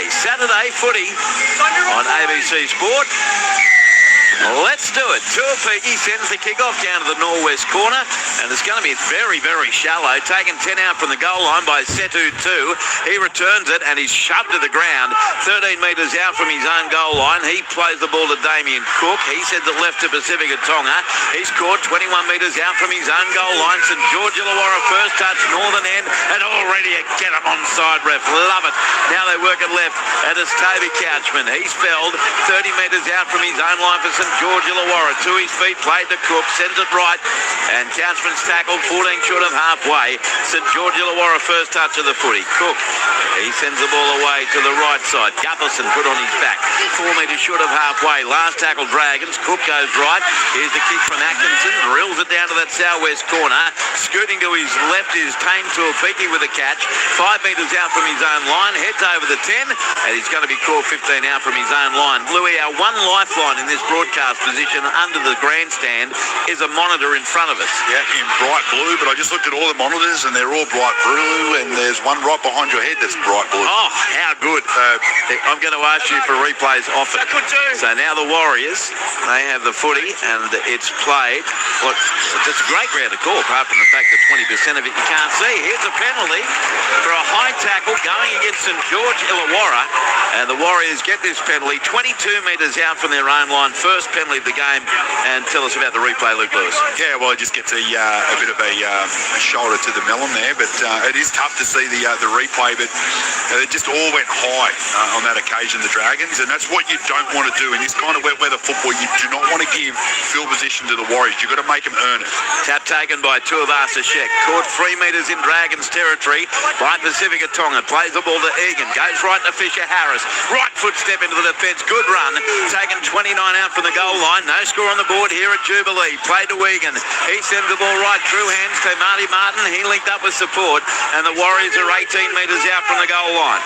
Saturday footy on ABC Sport. Let's do it. Tuapiki sends the kick-off down to the northwest corner, and it's going to be very, very shallow. Taken 10 out from the goal line by Setu 2. He returns it, and he's shoved to the ground 13 metres out from his own goal line. He plays the ball to Damien Cook. He sends it left to Pacifica Tonga. He's caught 21 metres out from his own goal line. St George Illawarra first touch, northern end, and already a get him onside ref. Love it. Now they work it left, and it's Toby Couchman. He's felled 30 metres out from his own line for St George Illawarra. To his feet, played to Cook, sends it right, and Couchman's tackled 14 short of halfway. St George Illawarra first touch of the footy. Cook, he sends the ball away to the right side. Gutherson put on his back, 4 metres short of halfway. Last tackle Dragons. Cook goes right. Here's the kick from Atkinson, drills it down to that southwest corner. Scooting to his left is Tame Tuapiki with a catch, 5 metres out from his own line, heads over the 10, and he's going to be caught 15 out from his own line. Bluey, our one lifeline in this broadcast position under the grandstand is a monitor in front of us. Yeah, in bright blue, but I just looked at all the monitors and they're all bright blue, and there's one right behind your head that's bright blue. Oh, how good. I'm going to ask you for replays often. So now the Warriors, they have the footy, and it's played. Well, it's a great ground to call, apart from the fact that 20% of it you can't see. Here's a penalty for a high tackle going against St George Illawarra, and the Warriors get this penalty 22 metres out from their own line. First penalty of the game. And tell us about the replay, Luke Lewis. Yeah, well, it just gets a bit of a shoulder to the melon there, but it is tough to see the replay, but it just all went high on that occasion, the Dragons, and that's what you don't want to do in this kind of wet weather football. You do not want to give field position to the Warriors. You've got to make them earn it. Tap taken by Tuivasa-Sheck. Caught 3 metres in Dragons territory by Pacifica Tonga. Plays the ball to Egan. Goes right to Fisher Harris. Right foot step into the defence. Good run. Taken 29 out from the goal line. No score on the board here at Jubilee. Played to Egan. He sends the ball right through hands to Marty Martin. He linked up with support, and the Warriors are 18 metres out from the goal line.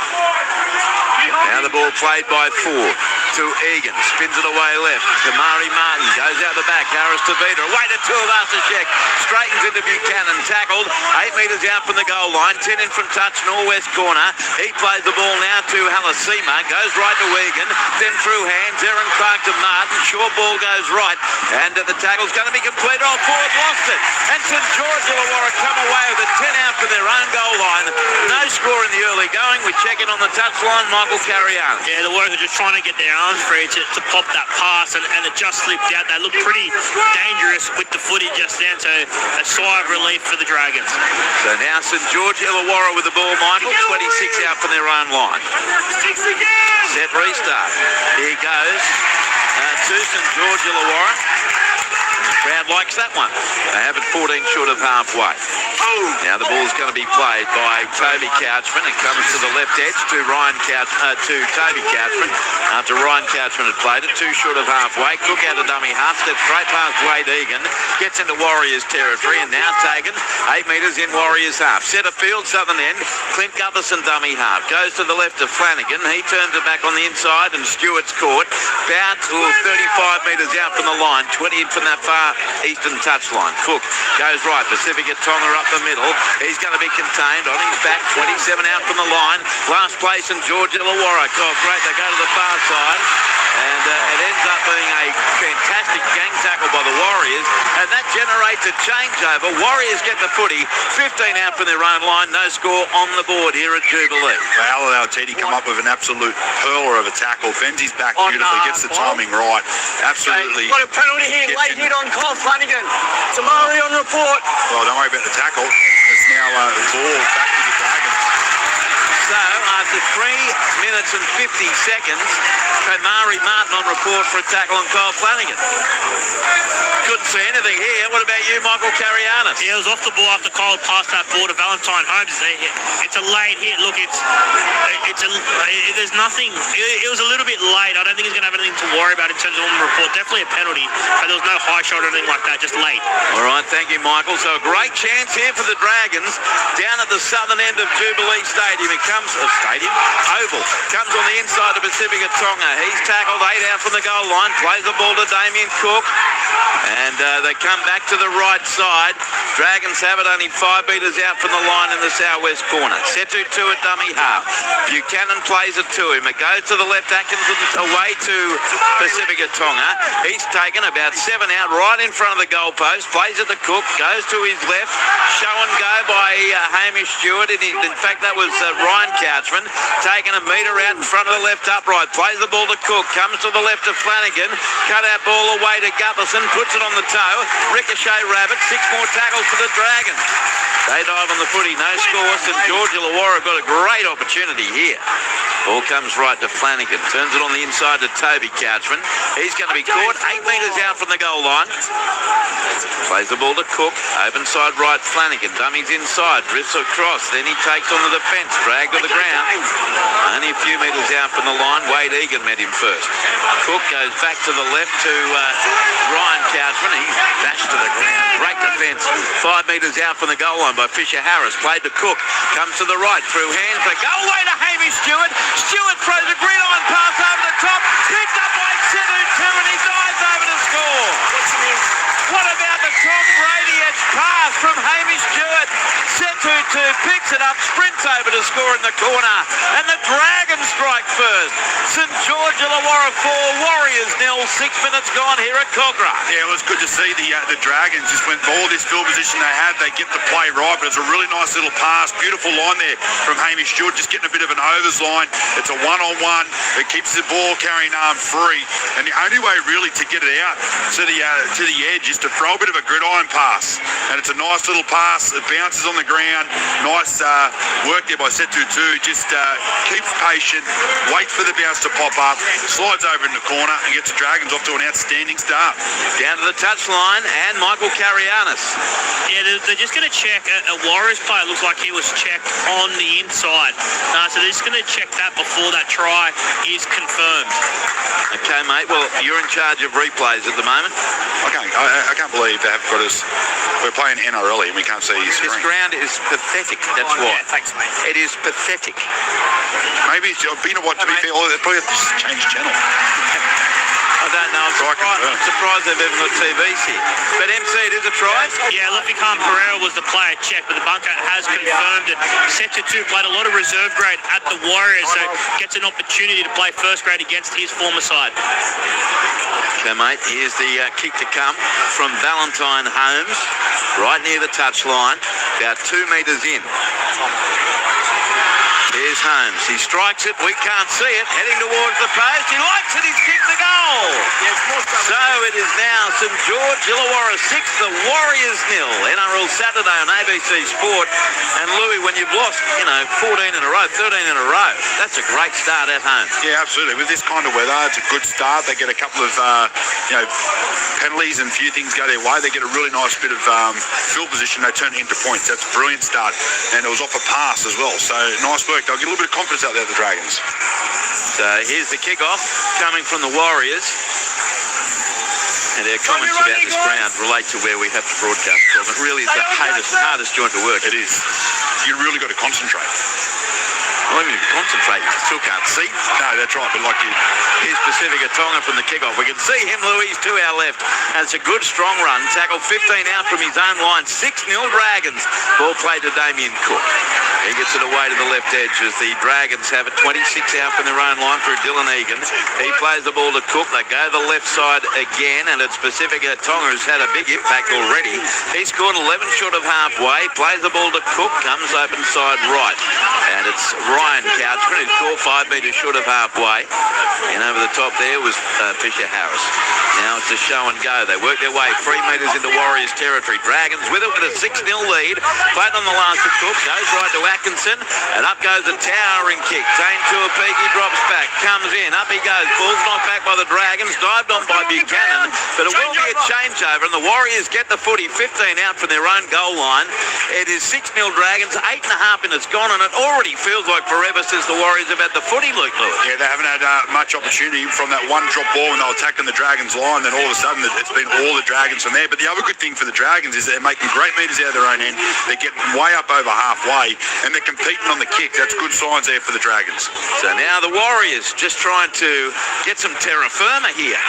Now the ball played by 4 to Egan. Spins it away left to Mari Martin. Goes out the back. Harris to Vita. Away to Tuivasa-Sheck. Straightens into Buchanan. Tackled 8 metres out from the goal line. 10 in from touch. Northwest corner. He plays the ball now to Halasima. Goes right to Egan. Then through hands. Aaron Clark to Martin. Short ball goes right. And the tackle's going to be completed. Oh, forward lost it. And St George Illawarra come away with a 10 out from their own goal line. No score in the early going. We check in on the touchline. Michael Carriano. Yeah, the Warriors are just trying to get their arms free to pop that pass, and it just slipped out. They look pretty dangerous with the footy just then, so a sigh of relief for the Dragons. So now St George Illawarra with the ball, Michael. 26 out from their own line. Set restart. Here goes to St George Illawarra. The crowd likes that one. They have it 14 short of halfway. Now the ball's going to be played by Toby Couchman. It comes to the left edge to Toby Couchman. After Ryan Couchman had played it, 2 short of halfway. Cook out a dummy half, steps straight past Wade Egan, gets into Warriors territory, and now taken 8 metres in Warriors half. Centre field, southern end. Clint Gutherson dummy half. Goes to the left of Flanagan. He turns it back on the inside, and Stewart's caught. About 35 metres out from the line, 20 in from that far eastern touchline. Cook goes right. Pacifica Tonga up the middle. He's going to be contained on his back. 27 out from the line. Last place in George Illawarra. Oh, great. They go to the far side. And it ends up being a fantastic gang tackle by the Warriors. And that generates a changeover. Warriors get the footy. 15 out from their own line. No score on the board here at Jubilee. Well, Teddy come up with an absolute hurler of a tackle. Fenzi's back beautifully. Gets the timing right. Absolutely. Got a penalty here. Late hit on Cole Flanagan. Tamari on report. Well, don't worry about the tackle. It's now the ball back to the Dragons. So, after 3 minutes and 50 seconds, Kamari Martin on report for a tackle on Cole Flanagan. Couldn't see anything here. What about you, Michael Carrianis? Yeah, it was off the ball after Cole passed that ball to Valentine Holmes. It's a late hit. Look, there's nothing. It was a little bit late. I don't think he's going to have anything to worry about in terms of on the report. Definitely a penalty, but there was no high shot or anything like that, just late. All right, thank you, Michael. So a great chance here for the Dragons down at the southern end of Jubilee Stadium. It comes, Oval. Comes on the inside of Pacifica Tonga. He's tackled 8 out from the goal line. Plays the ball to Damien Cook. And they come back to the right side. Dragons have it only 5 metres out from the line in the southwest corner. Setu 2 at dummy half. Buchanan plays it to him. It goes to the left. Atkinson away to Pacifica Tonga. He's taken about 7 out right in front of the goalpost. Plays it to Cook. Goes to his left. Show and go by Hamish Stewart. In fact, that was Ryan Couchman. Taking a metre out in front of the left upright. Plays the ball to Cook. Comes to the left to Flanagan. Cut out ball away to Gutherson. Puts it on the toe. Ricochet Rabbit. 6 more tackles for the Dragons. They dive on the footy. No score. St George Illawarra got a great opportunity here. Ball comes right to Flanagan. Turns it on the inside to Toby Couchman. He's going to be caught 8 metres out from the goal line. Plays the ball to Cook. Open side right Flanagan. Dummies inside. Drifts across. Then he takes on the defence. Drag to the ground. Only a few metres out from the line. Wade Egan met him first. Cook goes back to the left to Ryan Couchman. He's dashed to the ground. Great defence. 5 metres out from the goal line by Fisher Harris. Played to Cook. Comes to the right. Through hands. The goal way to Hamish Stewart. Stewart throws a gridiron pass over the top. Picked up by Setu 2 and he dives over to score. What about the Tom Brady-edge pass from Hamish Stewart? Setu 2 picks it up, sprints over to score in the corner. And the Dragons strike first. St George Illawarra 4, Warriors 0. 6 minutes gone here at Cogra. Yeah, it was good to see the Dragons just went all this field position they had. They get the play right, but it's a really nice little pass. Beautiful line there from Hamish Stewart, just getting a bit of an overs line. It's a one-on-one. It keeps the ball carrying arm free. And the only way really to get it out to the edge is to throw a bit of a gridiron pass. And it's a nice little pass. It bounces on the ground. Nice work there by Setu 2. Just keeps patient, waits for the bounce to pop up, slides over in the corner and gets the Dragons off to an outstanding start. Down to the touchline and Michael Carianis. Yeah, they're just going to check. A Warriors player looks like he was checked on the inside. So they're just going to check that before that try is confirmed. Okay, mate. Well, you're in charge of replays at the moment. I can't believe they have got us. We're playing NRL and we can't see his This screen. ground is pathetic. That's why. Yeah, thanks, mate. It is pathetic. Maybe it's been a what to be fair. Oh, they probably have to change channel. I don't know. I'm surprised they've even got TVs here. But MC, it is a try. Yeah, Luffy Khan Pereira was the player checked, but the bunker has confirmed it. Setu 2 played a lot of reserve grade at the Warriors, so gets an opportunity to play first grade against his former side. Okay, mate, here's the kick to come from Valentine Holmes, right near the touchline, about 2 metres in. Here's Holmes. He strikes it. We can't see it. Heading towards the post. He likes it. He's kicked the goal. So it is now St George Illawarra 6, the Warriors 0. NRL Saturday on ABC Sport. And Louis, when you've lost, 14 in a row, 13 in a row, that's a great start at home. Yeah, absolutely. With this kind of weather, it's a good start. They get a couple of penalties and a few things go their way. They get a really nice bit of field position. They turn it into points. That's a brilliant start. And it was off a pass as well. So nice work. They'll get a little bit of confidence out there, the Dragons. So here's the kick-off coming from the Warriors. And their comments about this ground relate to where we have to broadcast from. It really is the hardest joint to work. It is. You really got to concentrate. Well, even if you concentrate, you still can't see. No, that's right. But like you... Here's Pacifica Tonga from the kickoff. We can see him, Louise, to our left. That's a good, strong run. Tackled 15 out from his own line. 6-0 Dragons. Ball played to Damien Cook. He gets it away to the left edge as the Dragons have it 26 out from their own line through Dylan Egan. He plays the ball to Cook. They go to the left side again, and it's Pacifica Tonga who's had a big impact already. He scored 11 short of halfway. Plays the ball to Cook. Comes open side right. And it's Ryan Couchman who scored 5 metres short of halfway. And over the top there was Fisher Harris. Now it's a show and go. They work their way 3 metres into Warriors territory. Dragons with it with a 6-0 lead. Played on the last of Cook. Goes right to Atkinson. And up goes a towering kick. Tane Tuapiki drops back. Comes in. Up he goes. Ball's knocked back by the Dragons. Dived on by Buchanan. But it will be a changeover. And the Warriors get the footy 15 out from their own goal line. It is 6-0 Dragons. 8.5 minutes gone. And it already feels like forever since the Warriors have had the footy, Luke Lewis. Yeah, they haven't had much opportunity from that one drop ball when they were attacking the Dragons line. line, then all of a sudden it's been all the Dragons from there. But the other good thing for the Dragons is they're making great meters out of their own end. They're getting way up over halfway, and they're competing on the kick. That's good signs there for the Dragons. So now the Warriors just trying to get some terra firma here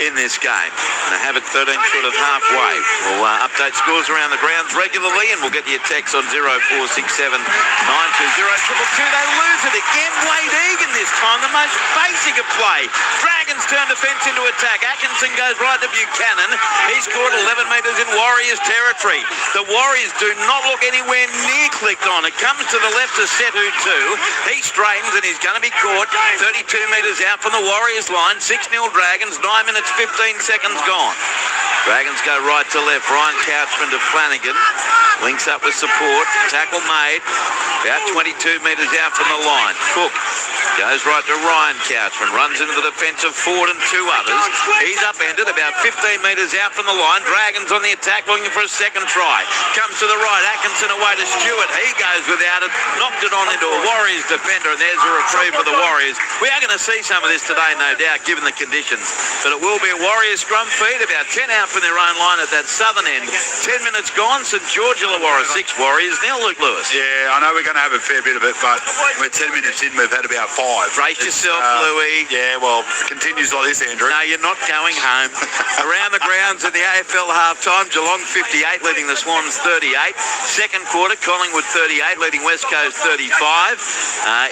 in this game. And they have it 13 short of halfway. We'll update scores around the grounds regularly, and we'll get your text on 0467 920 222. They lose it again. Wade Egan this time, the most basic of play. Dragons turn defence into attack. Atkinson goes right to Buchanan. He's caught 11 metres in Warriors territory. The Warriors do not look anywhere near clicked on. It comes to the left to Setu 2. He straightens and he's going to be caught 32 metres out from the Warriors line. 6-0 Dragons, 9 minutes 15 seconds gone. Dragons go right to left. Ryan Couchman to Flanagan. Links up with support. Tackle made. About 22 metres out from the line. Cook goes right to Ryan Couchman. Runs into the defence of Ford and two others. He's upended about 15 metres out from the line. Dragons on the attack looking for a second try. Comes to the right. Atkinson away to Stewart. He goes without it. Knocked it on into a Warriors defender, and there's a reprieve for the Warriors. We are going to see some of this today, no doubt, given the conditions. But it will be a Warriors scrum feed. About 10 out from their own line at that southern end. 10 minutes gone. St George Illawarra 6 Warriors. Now Luke Lewis. Yeah, I know we're going to have a fair bit of it, but we're 10 minutes in. We've had about 5. Brace yourself, Louis. Yeah, well, it continues like this, Andrew. No, you're not going home. Around the grounds at the AFL half-time, Geelong 58, leading the Swans 38. Second quarter, Collingwood 38, leading West Coast 35.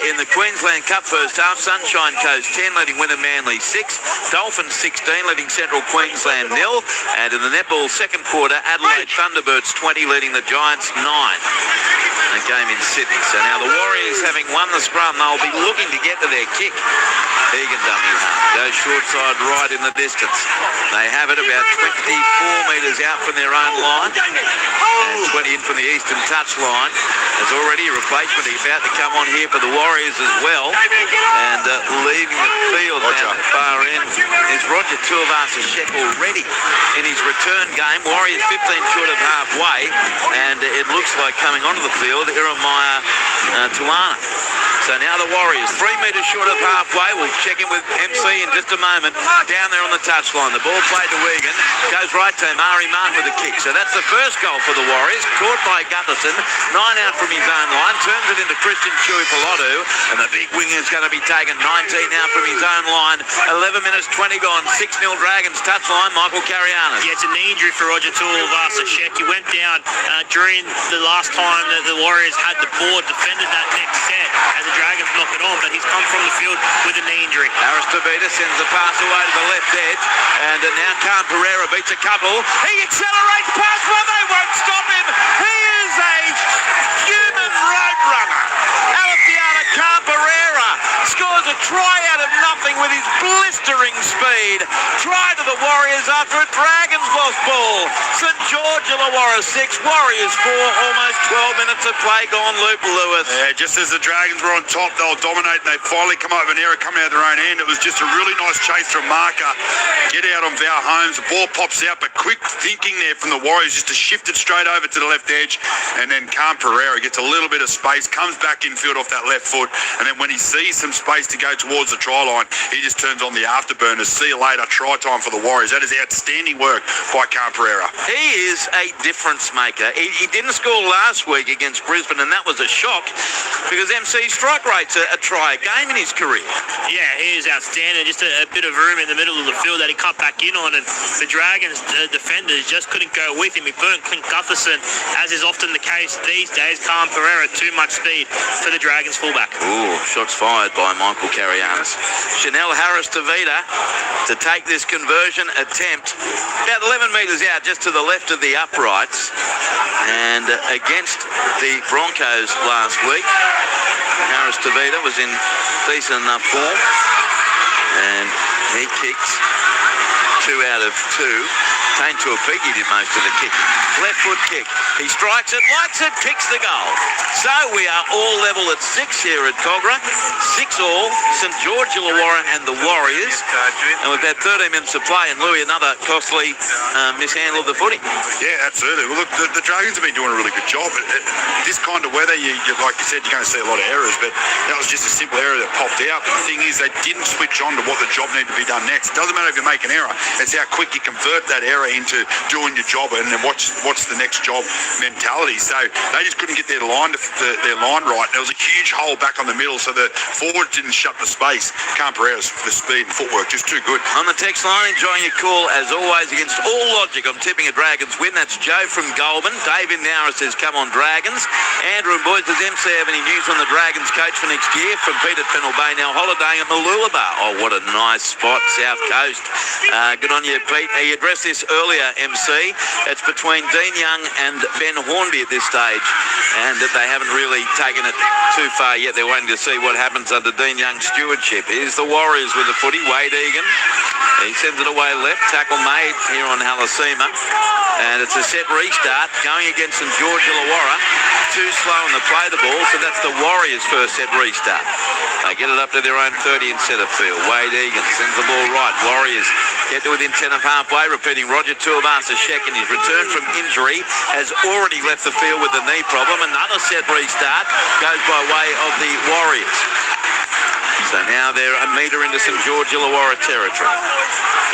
In the Queensland Cup first half, Sunshine Coast 10, leading Wynnum Manly 6. Dolphins 16, leading Central Queensland 0. And in the netball second quarter, Adelaide Thunderbirds 20, leading the Giants 9. A game in Sydney. So now the Warriors, having won the scrum, they'll be looking to get to their kick. Egan dummy goes short side right in the distance. They have it about 24 metres out from their own line and 20 in from the eastern touch line. There's already a replacement about to come on here for the Warriors as well. And leaving the field down the far end is Roger Tuivasa-Sheck already in his return game. Warriors 15 short of halfway, and it looks like coming onto the field, Jeremiah Tuana. So now the Warriors 3 metres short of halfway. We'll check in with MC in just a moment. Down there on the touchline, the ball played to Wigan, goes right to Mari Martin with a kick. So that's the first goal for the Warriors, caught by Gutherson, 9 out from his own line, turns it into Christian Chuipilotu, and the big winger is going to be taken 19 out from his own line. 11 minutes 20 gone, 6-0 Dragons touchline. Michael Carianis. Yeah, it's a knee injury for Roger Tuivasa-Sheck. He went down during the last time that the Warriors had the ball, defended that next set as the Dragons knock it on, but he's come from the field with a knee injury. Aristobita sends the pass away to the left edge, and now Khan Pereira beats a couple. He accelerates past one, they won't stop him. He is a human road runner. Alessiana Khan Pereira scores a try out of nothing with his blistering speed. Try to the Warriors after a Dragons lost ball. St George Illawarra 6, Warriors 4, almost 12 minutes of play gone. Luke Lewis. Yeah, just as the Dragons were on top, they were dominating. They finally come up with an error coming out of their own end. It was just a really nice chase from Marker. Get out on Val Holmes. The ball pops out, but quick thinking there from the Warriors just to shift it straight over to the left edge. And then Khan Pereira gets a little bit of space, comes back infield off that left foot. And then when he sees some space to go towards the try line, he just turns on the afterburners. See you later. Try time for the Warriors. That is outstanding work by Khan Pereira. He is a difference maker. He didn't score last week against Brisbane, and that was a shock because MC strike rate's a try a game in his career. Yeah, he is outstanding. Just a bit of room in the middle of the field that he cut back in on, and the Dragons defenders just couldn't go with him. He burnt Clint Gutherson, as is often the case these days. Khan Pereira, too much speed for the Dragons fullback. Ooh, shots fired by Michael Carianis. Chanel Harris-Tavita to take this conversion attempt about 11 metres out, just to the left of the uprights, and against the Broncos last week. Harris-Tavita was in decent enough form, and he kicks 2 out of 2. Tane Tuapiki did most of the kicking. Left foot kick. He strikes it, likes it, kicks the goal. So we are all level at 6 here at Cogra. 6 all, St George Illawarra and the Warriors. And we've had 13 minutes of play, and Louis, another costly mishandle of the footy. Yeah, absolutely. Well, look, the Dragons have been doing a really good job. This kind of weather, you like you said, you're going to see a lot of errors, but that was just a simple error that popped out. But the thing is, they didn't switch on to what the job needed to be done next. It doesn't matter if you make an error, it's how quick you convert that error into doing your job and then what's the next job mentality. So they just couldn't get their line right. There was a huge hole back on the middle, so the forward didn't shut the space. Pereira's the speed and footwork just too good. On the text line, enjoying your call as always against all logic. I'm tipping a Dragons win. That's Joe from Goulburn. David Nowra says, come on Dragons. Andrew and boys, does MC have any news on the Dragons coach for next year? From Pete at Pennell Bay, now holidaying at Mooloolaba. Oh, what a nice spot, South Coast. Good on you, Pete. He addressed this earlier, MC. It's between Dean Young and Ben Hornby at this stage, and that they haven't really taken it too far yet. They're waiting to see what happens under Dean Young's stewardship. Here's the Warriors with the footy. Wade Egan. He sends it away left. Tackle made here on Halasima. And it's a set restart going against St George Illawarra. Too slow on the play the ball, so that's the Warriors' first set restart. They get it up to their own 30 in centre field. Wade Egan sends the ball right. Warriors get to within 10 of halfway, repeating Roger Tuivasa-Sheck in his return from injury has already left the field with a knee problem. Another set restart goes by way of the Warriors. So now they're a metre into St George Illawarra territory.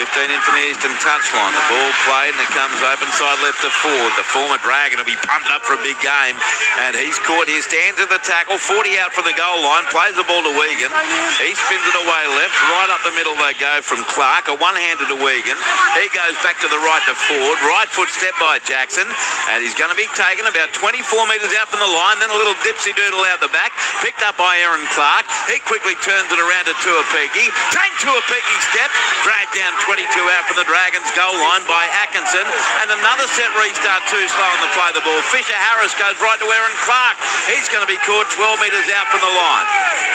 15 in from the eastern touchline. The ball played and it comes open side left to Ford. The former Dragon will be pumped up for a big game. And he's caught here, stands at the tackle, 40 out from the goal line, plays the ball to Wigan. He spins it away left, right up the middle they go from Clark, a one-hander to Wigan. He goes back to the right to Ford, right foot step by Jackson, and he's going to be taken about 24 metres out from the line, then a little dipsy doodle out the back, picked up by Aaron Clark. He quickly turns it around to Tuapiki. Take Tuapiki step, dragged down 22 out from the Dragons goal line by Atkinson, and another set restart too slow on the play the ball. Fisher Harris goes right to Aaron Clark. He's going to be caught 12 metres out from the line.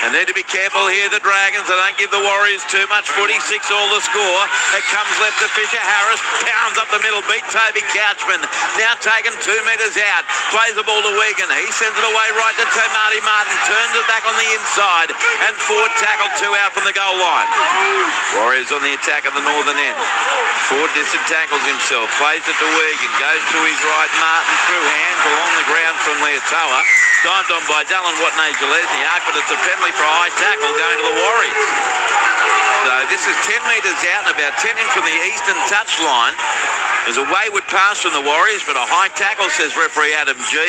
And need to be careful here, the Dragons. They don't give the Warriors too much footy. 6 all the score. It comes left to Fisher Harris, pounds up the middle, beat Toby Couchman. Now taken 2 metres out, plays the ball to Wigan. He sends it away right to Tamati Martin, turns it back on the inside, and Ford tackled 2 out from the goal line. Warriors on the attack at the northern end. Ford disentangled himself, plays it to Wigan, goes to his right, Martin through hands along the ground from Leotoa. Dived on by Dallin Watney-Gillespie, but it's a penalty for a high tackle going to the Warriors. So this is 10 metres out and about 10 in from the eastern touchline. There's a wayward pass from the Warriors, but a high tackle, says referee Adam G.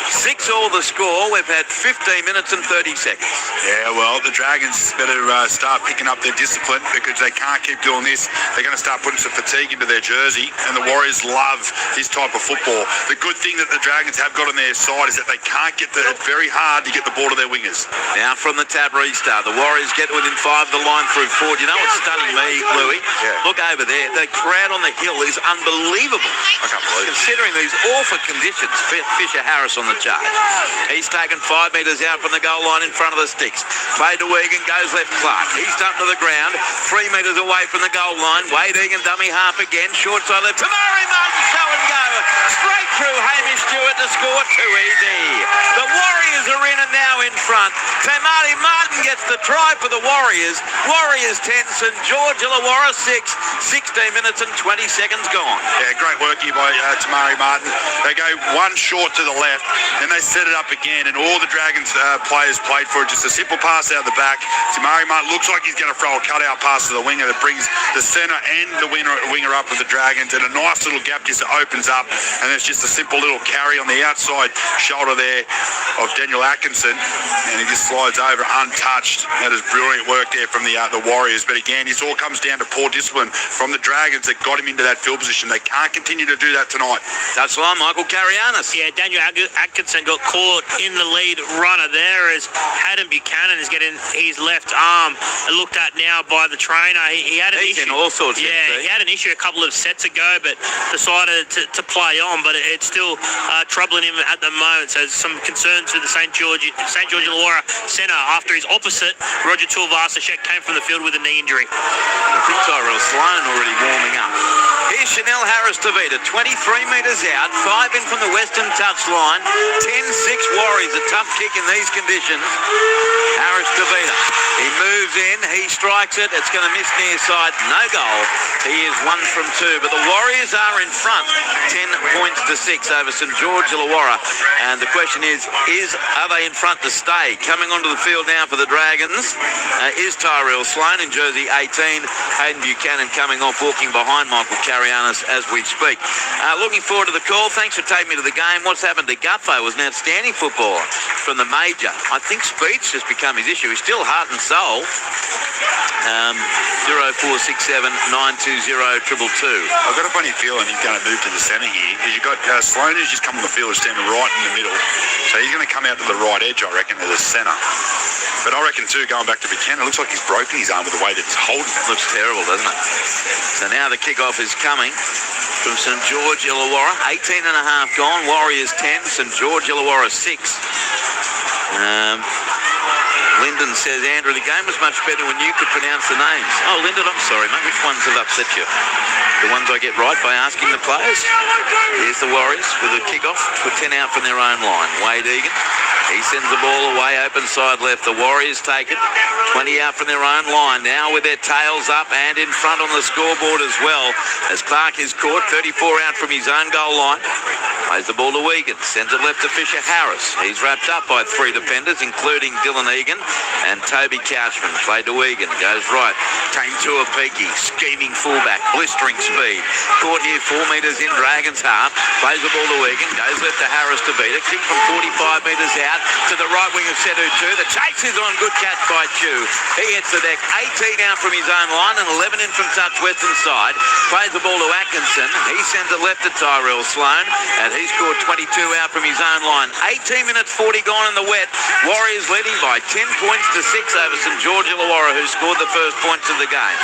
6 all the score. We've had 15 minutes and 30 seconds. Yeah, well, the Dragons better start picking up their discipline because they can't keep doing this. They're going to start putting some fatigue into their jersey, and the Warriors love this type of football. The good thing that the Dragons have got on their side is that they can't get it's very hard to get the ball to their wingers. Now from the tab restart, the Warriors get within 5 of the line through Ford. You know what's stunning me, Louis? Yeah. Look over there. The crowd on the hill is unbelievable. I can't believe it. Considering these awful conditions. Fisher Harris on the charge. He's taken 5 metres out from the goal line in front of the sticks. Played to Wigan, goes left Clark. He's dumped to the ground, 3 metres away from the goal line. Wade Egan dummy half again, short side left. Tamari Martin, show and go. Straight through Hamish Stewart to score. Too easy. The Warriors are in and now in front. Tamari Martin gets the try for the Warriors. Warriors 10, St George Illawarra 6. 16 minutes and 20 seconds gone. Yeah, great work here by Tamari Martin. They go one short to the left, then they set it up again, and all the Dragons players played for it. Just a simple pass out the back. Tamari Martin looks like he's going to throw a cutout pass to the winger that brings the centre and the winger up with the Dragons, and a nice little gap just opens up, and it's just a simple little carry on the outside shoulder there of Daniel Atkinson, and he just slides over untouched. That is brilliant work there from the Warriors. But again, this all comes down to poor discipline from the Dragons that got him into that field position. They can't continue to do that tonight. Touchline, Michael Carianis. Yeah, Daniel Atkinson got caught in the lead runner there as Adam Buchanan is getting his left arm looked at now by the trainer. He had an issue. In all sorts. Yeah, he had an issue a couple of sets ago, but decided to play on, but it's still troubling him at the moment. So there's some concerns with the St. George Illawarra centre after his opposite, Roger Tuivasa-Sheck, came from the field with a knee injury. I think Tyrell Sloan already warming up. Here's Chanel Harris-Tavita, 23 metres out, 5 in from the western touchline, 10-6 Warriors, a tough kick in these conditions. Harris-Tavita, he moves in, he strikes it, it's going to miss near side, no goal. He is 1 from 2, but the Warriors are in front, 10 points to 6 over St. George Illawarra. And the question is are they in front to stay? Coming onto the field now for the Dragons is Tyrell Sloan in jersey 18. Hayden Buchanan coming off, walking behind Michael Carianis as we speak. Looking forward to the call. Thanks for taking me to the game. What's happened to Guffo was an outstanding footballer from the major. I think speed's just become his issue. He's still heart and soul. 0467 920 222. I've got a funny feeling he's going to move to the centre here, because you've got Sloan who's just come on the field and standing right in the middle. So he's going to come out to the right edge, I reckon, to the centre. But I reckon too, going back to Buchanan, it looks like he's broken his arm with the way that he's holding it. Looks terrible, doesn't it? So now the kickoff is coming from St. George Illawarra. 18 and a half gone. Warriors 10, St. George Illawarra 6. Lyndon says, Andrew, the game was much better when you could pronounce the names. Oh, Lyndon, I'm sorry, mate. Which ones have upset you? The ones I get right by asking the players? Here's the Warriors with a kickoff with 10 out from their own line. Wade Egan, he sends the ball away, open side left. The Warriors take it, 20 out from their own line. Now with their tails up and in front on the scoreboard as well, as Clark is caught, 34 out from his own goal line. Plays the ball to Egan, sends it left to Fisher Harris. He's wrapped up by 3 defenders, including Dylan Egan and Toby Couchman. Played to Egan, goes right. Tame Tuapiki, scheming fullback, blistering speed. Caught here 4 metres in Dragons half. Plays the ball to Egan, goes left to Harris-Tavita. Kick from 45 metres out to the right wing of Sedu Chu. The chase is on, good catch by Chu. He hits the deck, 18 out from his own line and 11 in from touch western side. Plays the ball to Atkinson. He sends it left to Tyrell Sloan, and he scored 22 out from his own line. 18 minutes 40 gone in the wet. Warriors leading by 10 points to 6 over St. George Illawarra, who scored the first points of the game.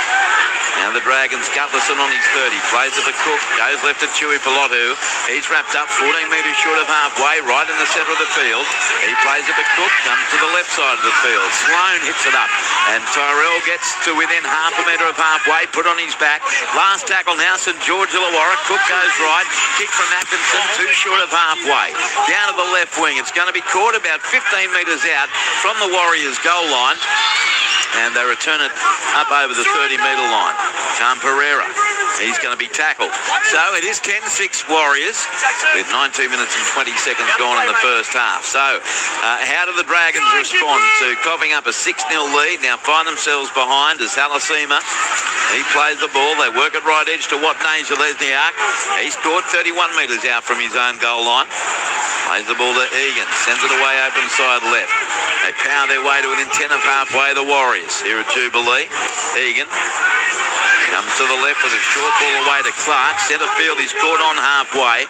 Now the Dragons, Gutlerson on his 30, plays it to Cook, goes left to Chewy Pilotu. He's wrapped up 14 metres short of halfway, right in the centre of the field. He plays it to Cook, comes to the left side of the field. Sloan hits it up, and Tyrell gets to within half a metre of halfway, put on his back. Last tackle now, St. George Illawarra. Cook goes right, kick from Atkinson, 2 short of halfway. Down to the left wing, it's going to be caught about 15 metres out from the Warriors' goal line. And they return it up over the 30-metre line. Cam Pereira, he's going to be tackled. So it is 10-6 Warriors with 19 minutes and 20 seconds gone in the first half. So how do the Dragons respond to coughing up a 6-0 lead? Now find themselves behind as Halasima. He plays the ball. They work it right edge to Watnasia Lesniak. He scored 31 metres out from his own goal line. Plays the ball to Egan. Sends it away open side left. They power their way to within 10 of halfway, the Warriors. Here at Jubilee. Egan comes to the left with a short ball away to Clark. Centre field, he's caught on halfway.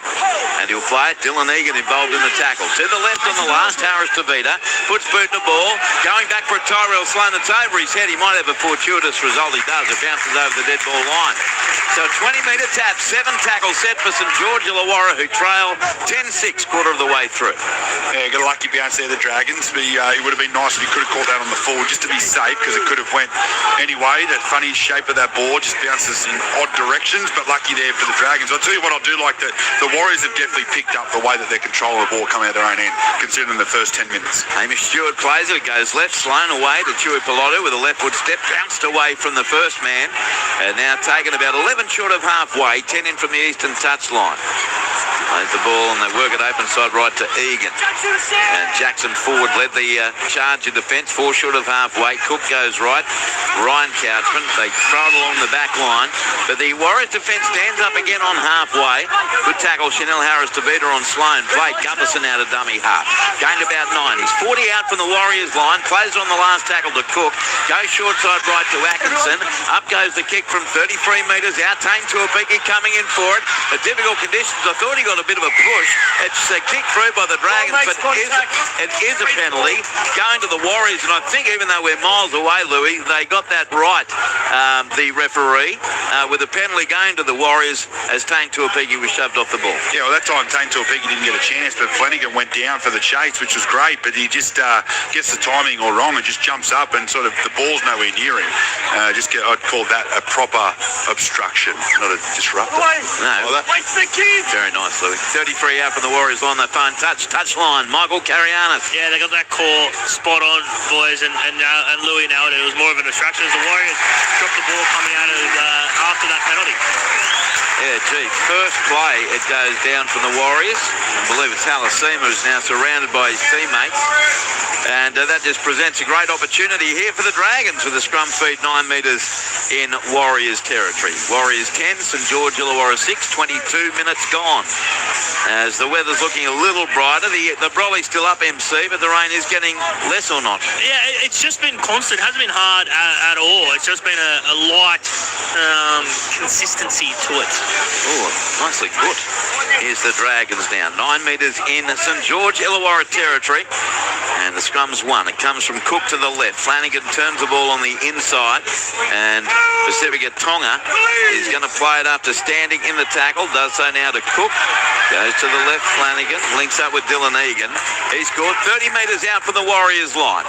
And he'll play it. Dylan Egan involved in the tackle. To the left on the last, Harris-Tavita. Puts boot in the ball. Going back for a Tyrell Sloan. It's over his head. He might have a fortuitous result. He does. It bounces over the dead ball line. So 20-metre tap. 7 tackles set for St. George Illawarra, who trail 10-6, quarter of the way through. Yeah, got a lucky bounce there, the Dragons. But it would have been nice if he could have called that on the full just to be safe, because it could have went anyway. That funny shape of that ball just bounces in odd directions, but lucky there for the Dragons. I'll tell you what, I do like that the Warriors have definitely picked up the way that they're controlling the ball coming out their own end, considering the first 10 minutes. Hamish Stewart plays it. It goes left, Sloan away to Chewy Pilotu with a left foot step, bounced away from the first man, and now taken about 11 short of halfway, 10 in from the eastern touchline. Plays the ball and they work it open side right to Egan. And Jackson forward led the charge of defence, 4 short of halfway. Cook goes right. Ryan Couchman, they throw it along the back line. But the Warriors defence stands up again on halfway. Good tackle, Chanel Harris-Tavita on Sloan. Played Gutherson out of dummy half. Gained about 9. He's 40 out from the Warriors line. Plays on the last tackle to Cook. Goes short side right to Atkinson. Up goes the kick from 33 metres out. Tame Tuapiki coming in for it. The difficult conditions. I thought he got a bit of a push. It's a kick through by the Dragons, but it is a penalty going to the Warriors. And I think even though we're miles away, Louis, they got that right, the referee, with a penalty going to the Warriors as Tane Tuapiki was shoved off the ball. Yeah, well, that time Tane Tuapiki didn't get a chance, but Flanagan went down for the chase, which was great, but he just gets the timing all wrong and just jumps up and sort of the ball's nowhere near him. I'd call that a proper obstruction, not a disruptor. No, very nice, Louis. 33 out from the Warriors line. They find touch line. Michael Carianis. Yeah, they got that call spot on, boys, and Louis nailed it. It was more of an obstruction as the Warriors dropped the ball coming out of after that penalty. Yeah, gee, first play, it goes down from the Warriors. I believe it's Halasima who's now surrounded by his teammates. And that just presents a great opportunity here for the Dragons with a scrum feed 9 metres in Warriors territory. Warriors 10, St George Illawarra 6, 22 minutes gone. As the weather's looking a little brighter, the Broly's still up, MC, but the rain is getting less or not. Yeah, it's just been constant. It hasn't been hard at all. It's just been a light consistency to it. Oh, nicely put. Here's the Dragons now. 9 metres in St George Illawarra territory. And the scrum's won. It comes from Cook to the left. Flanagan turns the ball on the inside. And Pacifica Tonga is going to play it after standing in the tackle. Does so now to Cook. Goes to the left. Flanagan links up with Dylan Egan. He scored 30 metres out from the Warriors line.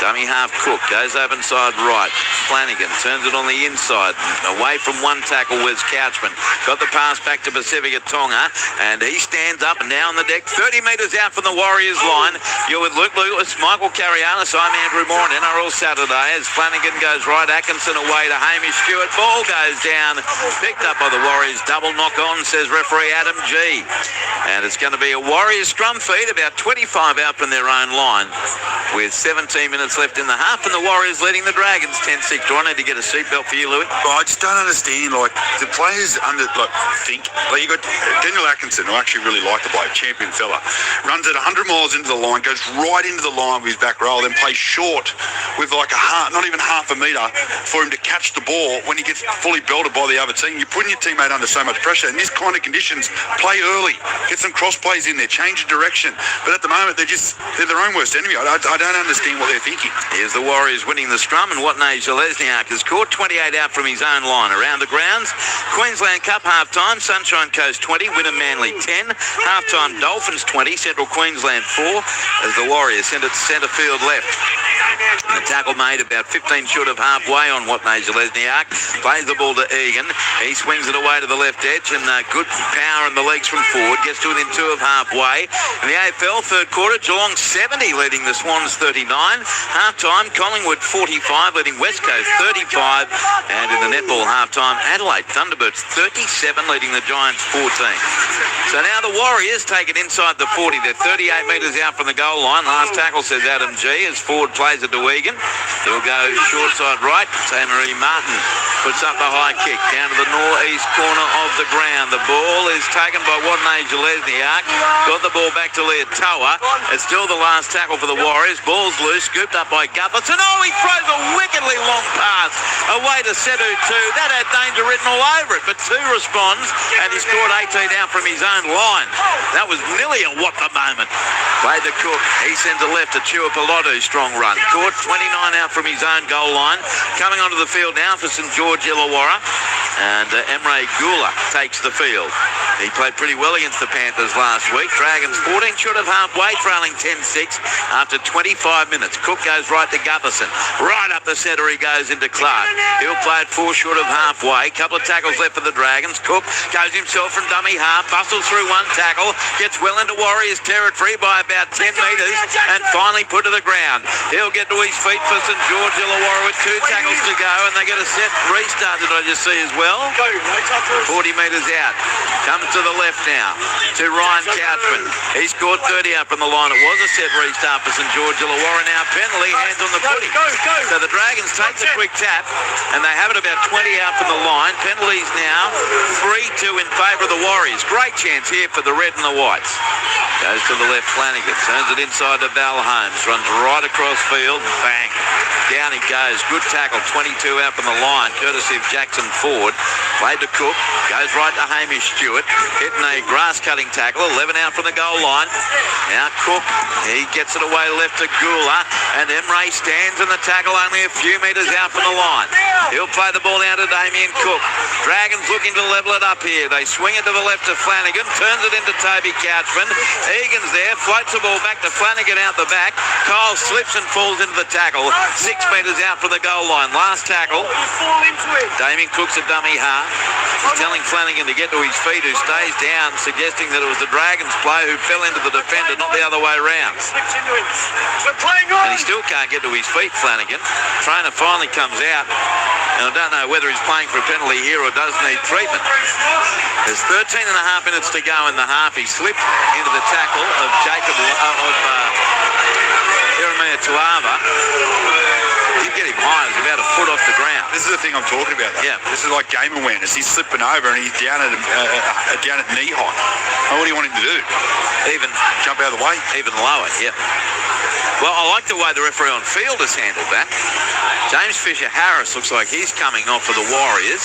Dummy half Cook goes open side right. Flanagan turns it on the inside. Away from one tackle was Couchman. Got the pass back to Pacifica Tonga. And he stands up and now on the deck. 30 metres out from the Warriors line. You're with Luke Lewis, Michael Carianis. I'm Andrew Moore on NRL Saturday. As Flanagan goes right. Atkinson away to Hamish Stewart. Ball goes down. Picked up by the Warriors. Double knock on, says referee Adam G. And it's going to be a Warriors scrum feed. About 25 out from their own line. With 17 minutes left in the half, and the Warriors leading the Dragons 10-6. Do I need to get a seatbelt for you, Louis? Well, I just don't understand, the players think. You got Daniel Atkinson, who I actually really like the bloke, champion fella, runs at 100 miles into the line, goes right into the line with his back row, then plays short with not even half a metre for him to catch the ball when he gets fully belted by the other team. You're putting your teammate under so much pressure. In this kind of conditions, play early, get some cross plays in there, change the direction. But at the moment, they're their own worst enemy. I don't understand what they're thinking. Here's the Warriors winning the scrum, and Watney Zalesniak has scored 28 out from his own line. Around the grounds, Queensland Cup half-time, Sunshine Coast 20, Wynnum Manly 10, half-time Dolphins 20, Central Queensland 4, as the Warriors send it to centre field left. And the tackle made about 15 short of halfway on Watney Zalesniak. Plays the ball to Egan. He swings it away to the left edge, and good power in the legs from forward. Gets to within 2 of halfway. In the AFL third quarter, Geelong 70 leading the Swans 39. Half-time, Collingwood 45 leading West Coast 35. And in the netball half-time, Adelaide Thunderbirds 37 leading the Giants 14. So now the Warriors take it inside the 40. They're 38 metres out from the goal line. Last tackle, says Adam G. As Ford plays it to Egan. He'll go short side right. Marie Martin puts up the high kick down to the northeast corner of the ground. The ball is taken by Watney Zalesniak. Got the ball back to Leotoa. It's still the last tackle for the Warriors. Ball's loose, scooped up by Gutherson. Oh, he throws a wickedly long pass away to Sedu 2. That had danger written all over it, but 2 responds, and he scored 18 out from his own line. That was nearly a what the moment. Played to Cook. He sends a left to Tuapolotu. Strong run. Caught 29 out from his own goal line. Coming onto the field now for St George Illawarra. And Emre Gula takes the field. He played pretty well against the Panthers last week. Dragons 14 short of halfway, trailing 10-6 after 25 minutes. Cook goes right to Gutherson. Right up the centre he goes into Clark. He'll play it 4 short of halfway. Couple of tackles left for the Dragons. Cook goes himself from dummy half, bustles through one tackle, gets well into Warriors territory by about 10 metres and finally put to the ground. He'll get to his feet for St George Illawarra with 2 tackles to go, and they get a set restart, did I just see as well? 40 metres out. Comes to the left now to Ryan Couchman. He scored 30 out from the line. It was a set restart for St George Illawarra. Now penalty, hands on the footy. So the Dragons take the quick tap, and they have it about 20 out from the line. Penalties now 3-2 in favour of the Warriors. Great chance here for the red and the whites. Goes to the left, Flanagan. Turns it inside to Val Holmes. Runs right across field. Bang. Down he goes. Good tackle. 22 out from the line, courtesy of Jackson Ford. Played to Cook. Goes right to Hamish Stewart. Hitting a grass-cutting tackle. 11 out from the goal line. Now Cook, he gets it away left to Gula. And Emre stands in the tackle only a few metres out from the line. He'll play the ball out to Damien Cook. Dragons looking to level it up here. They swing it to the left to Flanagan. Turns it into Toby Couchman. Egan's there. Floats the ball back to Flanagan out the back. Kyle slips and falls into the tackle. 6 metres out from the goal line. Last tackle. Damien Cook's a dummy half. He's telling Flanagan to get to his feet, who stays down, suggesting that it was the Dragons player who fell into the defender, not the other way round. And he still can't get to his feet, Flanagan. Trainer finally comes out. And I don't know whether he's playing for a penalty here or does need treatment. There's 13 and a half minutes to go in the half. He slipped into the tackle of Jeremiah Tuava. Did get him high. It was about a foot off the ground. This is the thing I'm talking about, though. Yeah. This is like game awareness. He's slipping over and he's down at knee height. And what do you want him to do? Even jump out of the way? Even lower, yeah. Well, I like the way the referee on field has handled that. James Fisher-Harris looks like he's coming off for the Warriors.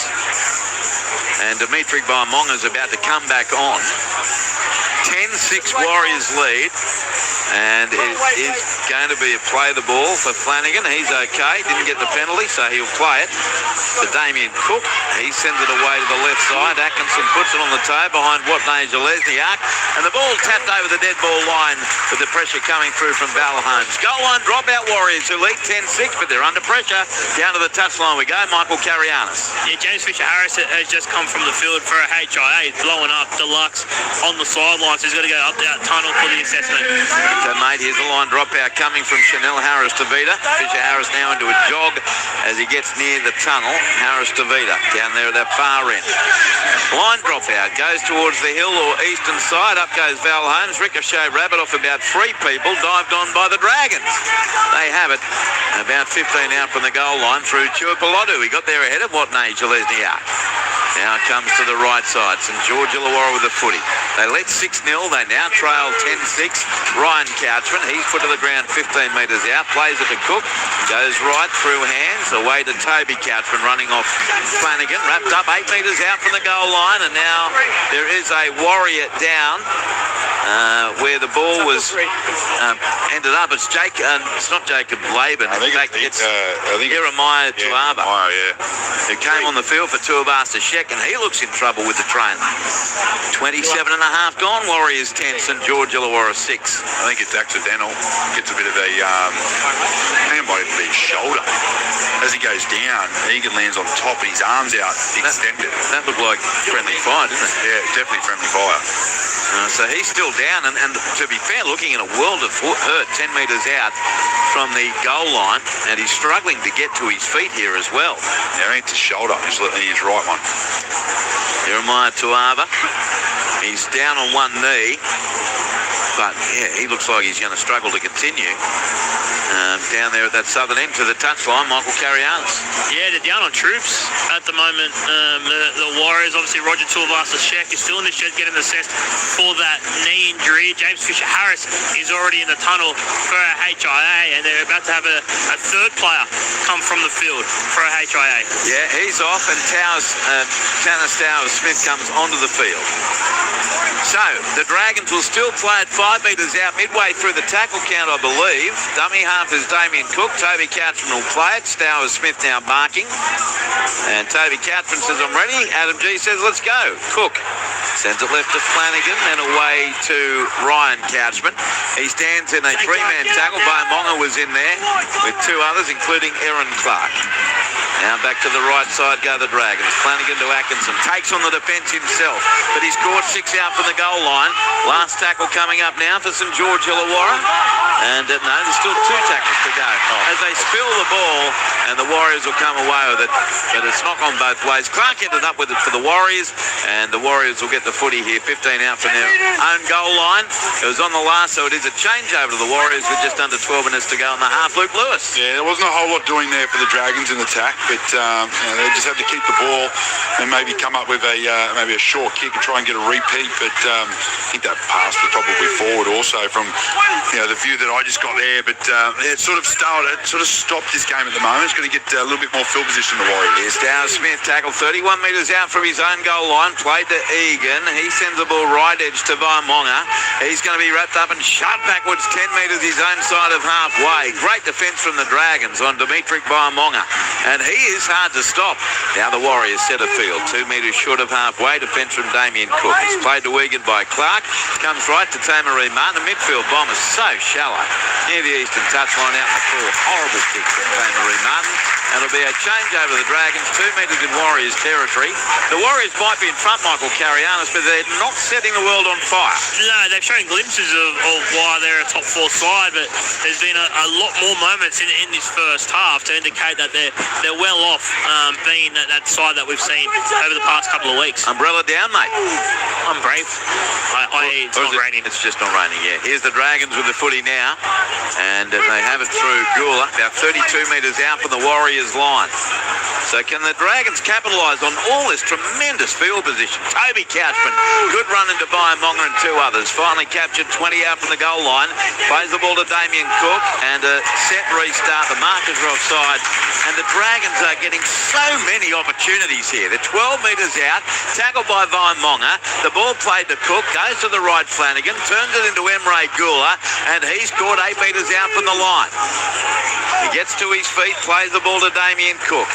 And Dimitri Baimonga's about to come back on. 10-6 Warriors lead. And it is going to be a play the ball for Flanagan. He's okay. Didn't get the penalty, so he'll play it. To Damien Cook. He sends it away to the left side. Atkinson puts it on the toe behind Watney Lesniak. And the ball tapped over the dead ball line with the pressure coming through from Balholmes. Goal line dropout Warriors who lead 10-6, but they're under pressure. Down to the touchline we go. Michael Carianis. Yeah, James Fisher-Harris has just come from the field for a HIA. He's blowing up Deluxe on the sidelines. He's got to go up that tunnel for the assessment. So, mate, here's the line dropout coming from Chanel Harris to Vida. Fisher-Harris now into a jog as he gets near the tunnel. Harris to Vida down there at that far end. Line dropout goes towards the hill or eastern side. Up goes Val Holmes. Ricochet rabbit off about 3 people. Dived on by the Dragons. They have it. About 15 out from the goal line through Chuapalodu. He got there ahead of Watney Lesniak. Now it comes to the right side. St George Illawarra with the footy. They led 6-0. They now trail 10-6. Ryan Couchman, he's put to the ground 15 metres out. Plays it to Cook. Goes right through hands. Away to Toby Couchman running off Flanagan. Wrapped up 8 metres out from the goal line. And now there is a Warrior down where the ball was ended up. It's it's not Jacob Laban. I think it's Jeremiah Tuaba. Who came on the field for Tuabasa Sheck, and he looks in trouble with the trainer. 27 and a half gone. Warriors 10, St George Illawarra 6. I think it's accidental. Gets a bit of a, it might even be his shoulder. As he goes down, Egan lands on top and his arms out extended. That looked like friendly fire, didn't it? Yeah, definitely friendly fire. So he's still down, and to be fair, looking in a world of hurt, 10 metres out from the goal line, and he's struggling to get to his feet here as well. Yeah, it's his shoulder. He's his right one. Jeremiah Tuava. He's down on one knee, but yeah, he looks like he's going to struggle to continue. Down there at that southern end to the touchline, Michael Carianis. Yeah, they're down on troops at the moment. The Warriors, obviously Roger Tuivasa-Sheck is still in the shed getting assessed for that knee injury. James Fisher-Harris is already in the tunnel for a HIA, and they're about to have a third player come from the field for a HIA. Yeah, he's off, and Tanner Towers-Smith comes onto the field. So, the Dragons will still play at 5 metres out midway through the tackle count, I believe. Dummy half is Damien Cook. Toby Couchman will play it. Stowers-Smith now marking. And Toby Couchman says, I'm ready. Adam G says, let's go. Cook sends it left to Flanagan and away to Ryan Couchman. He stands in a 3-man tackle. Baimonga was in there with 2 others, including Aaron Clark. Now back to the right side go the Dragons. Flanagan to Atkinson. Takes on the defence himself, but he's caught 6 out from the goal line. Last tackle coming up now for St George Illawarra. And no, there's still 2 tackles to go. As they spill the ball, and the Warriors will come away with it. But it's not on both ways. Clark ended up with it for the Warriors, and the Warriors will get the footy here. 15 out from their own goal line. It was on the last, so it is a changeover to the Warriors with just under 12 minutes to go on the half. Luke Lewis. Yeah, there wasn't a whole lot doing there for the Dragons in attack, but they just had to keep the ball and maybe come up with maybe a short kick and try and get a repeat. But I think that pass was probably forward also from the view that I just got there. But it sort of stopped this game at the moment. It's going to get a little bit more field position in the Warriors. Here's Dow Smith, tackled 31 metres out from his own goal line, played to Egan. He sends the ball right edge to Vaimonga. He's going to be wrapped up and shot backwards 10 metres his own side of halfway. Great defence from the Dragons on Dimitri Vaimonga, and he is hard to stop. Now the Warriors set a field 2 metres short of halfway. Defence from Damien Cook. It's played to Egan by Clark. Comes right to Tamaree Martin. The midfield bomb is so shallow. Near the eastern touchline out in the full. Horrible kick from Tamaree Martin. And it'll be a change over the Dragons, 2 metres in Warriors territory. The Warriors might be in front, Michael Carianis, but they're not setting the world on fire. No, they've shown glimpses of why they're a top 4 side, but there's been a lot more moments in this first half to indicate that they're well off being that side that we've seen over the past couple of weeks. Umbrella down, mate. I'm brave. It's not raining. It's just not raining, yeah. Here's the Dragons with the footy now, and they have it through Gula, about 32 metres out from the Warriors line. So can the Dragons capitalise on all this tremendous field position? Toby Couchman, good run into Vaimonga and 2 others. Finally captured 20 out from the goal line. Plays the ball to Damien Cook, and a set restart. The markers are offside, and the Dragons are getting so many opportunities here. They're 12 metres out, tackled by Vaimonga. The ball played to Cook, goes to the right Flanagan, turns it into Emre Gula, and he's caught 8 metres out from the line. He gets to his feet, plays the ball to Damien Cook.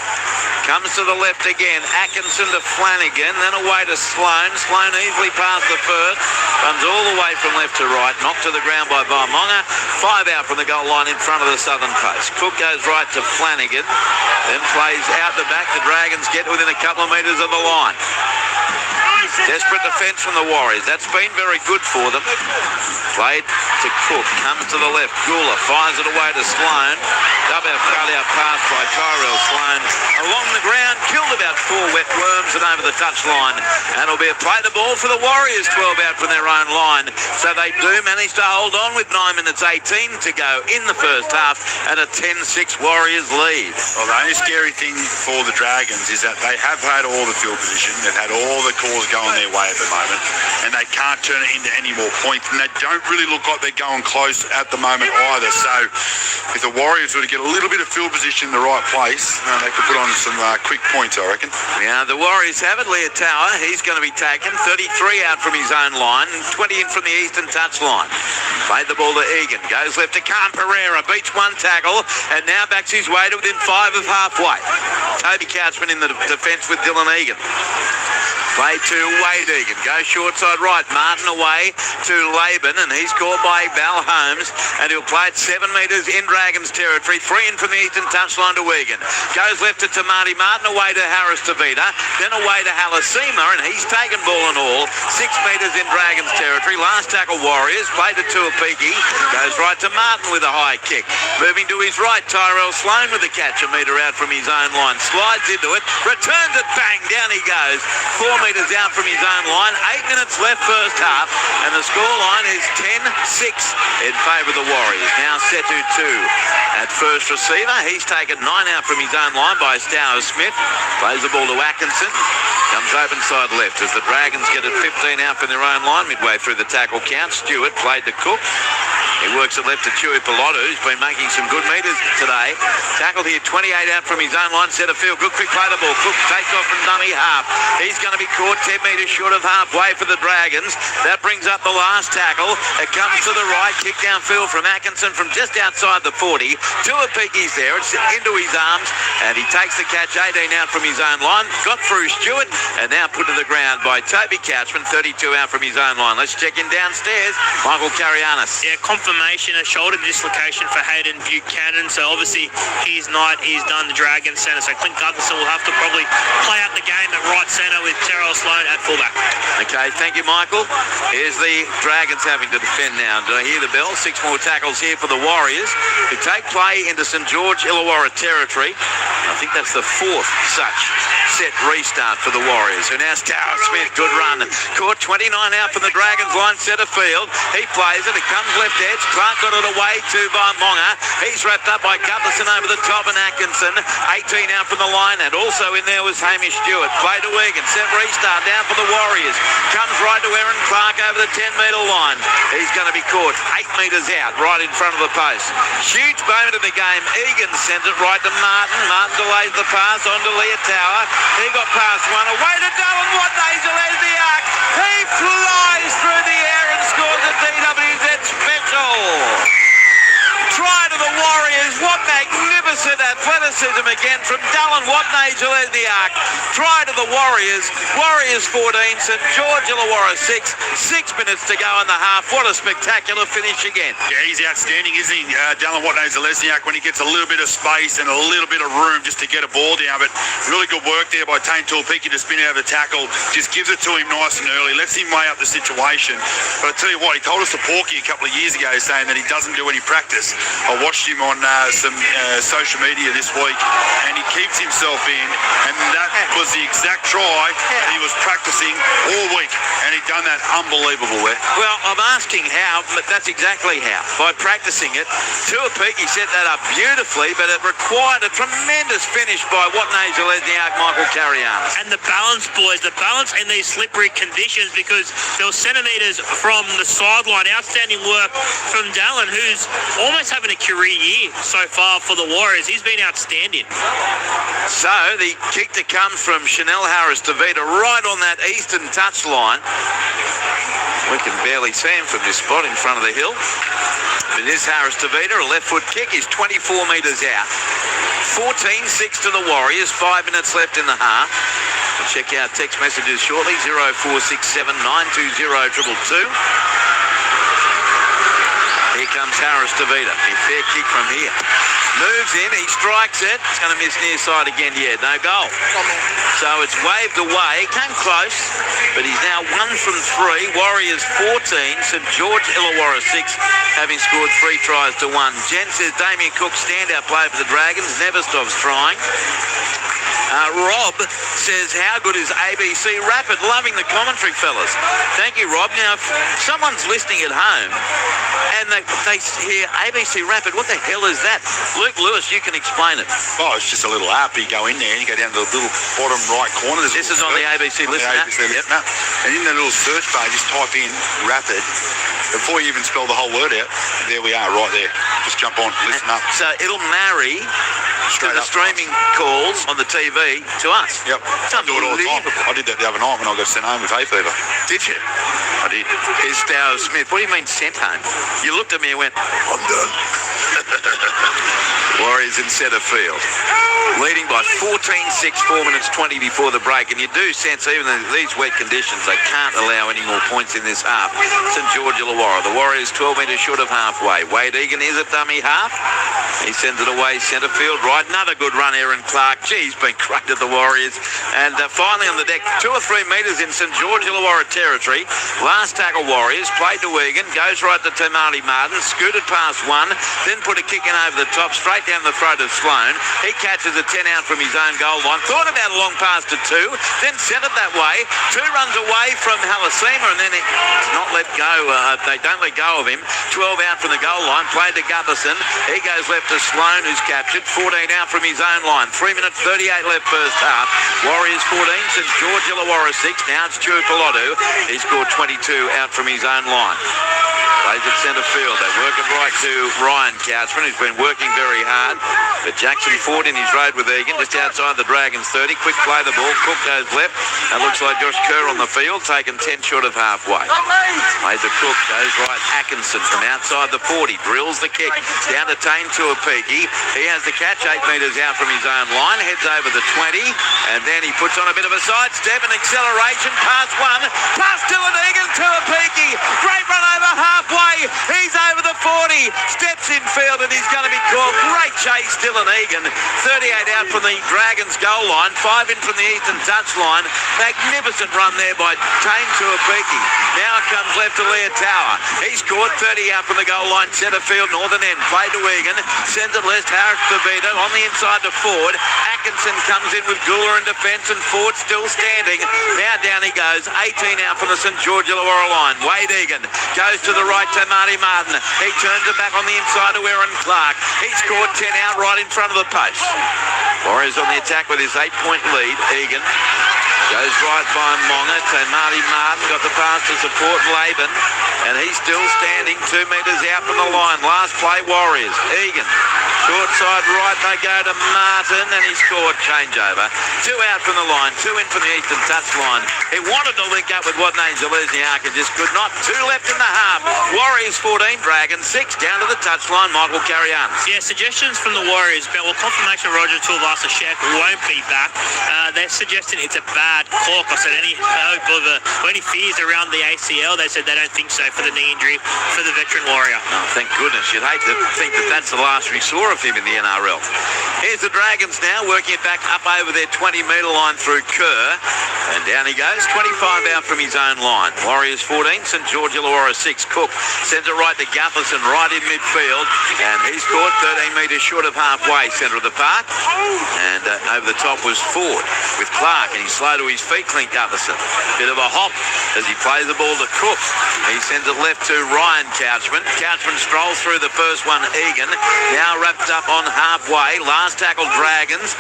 Comes to the left again. Atkinson to Flanagan, then away to Sloan. Sloan easily past the first. Runs all the way from left to right. Knocked to the ground by Vaimonga. 5 out from the goal line in front of the southern post. Cook goes right to Flanagan. Then plays out the back. The Dragons get within a couple of metres of the line. Desperate defence from the Warriors. That's been very good for them. Played to Cook. Comes to the left. Gula fires it away to Sloan. Double out pass by Tyrell Sloan. Along the ground, killed about 4 wet worms and over the touchline. And it'll be a play the ball for the Warriors, 12 out from their own line. So they do manage to hold on with 9 minutes 18 to go in the first half and a 10-6 Warriors lead. Well, the only scary thing for the Dragons is that they have had all the field position. They've had all the calls going their way at the moment, and they can't turn it into any more points, and they don't really look like they're going close at the moment either. So if the Warriors were to get a little bit of field position in the right place, they could put on some quick points, I reckon. Yeah, the Warriors have it. Leah Tower, he's going to be taken. 33 out from his own line, 20 in from the eastern touchline. Played the ball to Egan, goes left to Khan Pereira, beats 1 tackle, and now backs his way to within 5 of halfway. Toby Couchman in the defence with Dylan Egan. Play to Wade Egan, goes short side right, Martin away to Laban, and he's caught by Val Holmes, and he'll play it 7 metres in Dragons territory, 3 in from the eastern touchline to Egan. Goes left to Tamati Martin, away to Harris Tavita, then away to Halasima, and he's taken ball and all, 6 metres in Dragons territory. Last tackle Warriors, played to Tuapiki, goes right to Martin with a high kick. Moving to his right, Tyrell Sloan with the catch, a metre out from his own line, slides into it, returns it, bang, down he goes. 4 metres out from his own line. 8 minutes left first half, and the scoreline is 10-6 in favour of the Warriors. Now Setu 2 at first receiver. He's taken 9 out from his own line by Stow Smith. Plays the ball to Atkinson. Comes open side left as the Dragons get it 15 out from their own line midway through the tackle count. Stewart played to Cook. He works it left to Chewy Piloto, who's been making some good metres today. Tackled here 28 out from his own line. Set a field. Good quick play the ball. Cook takes off from dummy half. He's going to be caught 10 metres short of halfway for the Dragons. That brings up the last tackle. It comes to the right. Kick downfield from Atkinson from just outside the 40. Tuapiki's there. It's into his arms, and he takes the catch 18 out from his own line. Got through Stewart, and now put to the ground by Toby Couchman, 32 out from his own line. Let's check in downstairs. Michael Carianis. Yeah, confirmation, a shoulder dislocation for Hayden Buchanan. So obviously he's done the Dragons centre. So Clint Gutherson will have to probably play out the game at right centre with Terrell Sloan at fullback. Okay, thank you, Michael. Here's the Dragons having to defend now. Do I hear the bell? 6 more tackles here for the Warriors, who take play into St George Illawarra territory. I think that's the fourth such set restart for the Warriors, who now Tower Smith, good run. Caught 29 out from the Dragons line, centre field. He plays it. It comes left edge. Clark got it away to by Monga. He's wrapped up by Gutherson over the top and Atkinson. 18 out from the line, and also in there was Hamish Stewart. Play to Wigan. Set restart down for the Warriors. Comes right to Aaron Clark over the 10-metre line. He's going to be caught 8 metres out, right in front of the post. Huge moment of the game. Egan sends it right to Martin. Martin delays the pass on to Leah Tower. He got past one. Away to Dylan Watnagel as the arc. He flies through the air and scores a DWZ special. Try to the Warriors. What magnificent athleticism again from Dylan Watnagel as the arc. Try to the Warriors. Warriors 14, St George Illawarra 6. 6 minutes to go in the half. What a spectacular finish again. Yeah, he's outstanding, isn't he? Dylan Watnagel-Lesniak, when he gets a little bit of space and a little bit of room just to get a ball down. But really good work there by Tane Tuilpiki to spin out of the tackle. Just gives it to him nice and early. Lets him weigh up the situation. But I tell you what, he told us to Porky a couple of years ago saying that he doesn't do any practice. I watched him on some social media this week, and he keeps himself in, and that was the exact try that he was practicing all week, and he'd done that unbelievable way. Well, I'm asking how, but that's exactly how. By practicing it. Tuilpiki set that up beautifully, but it required a tremendous finish by Watnagel-Lesniak, Michael Carianis. And the balance, boys, the balance in these slippery conditions, because there were centimetres from the sideline. Outstanding work from Dallin, who's almost having a career year so far for the Warriors. He's been outstanding. So the kick to come from Chanel Harris-Tavita right on that eastern touchline. We can barely see him from this spot in front of the hill. But this Harris-Tavita, a left foot kick, is 24 metres out. 14-6 to the Warriors. 5 minutes left in the half. We'll check out text messages shortly. 0467 920 222. Here comes Harris-Tavita. A fair kick from here. Moves in, he strikes it. It's going to miss near side again. Yeah, no goal. So it's waved away. Came close, but he's now 1 from 3. Warriors 14, St George Illawarra 6, having scored 3 tries to 1. Jen says Damien Cook, standout player for the Dragons, never stops trying. Rob says, how good is ABC Rapid? Loving the commentary, fellas. Thank you, Rob. Now, if someone's listening at home and they hear ABC Rapid, what the hell is that? Luke Lewis, you can explain it. Oh, it's just a little app. You go in there and you go down to the little bottom right corner. This is on the ABC Listen app. Yep. And in the little search bar, just type in Rapid. Before you even spell the whole word out, there we are, right there. Just jump on, listen up. So it'll marry to the streaming calls on the TV to us. Yep. I do it all the time. I did that the other night when I got sent home with hay fever. Did you? I did. Here's Dow Smith. What do you mean sent home? You looked at me and went, I'm done. Warriors in centre field. Leading by 14-6, 4 minutes 20 before the break. And you do sense, even in these wet conditions, they can't allow any more points in this half. St George Illawarra. The Warriors 12 metres short of halfway. Wade Egan is a dummy half. He sends it away centre field right. Another good run, Aaron Clark. Gee, he's been cracked at the Warriors. And finally on the deck, 2 or 3 metres in St George Illawarra territory. Last tackle Warriors. Played to Egan. Goes right to Tamale Martin. Scooted past one. Then put a kick in over the top. Straight down the throat of Sloan. He catches a 10 out from his own goal line. Thought about a long pass to 2. Then sent it that way. 2 runs away from Halasima, and then it's not let go. They don't let go of him. 12 out from the goal line. Played to Gutherson. He goes left to Sloan, who's captured. 14 out from his own line. 3 minutes 38 left first half. Warriors 14, St George Illawarra 6. Now it's Stuart Pilotu. He scored 22 out from his own line. Plays at centre field. They work it right to Ryan Couchman, who's been working very hard. But Jackson Ford in his road with Egan, just outside the Dragons 30. Quick play the ball. Cook goes left. It looks like Josh Kerr on the field, taken 10 short of halfway. Plays a Cook, goes right. Atkinson from outside the 40. Drills the kick. Down to Tane Tuilpiki. He has the catch 8 metres out from his own line. Heads over the 20. And then he puts on a bit of a sidestep and acceleration. Past one. Past 2 and Egan. Tuilpiki. Great run over half. halfway. He's over the 40. Steps in field and he's going to be caught. Great chase, Dylan Egan. 38 out from the Dragons goal line. 5 in from the eastern touchline. Magnificent run there by Tane Tuapiki. Now it comes left to Leah Tower. He's caught 30 out from the goal line. Centre field, northern end. Play to Egan. Sends it left. Harris Pavita on the inside to Ford. Atkinson comes in with Gula in defence and Ford still standing. Now down he goes. 18 out from the St George Illawarra line. Wade Egan goes to the right to Marty Martin. He turns it back on the inside to Aaron Clark. He scored 10 out right in front of the post. Warriors on the attack with his 8-point lead. Egan goes right by Monga to Marty Martin. Got the pass to support Laban. And he's still standing 2 metres out from the line. Last play, Warriors. Egan. Short side right, they go to Martin, and he scored changeover. 2 out from the line, 2 in from the eastern touchline. He wanted to link up with Wadney Zalesniak and just could not. 2 left in the half. Warriors 14, Dragons 6, down to the touchline, Michael Carrianis. Yeah, suggestions from the Warriors, but confirmation Roger Tuivasa-Sheck won't be back. They're suggesting it's a bad cork. I said any hope of any fears around the ACL. They said they don't think so for the knee injury for the veteran Warrior. Oh, thank goodness. You'd hate to think that that's the last we saw of him in the NRL. Here's the Dragons now, working it back up over their 20-metre line through Kerr. And down he goes, 25 out from his own line. Warriors 14, St George Illawarra 6. Cook sends it right to Gutherson, right in midfield. And he's caught 13 metres short of halfway, centre of the park. And over the top was Ford with Clark, and he's slow to his feet, Clint Gutherson. Bit of a hop as he plays the ball to Cook. He sends it left to Ryan Couchman. Couchman strolls through the first one, Egan. Now wrapped up on halfway. Last tackle, Dragons,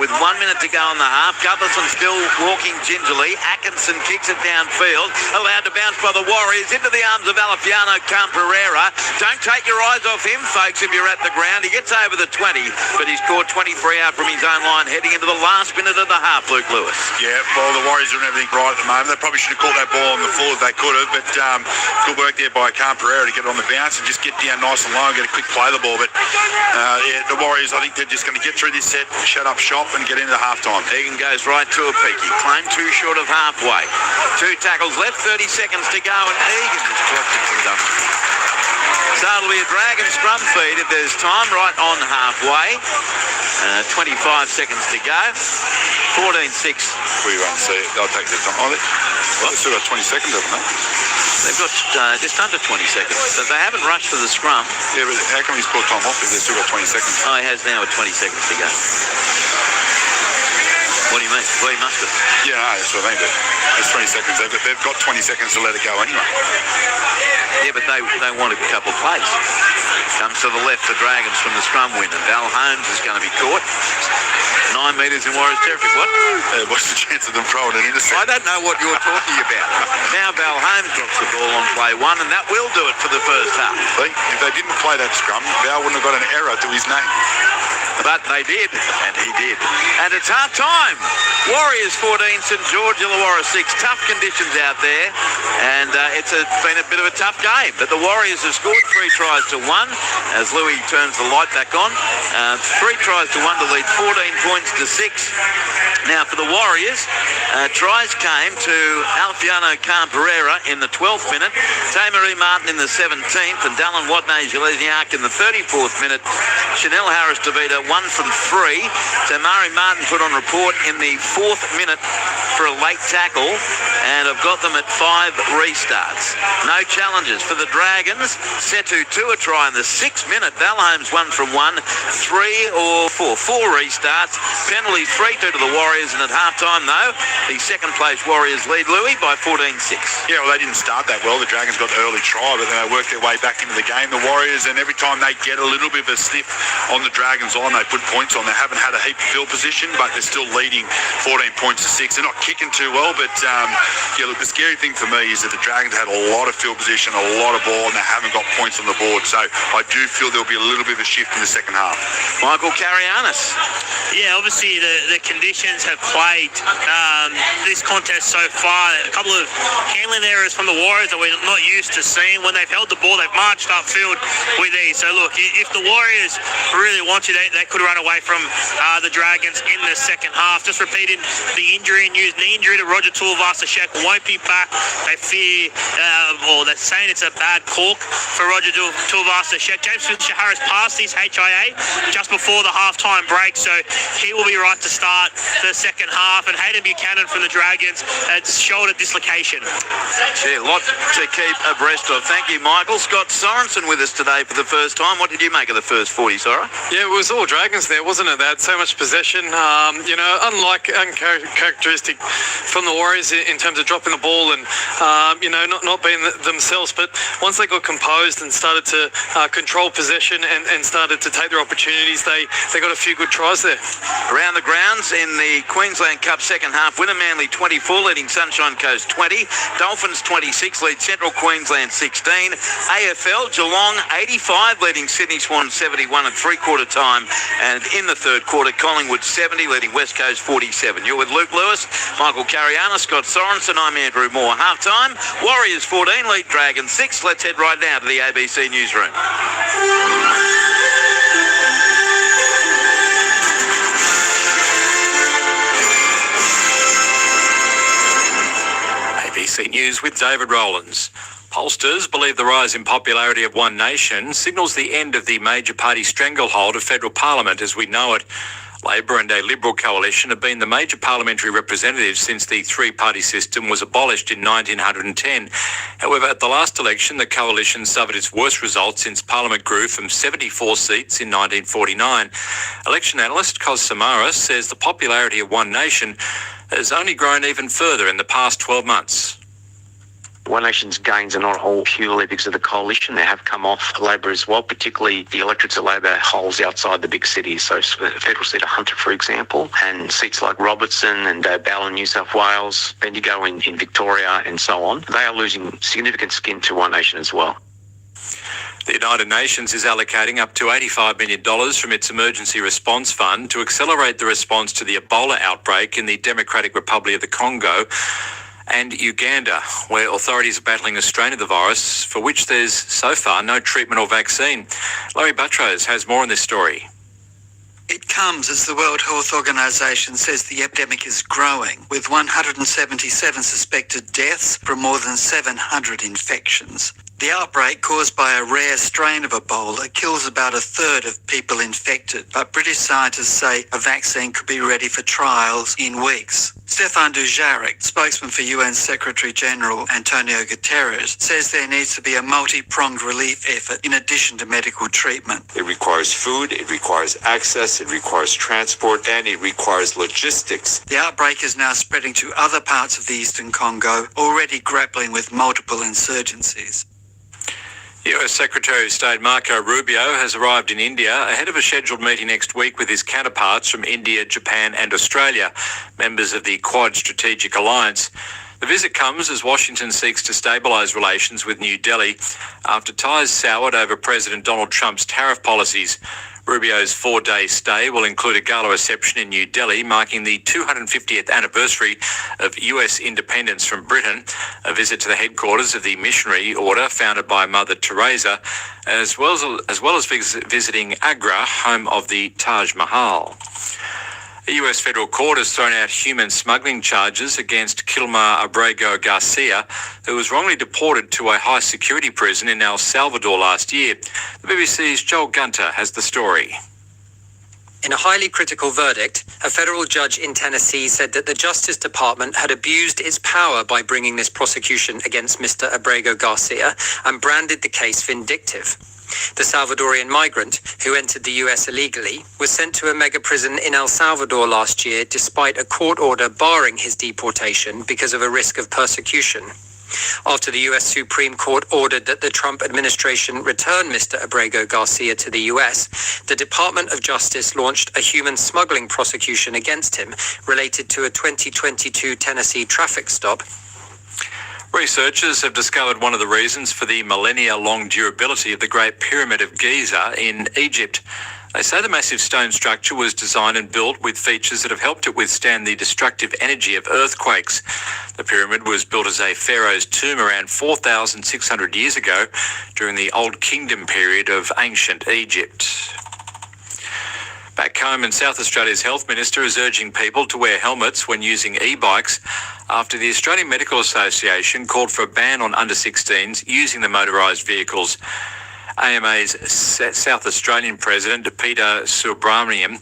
with 1 minute to go on the half. Gutherson still walking gingerly. Atkinson kicks it downfield. Allowed to bounce by the Warriors into the arms of Alafiano Camperera. Don't take your eyes off him, folks, if you're at the ground. He gets over the 20, but he's scored 23 out from his own line, heading into the last minute of the half, Luke Lewis. Yeah, well, the Warriors are doing everything right at the moment. They probably should have caught that ball on the full if they could have, but good work there by Camperera to get it on the bounce and just get down nice and low and get a quick play of the ball. But yeah, the Warriors, I think they're just going to get through this set, shut up shop and get into halftime. Egan goes right to a peak. He claimed 2 short of halfway. 2 tackles left, 30 seconds to go, and Egan is dropped it from Dunn. So it'll be a Dragon scrum feed if there's time, right on halfway. 25 seconds to go. 14-6. We won't see it. They'll take their time. Oh, they've still got 20 seconds, haven't they? They've got just under 20 seconds. So they haven't rushed for the scrum. Yeah, but how come he's called time off if they've still got 20 seconds? Oh, he has now with 20 seconds to go. What do you mean? Well, he must have. Yeah, no, that's what I mean, but it's 20 seconds. They've got 20 seconds to let it go anyway. Yeah, but they want a couple of plays. Comes to the left for Dragons from the scrum winner. Val Holmes is going to be caught. 9 metres in Warriors territory. What? What's the chance of them throwing an intercept? I don't know what you're talking about. Now Val Holmes drops the ball on play 1, and that will do it for the first half. See, if they didn't play that scrum, Val wouldn't have got an error to his name. But they did, and he did. And it's half time. Warriors 14, St George Illawarra 6. Tough conditions out there, and it's been a bit of a tough game. But the Warriors have scored 3 tries to 1 as Louis turns the light back on. 3 tries to 1 to lead 14 points to 6. Now for the Warriors, tries came to Alfiano Camperera in the 12th minute, Tamaree Martin in the 17th, and Dallin Watney-Zalesniak in the 34th minute. Chanel Harris-Davida 1 from 3. Tamari Martin put on report in the 4th minute for a late tackle, and I've got them at 5 restarts. No challenges for the Dragons. Setu 2 a try in the 6th minute. Val Holmes 1 from 1. 3 or 4. 4 restarts. Penalties 3-2 to the Warriors, and at halftime though, the second place Warriors lead, Louis, by 14-6. Yeah, well, they didn't start that well. The Dragons got the early try, but then they worked their way back into the game. The Warriors, and every time they get a little bit of a sniff on the Dragons line, they put points on. They haven't had a heap of field position, but they're still leading 14 points to 6. They're not kicking too well, but yeah, look, the scary thing for me is that the Dragons had a lot of field position, a lot of ball, and they haven't got points on the board. So I do feel there'll be a little bit of a shift in the second half. Michael Carrianis. Yeah, obviously the conditions have plagued this contest so far. A couple of handling errors from the Warriors that we're not used to seeing. When they've held the ball, they've marched upfield with ease. So look, if the Warriors really want to, they could run away from the Dragons in the second half. Just repeating the injury news, knee injury to Roger Tuivasa-Sheck, won't be back. They fear, or they're saying it's a bad cork for Roger Tuivasa-Sheck. James Fisher-Harris passed his HIA just before the halftime break, so he will be right to start the second half. And Hayden Buchanan from the Dragons, shoulder dislocation. Yeah, a lot to keep abreast of. Thank you, Michael. Scott Sorensen with us today for the first time. What did you make of the first 40, Sora? Yeah, it was all Dragons there, wasn't it? They had so much possession. Uncharacteristic from the Warriors in terms of dropping the ball and, not being themselves. But once they got composed and started to control possession and started to take their opportunities, they got a few good tries there. Around the grounds in the Queensland Cup second half, winner Manly 24, leading Sunshine Coast 20. Dolphins 26, lead Central Queensland 16. AFL, Geelong 85, leading Sydney Swans 71 at three-quarter time. And in the third quarter, Collingwood 70, leading West Coast 47. You're with Luke Lewis, Michael Cariana, Scott Sorensen. I'm Andrew Moore. Halftime, Warriors 14, lead Dragons 6. Let's head right now to the ABC newsroom. ABC News with David Rowlands. Pollsters believe the rise in popularity of One Nation signals the end of the major party stranglehold of federal parliament as we know it. Labor and a Liberal coalition have been the major parliamentary representatives since the three-party system was abolished in 1910. However, at the last election, the coalition suffered its worst result since Parliament grew from 74 seats in 1949. Election analyst Kos Samaras says the popularity of One Nation has only grown even further in the past 12 months. One Nation's gains are not all purely because of the coalition. They have come off Labor as well, particularly the electorates that Labor holds outside the big cities. So the federal seat of Hunter, for example, and seats like Robertson and Ballin, New South Wales, Bendigo in Victoria and so on. They are losing significant skin to One Nation as well. The United Nations is allocating up to $85 million from its Emergency Response Fund to accelerate the response to the Ebola outbreak in the Democratic Republic of the Congo and Uganda, where authorities are battling a strain of the virus for which there's so far no treatment or vaccine. Larry Buttrose has more on this story. It comes as the World Health Organization says the epidemic is growing, with 177 suspected deaths from more than 700 infections. The outbreak, caused by a rare strain of Ebola, kills about a third of people infected, but British scientists say a vaccine could be ready for trials in weeks. Stefan Dujarric, spokesman for UN Secretary-General Antonio Guterres, says there needs to be a multi-pronged relief effort in addition to medical treatment. It requires food, it requires access, it requires transport, and it requires logistics. The outbreak is now spreading to other parts of the eastern Congo, already grappling with multiple insurgencies. US Secretary of State Marco Rubio has arrived in India ahead of a scheduled meeting next week with his counterparts from India, Japan and Australia, members of the Quad Strategic Alliance. The visit comes as Washington seeks to stabilise relations with New Delhi after ties soured over President Donald Trump's tariff policies. Rubio's 4-day stay will include a gala reception in New Delhi, marking the 250th anniversary of US independence from Britain, a visit to the headquarters of the missionary order founded by Mother Teresa, as well as visiting Agra, home of the Taj Mahal. A US federal court has thrown out human smuggling charges against Kilmar Abrego Garcia, who was wrongly deported to a high-security prison in El Salvador last year. The BBC's Joel Gunter has the story. In a highly critical verdict, a federal judge in Tennessee said that the Justice Department had abused its power by bringing this prosecution against Mr. Abrego Garcia and branded the case vindictive. The Salvadorian migrant, who entered the US illegally, was sent to a mega prison in El Salvador last year despite a court order barring his deportation because of a risk of persecution. After the US Supreme Court ordered that the Trump administration return Mr. Abrego Garcia to the US, the Department of Justice launched a human smuggling prosecution against him related to a 2022 Tennessee traffic stop. Researchers have discovered one of the reasons for the millennia-long durability of the Great Pyramid of Giza in Egypt. They say the massive stone structure was designed and built with features that have helped it withstand the destructive energy of earthquakes. The pyramid was built as a pharaoh's tomb around 4,600 years ago during the Old Kingdom period of ancient Egypt. Back home, in South Australia's Health Minister is urging people to wear helmets when using e-bikes after the Australian Medical Association called for a ban on under-16s using the motorised vehicles. AMA's South Australian President, Peter Subramaniam,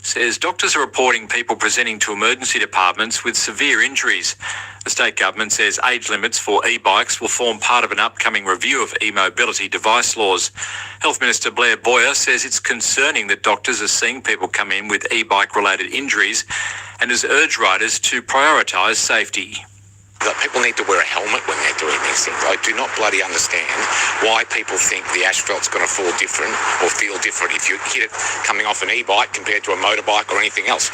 says doctors are reporting people presenting to emergency departments with severe injuries. The state government says age limits for e-bikes will form part of an upcoming review of e-mobility device laws. Health Minister Blair Boyer says it's concerning that doctors are seeing people come in with e-bike related injuries and has urged riders to prioritise safety. That people need to wear a helmet when they're doing these things. I do not bloody understand why people think the asphalt's going to fall different or feel different if you hit it coming off an e-bike compared to a motorbike or anything else.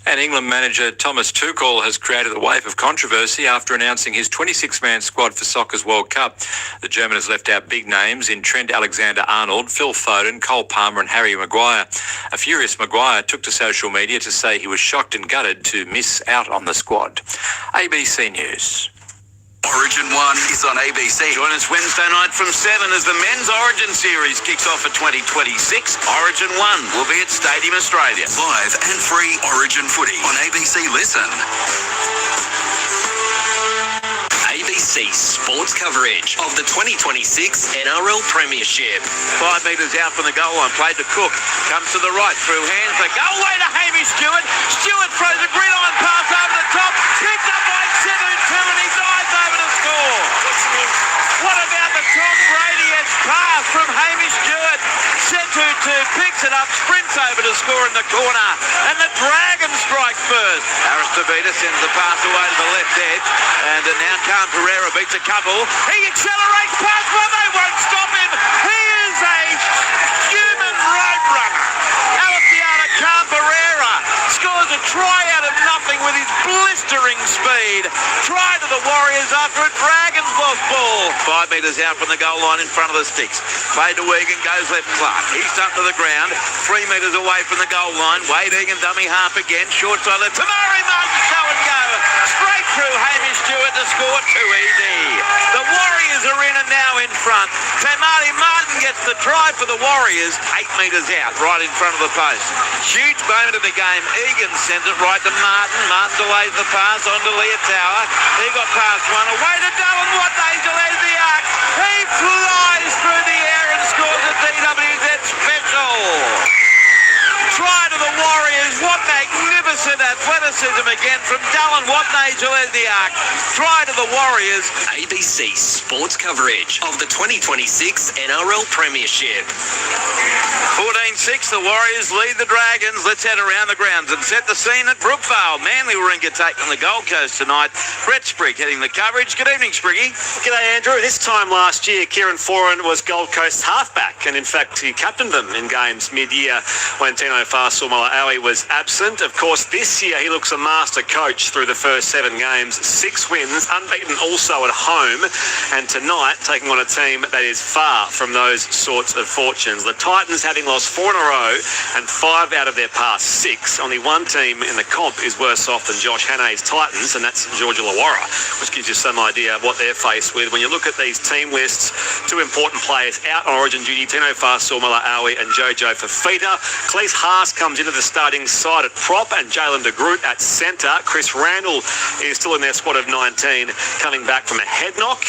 And England manager Thomas Tuchel has created a wave of controversy after announcing his 26-man squad for Soccer's World Cup. The German has left out big names in Trent Alexander-Arnold, Phil Foden, Cole Palmer and Harry Maguire. A furious Maguire took to social media to say he was shocked and gutted to miss out on the squad. ABC News. Origin 1 is on ABC. Join us Wednesday night from 7 as the Men's Origin Series kicks off for 2026. Origin 1 will be at Stadium Australia. Live and free Origin footy on ABC Listen. ABC sports coverage of the 2026 NRL Premiership. 5 metres out from the goal line, played to Cook, comes to the right, through hands, the goal way to Hamish Stewart. Stewart throws a gridiron pass over the top, picked up by 7-2 and he dives over to score. What about the Tom Brady-esque pass from Hamish Stewart? Setutu picks it up, sprints over to score in the corner, and the Dragons strike first. Harris Tavita sends the pass away to the left edge, and now Khan Pereira beats a couple. He accelerates past, well, they won't stop him. He is a human road runner. Alciana Khan Pereira scores a try out of nothing with his blistering speed. Try to the Warriors after a Dragons lost ball. 5 metres out from the goal line in front of the sticks. Played to Egan, goes left Clark. He's up to the ground, 3 metres away from the goal line. Wade Egan dummy half again, short side left. Tamari Martin show and go. Straight through Hamish Stewart to score, too easy. The Warriors are in and now in front. Tamari Martin gets the try for the Warriors, 8 metres out, right in front of the post. Huge moment of the game. Egan sends it right to Martin. Martin delays the pass on to Leotower. He got past one. Away to Dylan Watnagel as the arc. He flies through the air and scores a DWZ special. Try to the Warriors. What magnificent athleticism again from Dylan Watnagel as the arc. Try to the Warriors. ABC sports coverage of the 2026 NRL Premiership. 14-6, the Warriors lead the Dragons. Let's head around the grounds and set the scene at Brookvale. Manly Warringah taking the Gold Coast tonight. Brett Sprigg heading the coverage. Good evening, Spriggy. G'day, Andrew. This time last year, Kieran Foran was Gold Coast halfback, and in fact, he captained them in games mid-year when Tino Fa'asuamaleaui was absent. Of course, this year he looks a master coach through the first 7 games. 6 wins, unbeaten also at home, and tonight taking on a team that is far from those sorts of fortunes. The Titans having lost 4 in a row and 5 out of their past 6. Only one team in the comp is worse off than Josh Hannay's Titans, and that's Georgia Illawarra, which gives you some idea of what they're faced with. When you look at these team lists, 2 important players out on Origin duty, Tino Fa'asuamaleaui and Jojo Fafita. Cleese Haas comes into the starting side at prop, and Jalen de Groot at centre. Chris Randall is still in their squad of 19, coming back from a head knock.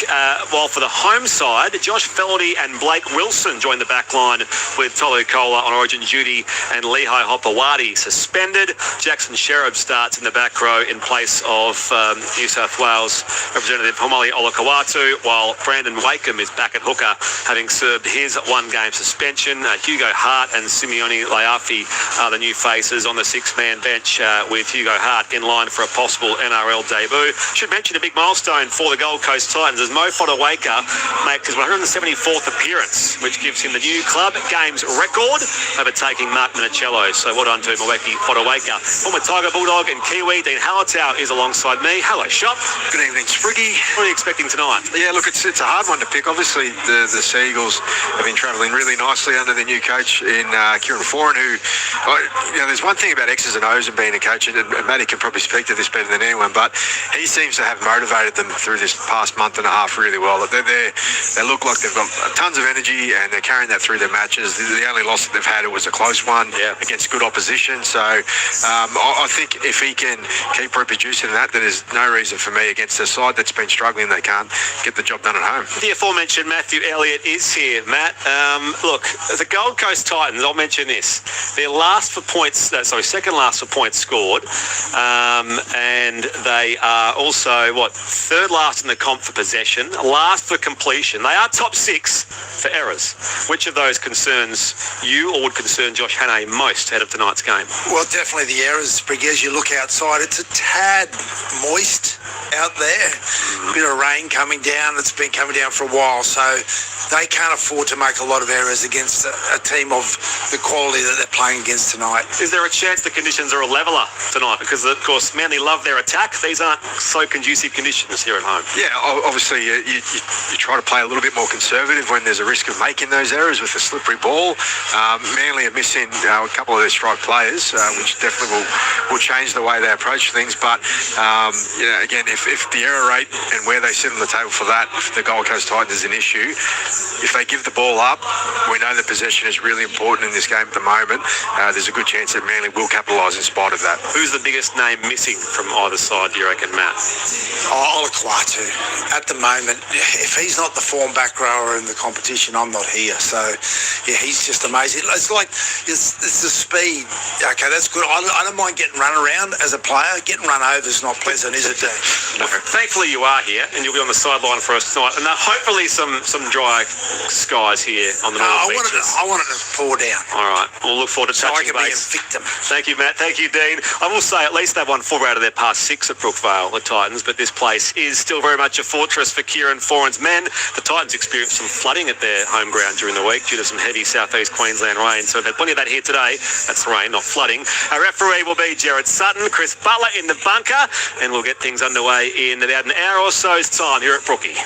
While for the home side, Josh Feldy and Blake Wilson join the back line with Tolu Kola on Origin duty and Lehigh Hopewadi suspended. Jackson Sherab starts in the back row in place of New South Wales representative Homoli Olakawatu, while Brandon Wakeham is back at hooker, having served his 1-game suspension. Hugo Hart and Simeone Laiafi are the new faces on the 6-man bench, with Hugo Hart in line for a possible NRL debut. Should mention a big milestone for the Gold Coast Titans as Mo Fotuaika makes his 174th appearance, which gives him the new club games record, overtaking Mark Minicello. So well done to Mweki Fotuaika. Former Tiger Bulldog and Kiwi, Dean Hallertau is alongside me. Hello, Shop. Good evening, Spriggy. What are you expecting tonight? Yeah, look, it's a hard one to pick. Obviously, the Seagulls have been travelling really nicely under their new coach in Kieran Foran, who, there's one thing about X's and O's and being a coach, and Matty can probably speak to this better than anyone, but he seems to have motivated them through this past month and a half really well. They look like they've got tons of energy and they're carrying that through their matches. The only loss that they've had, it was a close one against good opposition. So I think if he can keep reproducing that, there's no reason for me against a side that's been struggling, they can't get the job done at home. The aforementioned Matthew Elliott is here, Matt. Look, the Gold Coast Titans, I'll mention this. They're second last for points scored. And they are also, third last in the comp for possession, last for completion. They are top 6 for errors. Which of those concerns you or would concern Josh Hannay most ahead of tonight's game? Well, definitely the errors, Briggy. As you look outside, it's a tad moist out there. A bit of rain coming down. It's been coming down for a while, so they can't afford to make a lot of errors against a team of the quality that they're playing against tonight. Is there a chance the conditions are a leveller tonight? Because, of course, Manly love their attack. These aren't so conducive conditions here at home. Yeah, obviously you try to play a little bit more conservative when there's a risk of making those errors with a slippery ball. Manly are missing a couple of their strike players, which definitely will change the way they approach things. But, again, if the error rate and where they sit on the table for that, if the Gold Coast Titans is an issue, if they give the ball up, we know that possession is really important in this game at the moment. There's a good chance that Manly will capitalise in spite of that. Who's the biggest name missing from either side, do you reckon, Matt? Olaquatu. At the moment, if he's not the form back rower in the competition, I'm not here. So, yeah, he's just amazing. It's like, it's the speed. Okay, that's good. I don't mind getting run around as a player. Getting run over is not pleasant, is it, Dean? No. Thankfully you are here, and you'll be on the sideline for us tonight. And hopefully some dry skies here on the northern beaches. I want it to pour down. All right, we'll look forward to touching base. Be a victim. Thank you, Matt. Thank you, Dean. I will say at least they've won 4 out of their past 6 at Brookvale, the Titans, but this place is still very much a fortress for Kieran Foran's men. The Titans experienced some flooding at their home ground during the week due to some heavy southeast Queensland rain, so they've had plenty of that here today. That's rain, not flooding. Our referee will be Jared Sutton, Chris Butler in the bunker, and we'll get things underway in about an hour or so's time here at Brookie.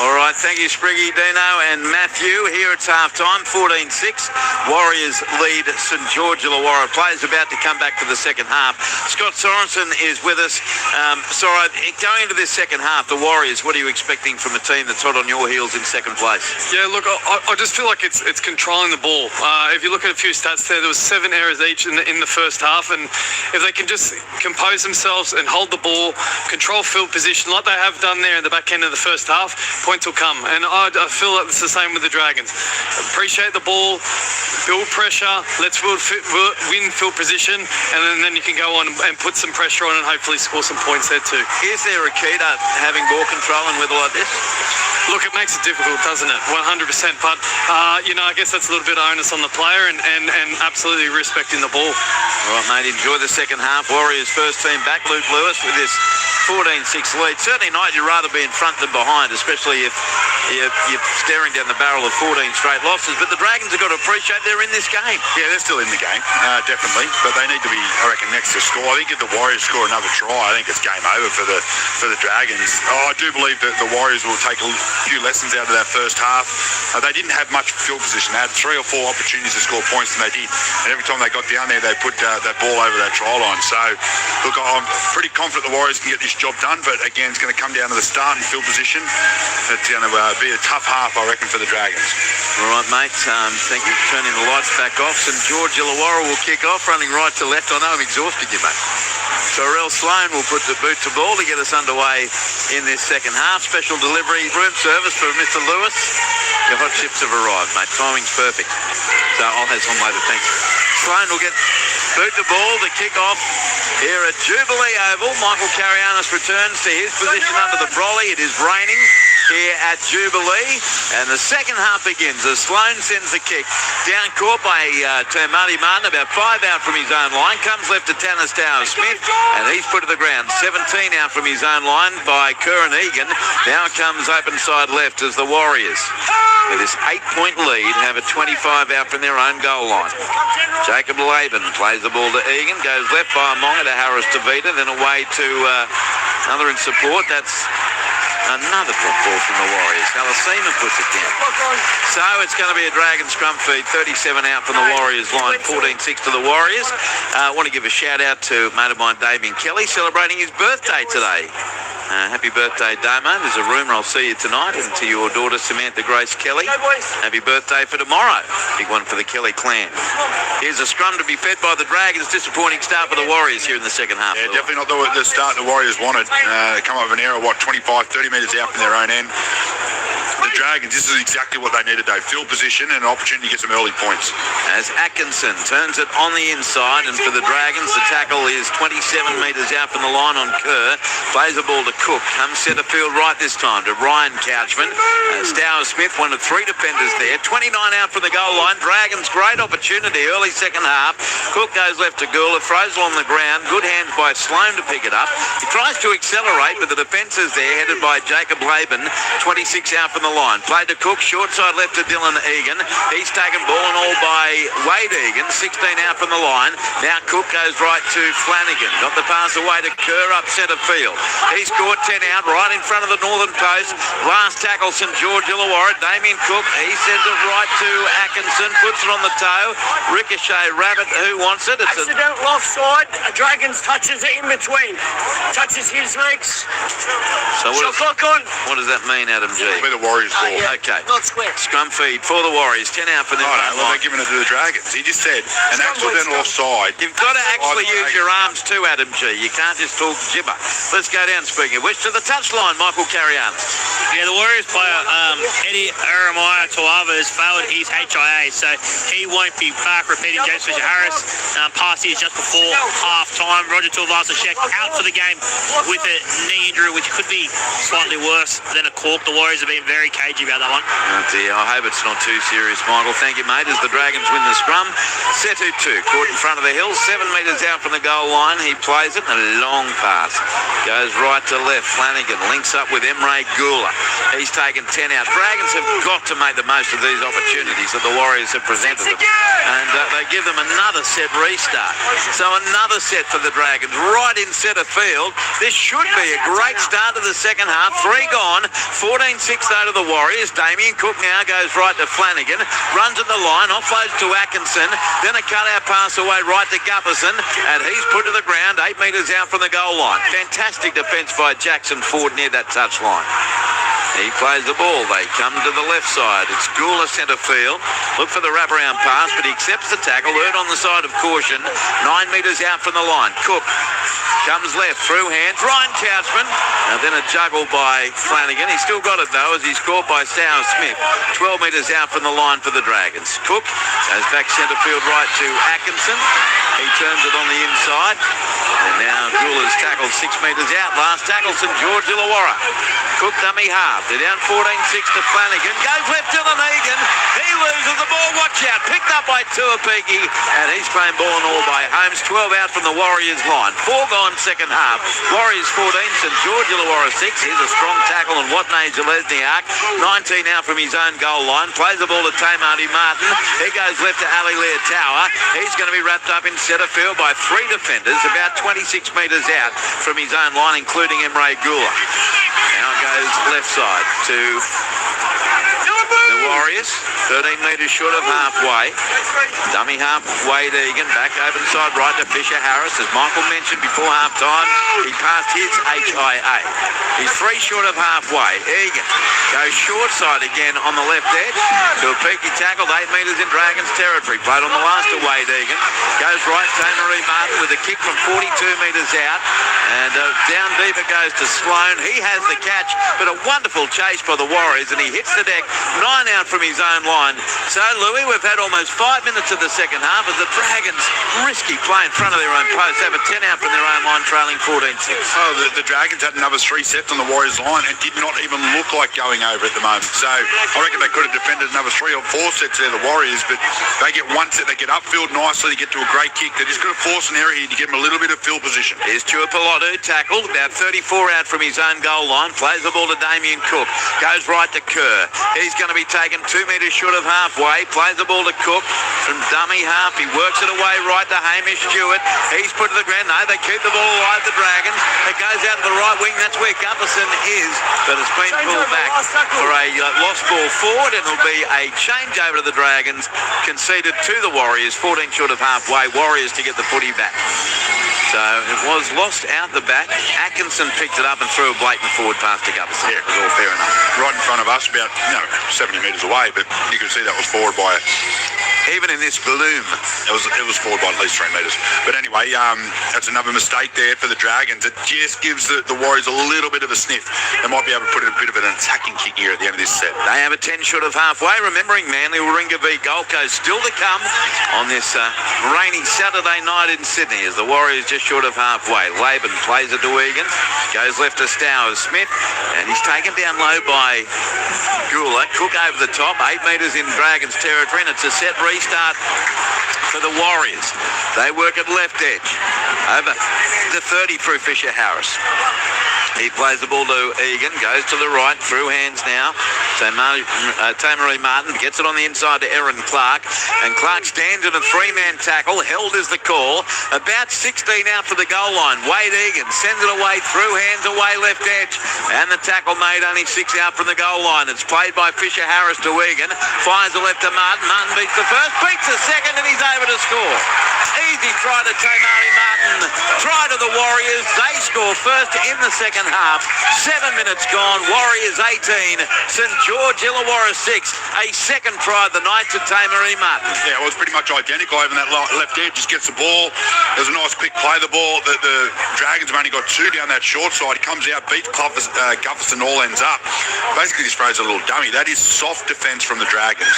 All right, thank you, Spriggy, Dino and Matthew. Here it's half-time, 14-6. Warriors lead St George Illawarra. Players about to come back for the second half. Scott Sorensen is with us. Sorry, going into this second half, the Warriors, what are you expecting from a team that's hot on your heels in second place? Yeah, look, I just feel like it's controlling the ball. If you look at a few stats there was 7 errors each in the first half, and if they can just compose themselves and hold the ball, control field position like they have done there in the back end of the first half, points will come. And I feel like it's the same with the Dragons. Appreciate the ball, build pressure, let's win field position, and then you can go on and put some pressure on and hopefully score some points there too. Is there a key to having ball control in weather like this? Look, it makes it difficult, doesn't it? 100%. But, I guess that's a little bit of onus on the player and absolutely respecting the ball. All right, mate, enjoy the second half. Warriors first team back, Luke Lewis, with this 14-6 lead. Certainly tonight you'd rather be in front than behind, especially if you're staring down the barrel of 14 straight losses. But the Dragons have got to appreciate they're in this game. Yeah, they're still in the game, definitely. But they need to be, I reckon, next to score. I think if the Warriors score another try, I think it's game over for the Dragons. I do believe that the Warriors will take a few lessons out of that first half. They didn't have much field position. They had 3 or 4 opportunities to score points, and they did. And every time they got down there, they put that ball over that try line. So, look, I'm pretty confident the Warriors can get this job done. But again, it's going to come down to the start and field position. It's going to be a tough half, I reckon, for the Dragons. All right, mate. Thank you for turning the lights back off. St George Illawarra will kick off, running right to left. I know I'm exhausted you, mate. Tyrell Sloan will put the boot to ball to get us underway in this second half. Special delivery room service for Mr. Lewis. Your hot chips have arrived, mate. Timing's perfect. So I'll have some later, thanks. Sloan will get boot to ball to kick off here at Jubilee Oval. Michael Carianis returns to his position under the brolly. It is raining here at Jubilee, and the second half begins as Sloan sends the kick down court by Marty Martin, about 5 out from his own line, comes left to Tannis Smith, and he's put to the ground. 17 out from his own line by Curran Egan. Now comes open side left as the Warriors, with this 8-point lead, have a 25 out from their own goal line. Jacob Laban plays the ball to Egan, goes left by Monga to Harris to Vita, then away to another in support. That's Another drop ball from the Warriors. Halasima puts it down. So it's going to be a Dragon scrum feed. 37 out from the Warriors line. 14-6 to the Warriors. I want to give a shout out to mate of mine, Damien Kelly, celebrating his birthday today. Happy birthday, Damo. There's a rumour I'll see you tonight, and to your daughter, Samantha Grace Kelly. Happy birthday for tomorrow. Big one for the Kelly clan. Here's a scrum to be fed by the Dragons. Disappointing start for the Warriors here in the second half. Yeah, definitely not the start the Warriors wanted. They come up with an error, 25, 30 metres out from their own end. The Dragons, this is exactly what they need today. Field position and an opportunity to get some early points. As Atkinson turns it on the inside, and for the Dragons, the tackle is 27 metres out from the line on Kerr. Plays the ball to Cook. Comes centre field right this time to Ryan Couchman. Stower Smith, one of three defenders there. 29 out from the goal line. Dragons, great opportunity early second half. Cook goes left to Gula, throws it on the ground. Good hands by Sloan to pick it up. He tries to accelerate, but the defence is there, headed by Jacob Laban. 26 out from the line. Played to Cook, short side left to Dylan Egan. He's taken ball and all by Wade Egan. 16 out from the line. Now Cook goes right to Flanagan. Got the pass away to Kerr up centre field. He's scored 10 out right in front of the northern post. Last tackle, St George Illawarra. Damien Cook, he sends it right to Atkinson. Puts it on the toe. Ricochet Rabbit, who wants it? It's accidental offside. Dragons touches it in between. Touches his legs. So what does that mean, Adam G? It'll be the Warriors ball. Okay. Not square. Scrum feed for the Warriors. 10 out for them. They're giving it to the Dragons. He just said an accidental offside. You've got to actually use your arms too, Adam G. You can't just talk gibber. Let's go down, speaking of which, to the touchline, Michael Carrianos. Yeah, the Warriors player, Eddie Aramaya Tuava has failed his HIA, so he won't be back. Repeating James Fisher-Harris passed his just before half-time. Roger Tuivasa-Sheck out for the game with a knee injury, which could be slightly worse than a cork. The Warriors have been very cagey about that one. Oh dear, I hope it's not too serious, Michael. Thank you, mate, as the Dragons win the scrum. Setu 2, caught in front of the hill, 7 metres out from the goal line. He plays it, and a long pass. Goes right to left. Flanagan links up with Emre Gula. He's taken 10 out. Dragons have got to make the most of these opportunities that the Warriors have presented them. And they give them another set restart. So another set for the Dragons, right in centre field. This should be a great start to the second half. 3 gone, 14-6 though to the Warriors. Damien Cook now goes right to Flanagan, runs at the line, offloads to Atkinson, then a cut-out pass away right to Gufferson, and he's put to the ground 8 metres out from the goal line. Fantastic defence by Jackson Ford near that touchline. He plays the ball. They come to the left side. It's Gula centre field. Look for the wraparound pass, but he accepts the tackle. Hurt on the side of caution. 9 metres out from the line. Cook comes left, through hands. Ryan Couchman. And then a juggle by Flanagan. He's still got it though as he's caught by Stower Smith. 12 metres out from the line for the Dragons. Cook goes back centre field right to Atkinson. He turns it on the inside. And now Gula's tackled 6 metres out. Last tackle, St George Illawarra. Cook dummy half. They're down 14-6 to Flanagan. Goes left to Egan. He loses the ball. Watch out. Picked up by Tuapiki. And he's playing ball and all by Holmes. 12 out from the Warriors line. 4 gone second half. Warriors 14, St George Illawarra 6. Here's a strong tackle on Watney Jalesniak. 19 out from his own goal line. Plays the ball to Tamati Martin. He goes left to Ali Lear Tower. He's going to be wrapped up in centre field by 3 defenders. About 26 metres out from his own line, including Emre Gula. Now goes left side to the Warriors, 13 metres short of halfway. Dummy half, Wade Egan, back open side right to Fisher-Harris. As Michael mentioned before half-time, he passed his HIA. He's 3 short of halfway. Egan goes short side again on the left edge. To a peaky tackle, 8 metres in Dragons territory. Played on the last to Wade Egan. Goes right to Marie Martin with a kick from 42 metres out. And down deep it goes to Sloan. He has the catch, but a wonderful chase by the Warriors, and he hits the deck 9 out from his own line. So, Louis, we've had almost 5 minutes of the second half as the Dragons risky play in front of their own post. Have a 10 out from their own line, trailing 14-6. Oh, the Dragons had another 3 sets on the Warriors line and did not even look like going over at the moment. So I reckon they could have defended another 3 or 4 sets there, the Warriors, but they get 1 set, they get upfield nicely, they get to a great kick. They just got to force an area here to get them a little bit of field position. Here's Tuapolotu, tackled, about 34 out from his own goal line, plays the ball to Damien Cook, goes right to Kerr. He's going to be taken taken 2 metres short of halfway. Plays the ball to Cook from dummy half. He works it away right to Hamish Stewart. He's put to the ground. No, they keep the ball alive, the Dragons. It goes out to the right wing. That's where Gufferson is. But it's been pulled back for a lost ball forward. And it'll be a change over to the Dragons. Conceded to the Warriors. 14 short of halfway. Warriors to get the footy back. So it was lost out the back. Atkinson picked it up and threw a blatant forward pass to Gufferson. Yeah, it was all fair enough. Right in front of us, about 70 metres away, but you could see that was forward by even in this gloom. It was forward by at least 3 metres. But anyway, that's another mistake there for the Dragons. It just gives the Warriors a little bit of a sniff. They might be able to put in a bit of an attacking kick here at the end of this set. They have a 10 short of halfway. Remembering Manly Warringah v Gold Coast still to come on this rainy Saturday night in Sydney as the Warriors just short of halfway. Laban plays it to Egan. Goes left to Stowers Smith. And he's taken down low by Gula. Cook over the top. 8 metres in Dragons territory. And it's a set restart for the Warriors. They work at left edge. Over the 30 through Fisher Harris. He plays the ball to Egan, goes to the right, through hands now. So Tamaree Martin gets it on the inside to Aaron Clark. And Clark stands in a 3-man tackle. Held is the call. About 16 out for the goal line. Wade Egan sends it away, through hands, away left edge. And the tackle made only 6 out from the goal line. It's played by Fisher Harris to Egan. Fires the left to Martin. Martin beats the first, beats the second, and he's over to score. Easy try to Tamaree Martin. Try to the Warriors. They score first in the second half. 7 minutes gone. Warriors 18. St George Illawarra 6. A second try of the night to Tamaree Martin. Yeah, it was pretty much identical over that left edge. Just gets the ball. There's a nice quick play the ball. The Dragons have only got 2 down that short side. Comes out, beats Gufferson, all ends up. Basically, this throws a little dummy. That is soft defence from the Dragons.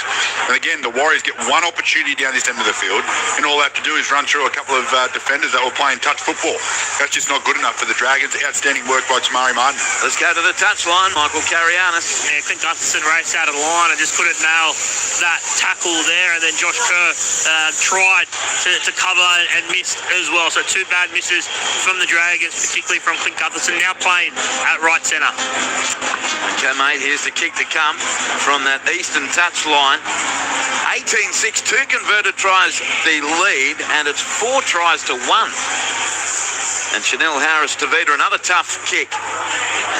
And again, the Warriors get one opportunity down this end of the field, and all they have to do is run through a couple of defenders that were playing touch football. That's just not good enough for the Dragons. Outstanding work by Tamaree Martin. Let's go to the touchline. Michael Carianis. Yeah, Clint Gustafson raced out of the line and just couldn't nail that tackle there. And then Josh Kerr tried to cover and missed as well. So 2 bad misses from the Dragons, particularly from Clint Gustafson, now playing at right centre. Okay, mate, here's the kick to come from that eastern touchline. 18-6, 2 converted tries the lead, and it's 4 tries to 1. And Chanel Harris to Vida, another tough kick.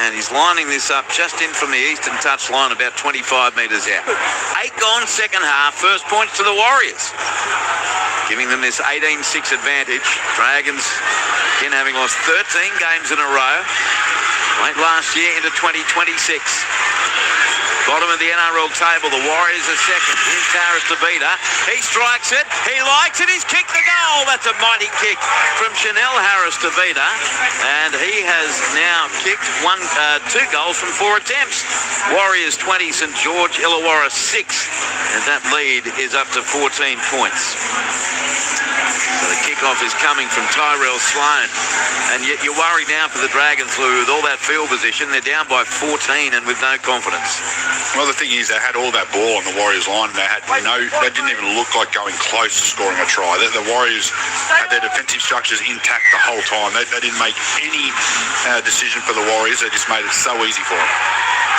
And he's lining this up just in from the eastern touchline, about 25 metres out. 8 gone, second half. First points to the Warriors, giving them this 18-6 advantage. Dragons, again, having lost 13 games in a row. Late last year into 2026. Bottom of the NRL table, the Warriors are second. Here's Harris to Vida. He strikes it. He likes it. He's kicked the goal. That's a mighty kick from Chanel Harris to Vida. And he has now kicked 2 goals from 4 attempts. Warriors 20, St George Illawarra 6. And that lead is up to 14 points. So the kickoff is coming from Tyrell Sloan. And yet you're worried now for the Dragons, Lou, with all that field position. They're down by 14 and with no confidence. Well, the thing is, they had all that ball on the Warriors' line. They didn't even look like going close to scoring a try. The Warriors had their defensive structures intact the whole time. They didn't make any decision for the Warriors. They just made it so easy for them.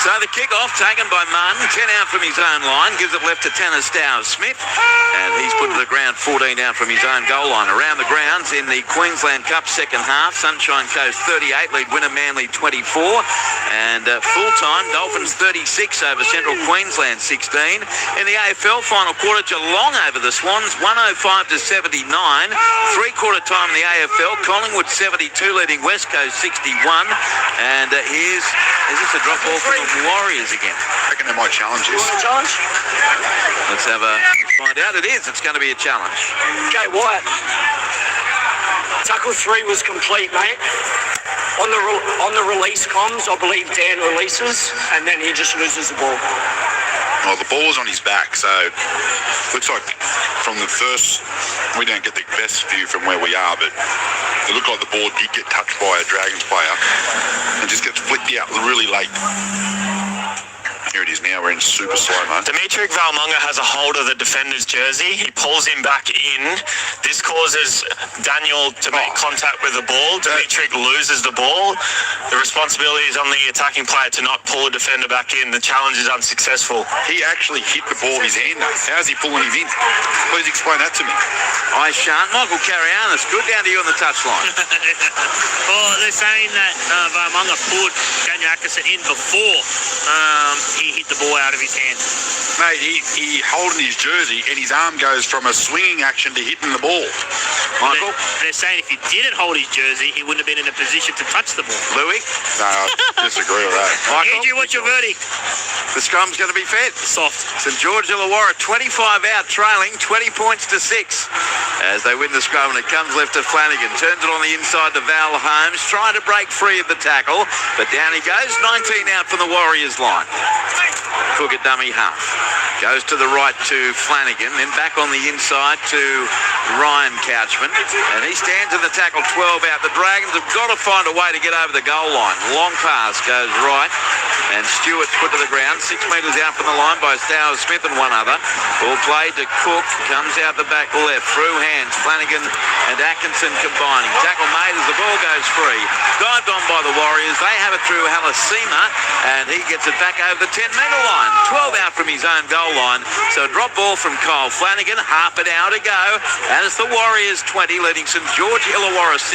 So the kick-off taken by Martin, 10 out from his own line, gives it left to Tanner Stowers Smith, and he's put to the ground 14 out from his own goal line. Around the grounds in the Queensland Cup second half, Sunshine Coast 38, lead winner Manly 24, and full-time Dolphins 36 over Central Queensland 16. In the AFL final quarter, Geelong over the Swans 105-79. Three-quarter time in the AFL, Collingwood 72 leading West Coast 61, and is this a drop ball for the Warriors again? I reckon they might challenge this. Challenge? Let's find out. It is. It's going to be a challenge. Jay White. Tackle 3 was complete, mate. On the release comms, I believe Dan releases, and then he just loses the ball. Well, the ball's on his back, so looks like from the first, we don't get the best view from where we are, but it looked like the ball did get touched by a Dragons player and just gets flicked out really late. Here it is now. We're in super slow-mo. Dimitri Valmonga has a hold of the defender's jersey. He pulls him back in. This causes Daniel to make contact with the ball. Dimitri loses the ball. The responsibility is on the attacking player to not pull a defender back in. The challenge is unsuccessful. He actually hit the ball with his hand, though. How's he pulling him in? Please explain that to me. I shan't. Michael Carrianis, good down to you on the touchline. Well, they're saying that Valmonga pulled Daniel Atkinson in before he hit the ball out of his hand. Mate, he holding his jersey and his arm goes from a swinging action to hitting the ball. Michael? They're saying if he didn't hold his jersey, he wouldn't have been in a position to touch the ball. Louis? No, I disagree with that. Michael? Andrew, what's your verdict? The scrum's going to be fed. Soft. St George Illawarra 25 out, trailing 20 points to 6. As they win the scrum, and it comes left to Flanagan. Turns it on the inside to Val Holmes. Trying to break free of the tackle, but down he goes. 19 out from the Warriors line. Cook at dummy half. Goes to the right to Flanagan, then back on the inside to Ryan Couchman. And he stands in the tackle 12 out. The Dragons have got to find a way to get over the goal line. Long pass goes right. And Stewart's put to the ground. 6 metres out from the line by Stowers Smith and one other. Ball played to Cook. Comes out the back left. Through hands. Flanagan and Atkinson combining. Tackle made as the ball goes free. Dived on by the Warriors. They have it through Halasima. And he gets it back over the 10-metre line. 12 out from his own goal line. So a drop ball from Kyle Flanagan. Half an hour to go. And it's the Warriors 20 leading St George Illawarra 6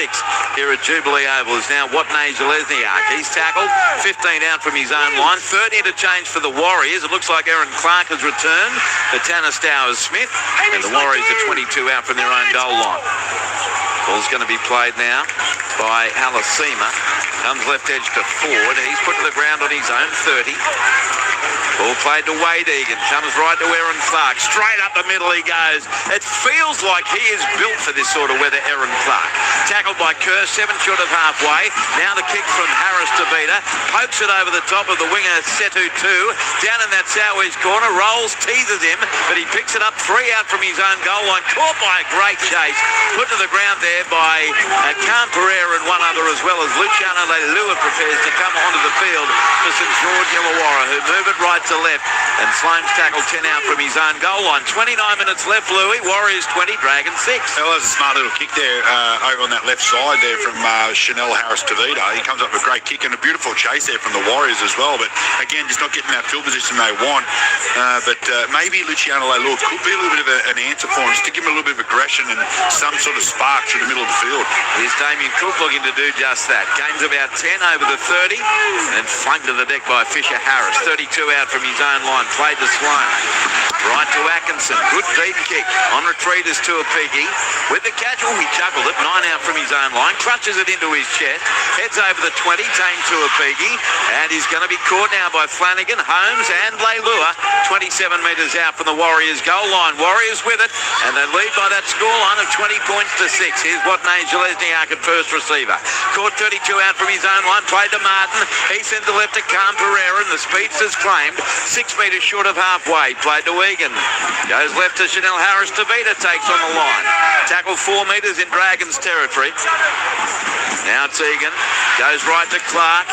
here at Jubilee Oval. Is now Watney Zelezniak. He's tackled. 15 out from his own line. 30 to change for the Warriors. It looks like Aaron Clark has returned to Tanner Stowers Smith. And the Warriors are 22 out from their own goal line. Ball's going to be played now by Halasima. Comes left edge to Ford. He's put to the ground on his own 30. Ball played to Wade Egan. Comes right to Aaron Clark. Straight up the middle he goes. It feels like he is built for this sort of weather, Aaron Clark. Tackled by Kerr, 7 short of halfway. Now the kick from Harris to Beta. Pokes it over the top of the winger, Setu 2. Down in that southeast corner. Rolls, teases him, but he picks it up 3 out from his own goal line. Caught by a great chase. Put to the ground there by Cam Pereira and one other, as well as Luciano Leilua prepares to come onto the field for St George Illawarra, who move it right to left. And Sloane's tackled 10 out from his own goal line. 29 minutes left, Louis. Warriors 20, Dragons 6. Well, that was a smart little kick there over on that left side there from Chanel Harris Tavita. He comes up with a great kick and a beautiful chase there from the Warriors as well. But again, just not getting that field position they want. But maybe Luciano Leilua could be a little bit of an answer for him, just to give him a little bit of aggression and some sort of spark through the middle of the field. Here's Damien Cook looking to do just that. Gains about 10 over the 30. And then flanked to the deck by Fisher Harris. 32 out from his own line. Played to Sloane. Right to Atkinson. Good deep kick. On retreat is Tuapigi. With the catch, he chuckled it. 9 out from his own line. Clutches it into his chest. Heads over the 20. Tame Tuapigi. And he's going to be caught now by Flanagan, Holmes and Leilua. 27 metres out from the Warriors goal line. Warriors with it. And they lead by that scoreline of 20 points to 6. Here's Watney Zelezniak at first receiver. Caught 32 out from his own line. Played to Martin. He sends the left to Cam Pereira. And the speedster's claimed. 6 metres short of halfway. Played to Egan. Goes left to Chanel Harris. Tavita takes on the line. Tackle 4 metres in Dragons territory. Now it's Egan. Goes right to Clark.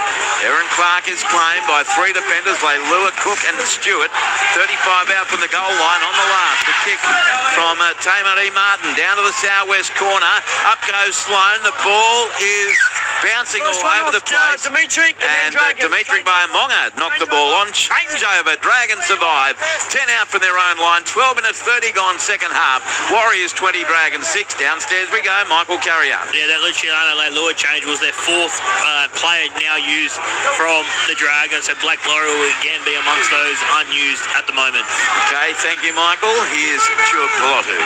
Aaron Clark is claimed by 3 defenders. Leilua, Cook and Stewart. 35 out from the goal line on the last. The kick from Tamar E. Martin down to the southwest corner. Up goes Sloane. The ball is bouncing all over the place. Dimitri Bayamonga knocked the ball on. Change over. Dragons survive. 10 out from their own line. 12 minutes 30 gone second half. Warriors 20, Dragons 6. Downstairs we go. Michael Carrier. Yeah, that Luciano Leilua change was their 4th player now used from the Dragons. So Black Glory will again be amongst those unused at the moment. Okay, thank you, Michael. Here's Stuart Pilotu.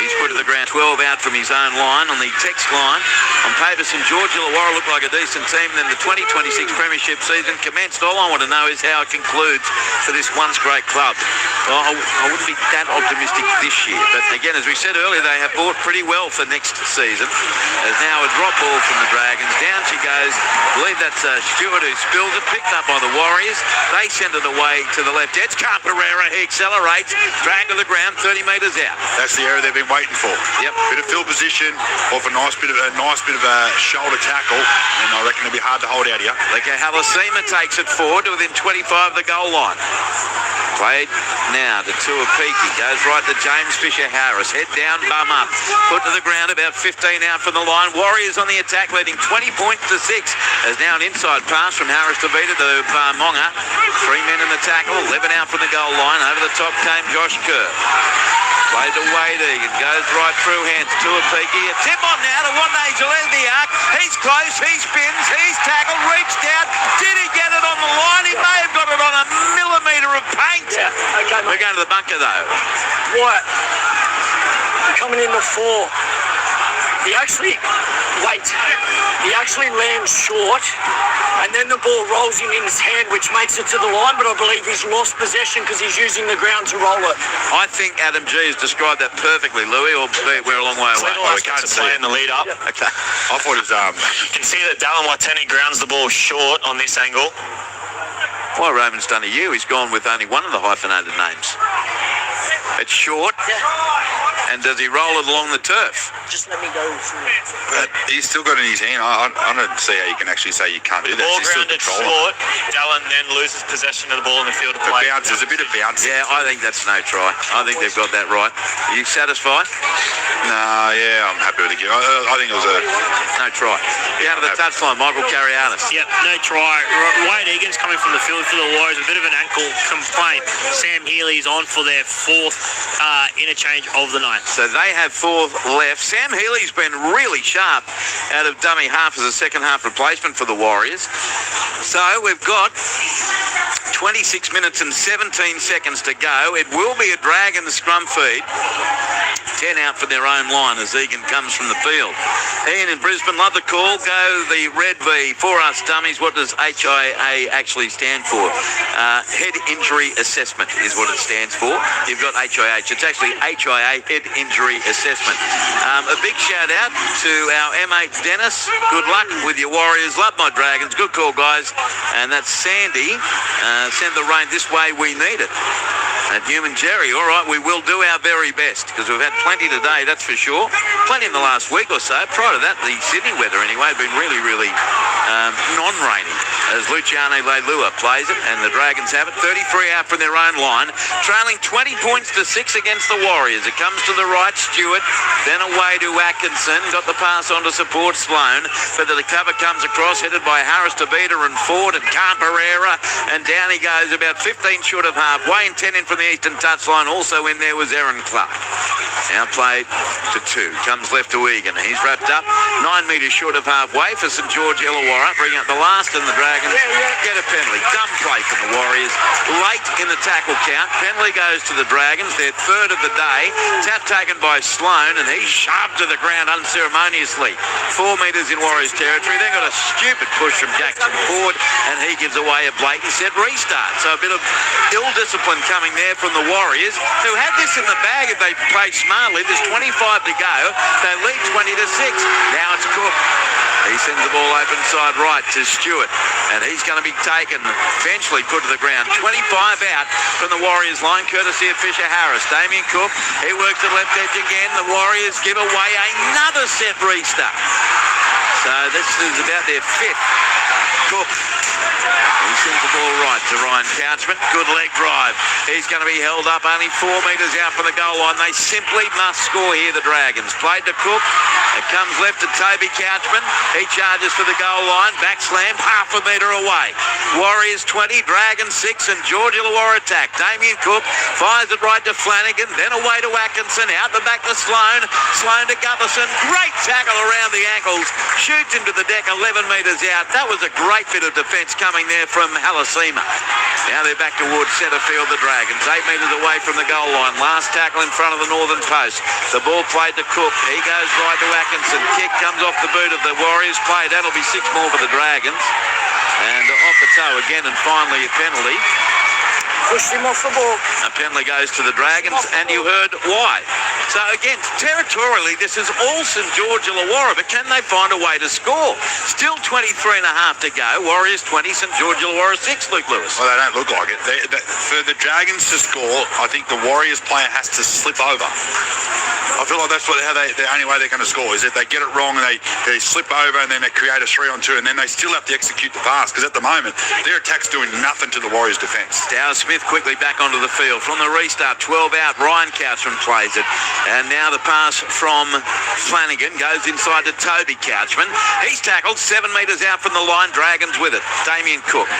He's put to the ground 12 out from his own line on the text line. On paper, St George Illawarra looked like a decent team. Then the 2026 Premiership season commenced. All I want to know is how it concludes for this once great club. Well, I wouldn't be that optimistic this year. But again, as we said earlier, they have bought pretty well for next season. There's now a drop ball from the Dragons. Down she goes. I believe that's Stewart who spills it. Picked up by the Warriors. They send it away to the left edge. Pereira, he accelerates. Dragged to the ground, 30 metres out. That's the area they've been waiting for. Yep. Bit of field position, off a nice bit of a shoulder tackle, and I reckon it'll be hard to hold out here. Okay, Halasima takes it forward to within 25 of the goal line. Played now to Tuapiki. Goes right to James Fisher-Harris. Head down, bum up. Put to the ground, about 15 out from the line. Warriors on the attack, leading 20 points to 6. There's now an inside pass from Harris to Vita to Monga. 3 men in the tackle, 11 out from the goal line. Over the top came Josh Kerr. Played to Wade Egan. Goes right through hands to Tuapiki. A tip on now to Wanne Gillette the arc. He's close, he spins, he's tackled, reached out. Did he get it on the line? He may have got it on a millimetre of paint. Yeah, okay, We're going to the bunker though. What? Coming in the 4. He actually lands short, and then the ball rolls in his hand, which makes it to the line, but I believe he's lost possession because he's using the ground to roll it. I think Adam G has described that perfectly, Louis, or we're a long way away. We can't see it in the lead up. Yeah. Okay. I thought it was You can see that Dallin Watene grounds the ball short on this angle. Why Roman's done a U, he's gone with only one of the hyphenated names. It's short, and does he roll it along the turf? Just let me go through. But he's still got it in his hand. I don't see how you can actually say you can't do that. Ball He's still grounded controlling. short. Dallin then loses possession of the ball in the field of play. Bounce, there's a bit of bounce. Yeah, I think that's no try. I think they've got that right. Are you satisfied? Nah, yeah, I'm happy with the game. I think it was a... No try. Out of the touchline, Michael Carianis. Yep, no try. Wade Egan's coming from the field for the Warriors. A bit of an ankle complaint. Sam Healy's on for their 4th interchange of the night. So they have 4 left. Sam Healy's been really sharp out of dummy half as a second half replacement for the Warriors. So we've got 26 minutes and 17 seconds to go. It will be a Dragon scrum feed. 10 out for their own line as Egan comes from the field. Ian in Brisbane, love the call. Go the red V for us dummies. What does HIA actually stand for? Head Injury Assessment is what it stands for. You've got HIH. It's actually HIA, Head Injury Assessment. A big shout out to our M8 Dennis. Good luck with your Warriors. Love my Dragons. Good call, guys. And that's Sandy. Send the rain this way. We need it. And Human Jerry, all right, we will do our very best because we've had plenty today, that's for sure. Plenty in the last week or so. Prior to that, the Sydney weather anyway had been really, really non-rainy as Luciano Leilua plays it and the Dragons have it. 33 out from their own line, trailing 20 points to 6 against the Warriors. It comes to the right, Stewart, then away to Atkinson. Got the pass on to support Sloan, but the cover comes across, headed by Harris to Beta and Ford and Pereira, and down he goes about 15 short of half. Wayne 10 in from the eastern touchline. Also in there was Aaron Clark. Now played to 2. Comes left to Egan. He's wrapped up 9 metres short of halfway for St George Illawarra. Bring up the last and the Dragons get a penalty. Dumb play from the Warriors. Late in the tackle count. Penalty goes to the Dragons. Their 3rd of the day. Tap taken by Sloan and he's shoved to the ground unceremoniously. 4 metres in Warriors territory. They got a stupid push from Jackson Ford and he gives away a blatant set restart. So a bit of ill discipline coming there from the Warriors, who had this in the bag if they played smartly. There's 25 to go. They lead 20 to 6. Now it's Cook. He sends the ball open side right to Stewart, and he's going to be taken, eventually put to the ground. 25 out from the Warriors line, courtesy of Fisher-Harris. Damien Cook, he works the left edge again. The Warriors give away another set restart. So this is about their 5th. Cook. He sends the ball right to Ryan Couchman. Good leg drive. He's going to be held up only 4 metres out from the goal line. They simply must score here, the Dragons. Played to Cook. It comes left to Toby Couchman. He charges for the goal line. Back slam, half a metre away. Warriors 20, Dragons 6, and George Illawarra attack. Damien Cook fires it right to Flanagan, then away to Atkinson, out the back to Sloan. Sloan to Gutherson. Great tackle around the ankles. Shoots into the deck 11 metres out. That was a great bit of defence coming there from Halasima. Now they're back towards centre field, the Dragons. 8 metres away from the goal line. Last tackle in front of the northern post. The ball played to Cook. He goes right to Atkinson. Kick comes off the boot of the Warriors play. That'll be 6 more for the Dragons. And off the toe again, and finally a penalty. Pushed him off the ball. A penalty goes to the Dragons, and you heard why. So again, territorially, this is all St George Illawarra, but can they find a way to score? Still 23 and a half to go. Warriors 20, St George Illawarra 6, Luke Lewis. Well, they don't look like it. For the Dragons to score, I think the Warriors player has to slip over. I feel like that's the only way they're going to score, is if they get it wrong and they slip over and then they create a 3-on-2 and then they still have to execute the pass, because at the moment, their attack's doing nothing to the Warriors' defence. Dow Smith quickly back onto the field. From the restart, 12 out, Ryan Couchman plays it. And now the pass from Flanagan goes inside to Toby Couchman. He's tackled 7 metres out from the line, Dragons with it. Damien Cook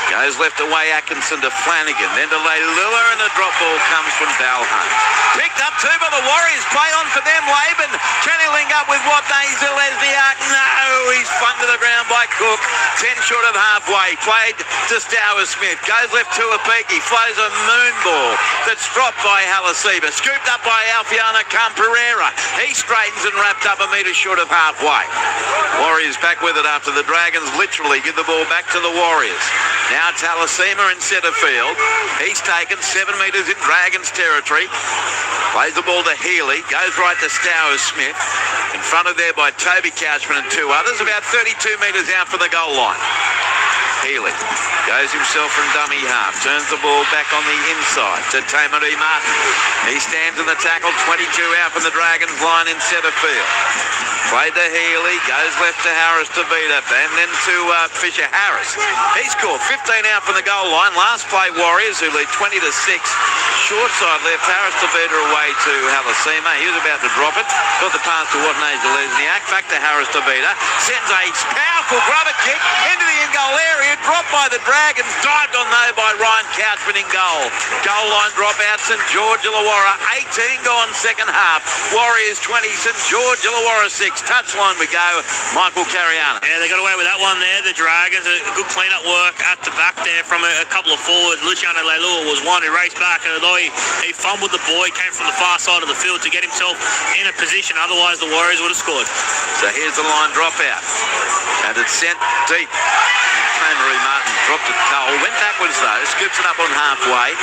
goes left away, Atkinson to Flanagan, then to Leilua, and the drop ball comes from Balhane. Picked up too by the Warriors, play on for them, Laban. Can he link up with Wapne Zelezniak? No, he's flung to the ground by Cook. 10 short of halfway, played to Stower Smith, goes left to Apiki, flows a moon ball that's dropped by Halaseba, scooped up by Alfiana Camperera. He straightens and wrapped up a metre short of halfway. Warriors back with it after the Dragons literally give the ball back to the Warriors. Now Talasema in centre field. He's taken 7 metres in Dragons territory. Plays the ball to Healy. Goes right to Stower Smith. In front of there by Toby Couchman and 2 others. About 32 metres out from the goal line. Healy goes himself from dummy half. Turns the ball back on the inside to Tamari Martin. He stands in the tackle. 22 out from the Dragons line in centre field. Played to Healy, goes left to Harris to Vida, and then to Fisher Harris. He scored 15 out from the goal line. Last play, Warriors, who lead 20-6. Short side left, Harris to Vida away to Halasema. He was about to drop it. Got the pass to Wapne Zelezniak. Back to Harris to Vida. Sends a powerful grubber kick into the in-goal area. Dropped by the Dragons. Dived on though by Ryan Couchman in goal. Goal line drop out, St George Illawarra. 18 gone second half. Warriors 20, St George Illawarra 6. Touchline we go, Michael Cariana. Yeah, they got away with that one there. The Dragons, a good clean-up work at the back there from a couple of forwards. Luciano Leilua was one who raced back, and although he fumbled the ball, he came from the far side of the field to get himself in a position. Otherwise, the Warriors would have scored. So here's the line drop out, and it's sent deep. Tamari Martin dropped it goal, went backwards though, scoops it up on halfway,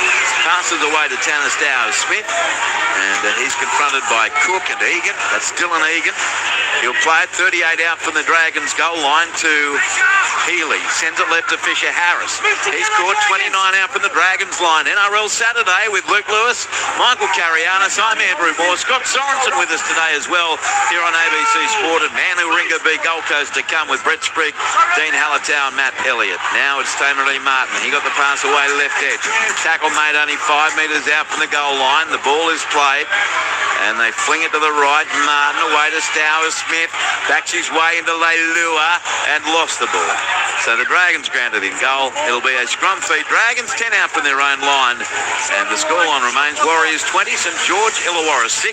passes away to Tanner Stower Smith, and he's confronted by Cook and Egan. That's Dylan Egan. He'll play it 38 out from the Dragons goal line to Healy. Sends it left to Fisher Harris. He's caught 29 out from the Dragons line. NRL Saturday with Luke Lewis, Michael Carianis. I'm Andrew Moore. Scott Sorensen with us today as well here on ABC Sport, and Manu Ringa B Gold Coast to come with Brett Sprigg, Dean Hallertau and Matt Elliott. Now it's Tamari Martin. He got the pass away left edge. Tackle made only 5 metres out from the goal line. The ball is played and they fling it to the right. Martin away to Stower Smith. Backs his way into Leilua and lost the ball. So the Dragons grounded in goal. It'll be a scrum feed. Dragons 10 out from their own line. And the scoreline remains Warriors 20, St George Illawarra 6.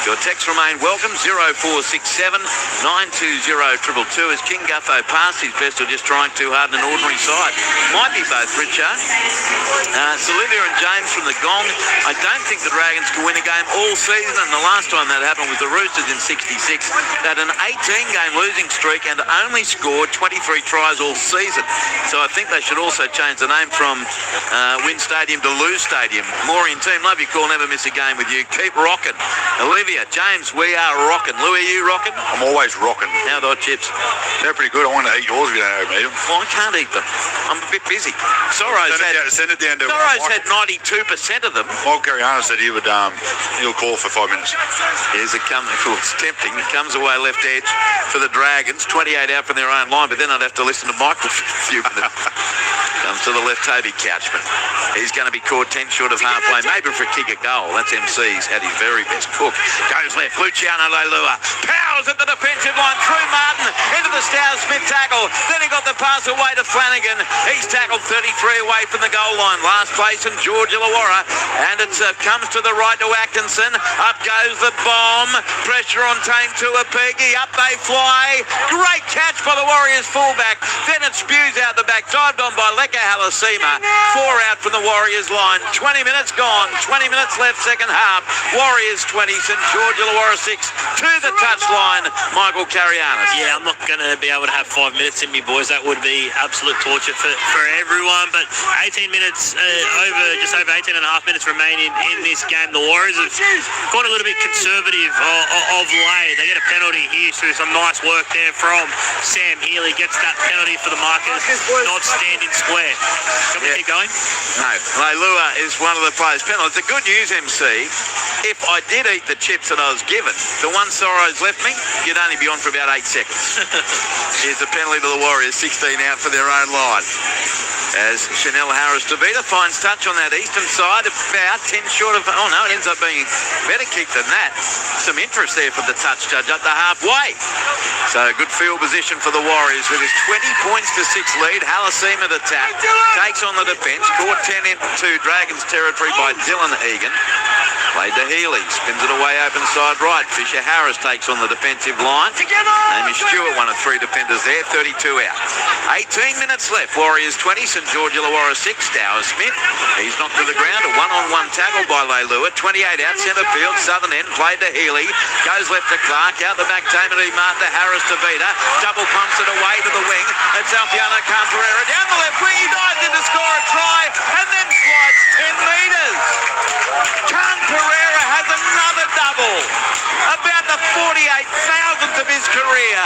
Your texts remain welcome. 0467 920 222 as King Gutho passed his best or just trying too hard in an ordinary side. Might be both, Richard. Olivia and James from the Gong. I don't think the Dragons can win a game all season, and the last time that happened was the Roosters in 66. They had an 18-game losing streak and only scored 23 tries all season. So I think they should also change the name from Win Stadium to Lose Stadium. Maureen team, love your call, never miss a game with you. Keep rocking. Olivia, James, we are rocking. Lou, are you rocking? I'm always rocking. How are the chips? They're pretty good. I want to eat yours if you don't ever eat them. Well, I can't eat them. I'm a bit busy. Sorro's send it down to Sorro's had 92% of them. Michael Cariana said he'll call for 5 minutes. Here's it coming. It's tempting. It comes away left edge for the Dragons. 28 out from their own line, but then I'd have to listen to Michael for a few minutes. Comes to the left, Toby Couchman. He's going to be caught 10 short of halfway, maybe for a kick a goal. That's MC's at his very best. Cook goes left. Luciano Leilua powers at the defensive line through Martin into the Stower Smith tackle. Then he got the pass away to Flanagan. He's tackled 33 away from the goal line. Last place in George Illawarra, and it comes to the right to Atkinson. Up goes the bomb. Pressure on Tame Tuapigi. Up they fly. Great catch by the Warriors fullback. Then it spews out the back. Dived on by Leka Halasema. 4 out from the Warriors line. 20 minutes gone. 20 minutes left second half. Warriors 20, St George Illawarra 6. To the touchline, Michael Carianis. Yeah, I'm not going to be able to have 5 minutes in me, boys. that would be absolute torture for everyone. But 18 minutes, just over 18 and a half minutes remaining in this game. The Warriors have gone a little bit conservative of late. They get a penalty here through some nice work there from Sam Healy. Gets that penalty for the markers not standing square. Can we keep going? No, Leilua is one of the players' penalties. The good news, MC, if I did eat the chips that I was given, the one Sorrows left me, you'd only be on for about 8 seconds. Here's a penalty to the Warriors, 16 out for their own line. As Chanel Harris-Davida finds touch on that eastern side, about 10 short of... Oh, no, it ends up being a better kick than that. Some interest there for the touch judge up the halfway. So good field position for the Warriors with his 20 points to 6 lead. Halasima the tap, takes on the defence, caught 10 into Dragons territory by Dylan Egan. Played to Healy, spins it away open side right. Fisher Harris takes on the defensive line. Amy Stewart, one of 3 defenders there, 32 out. 18 minutes left. Warriors 20, St George Illawarra 6. Dower Smith, he's knocked to the ground. A one-on-one tackle by Leilua. 28 out, centre field, southern end, played to Healy. Goes left to Clark, out the back, Tamati Martha, Harris-Davida. Double pumps it away to the wing. It's Alfiano Camperera down the left wing. He dives in to score a try and then slides 10 metres. Camperera has another double. About the 48,000th of his career.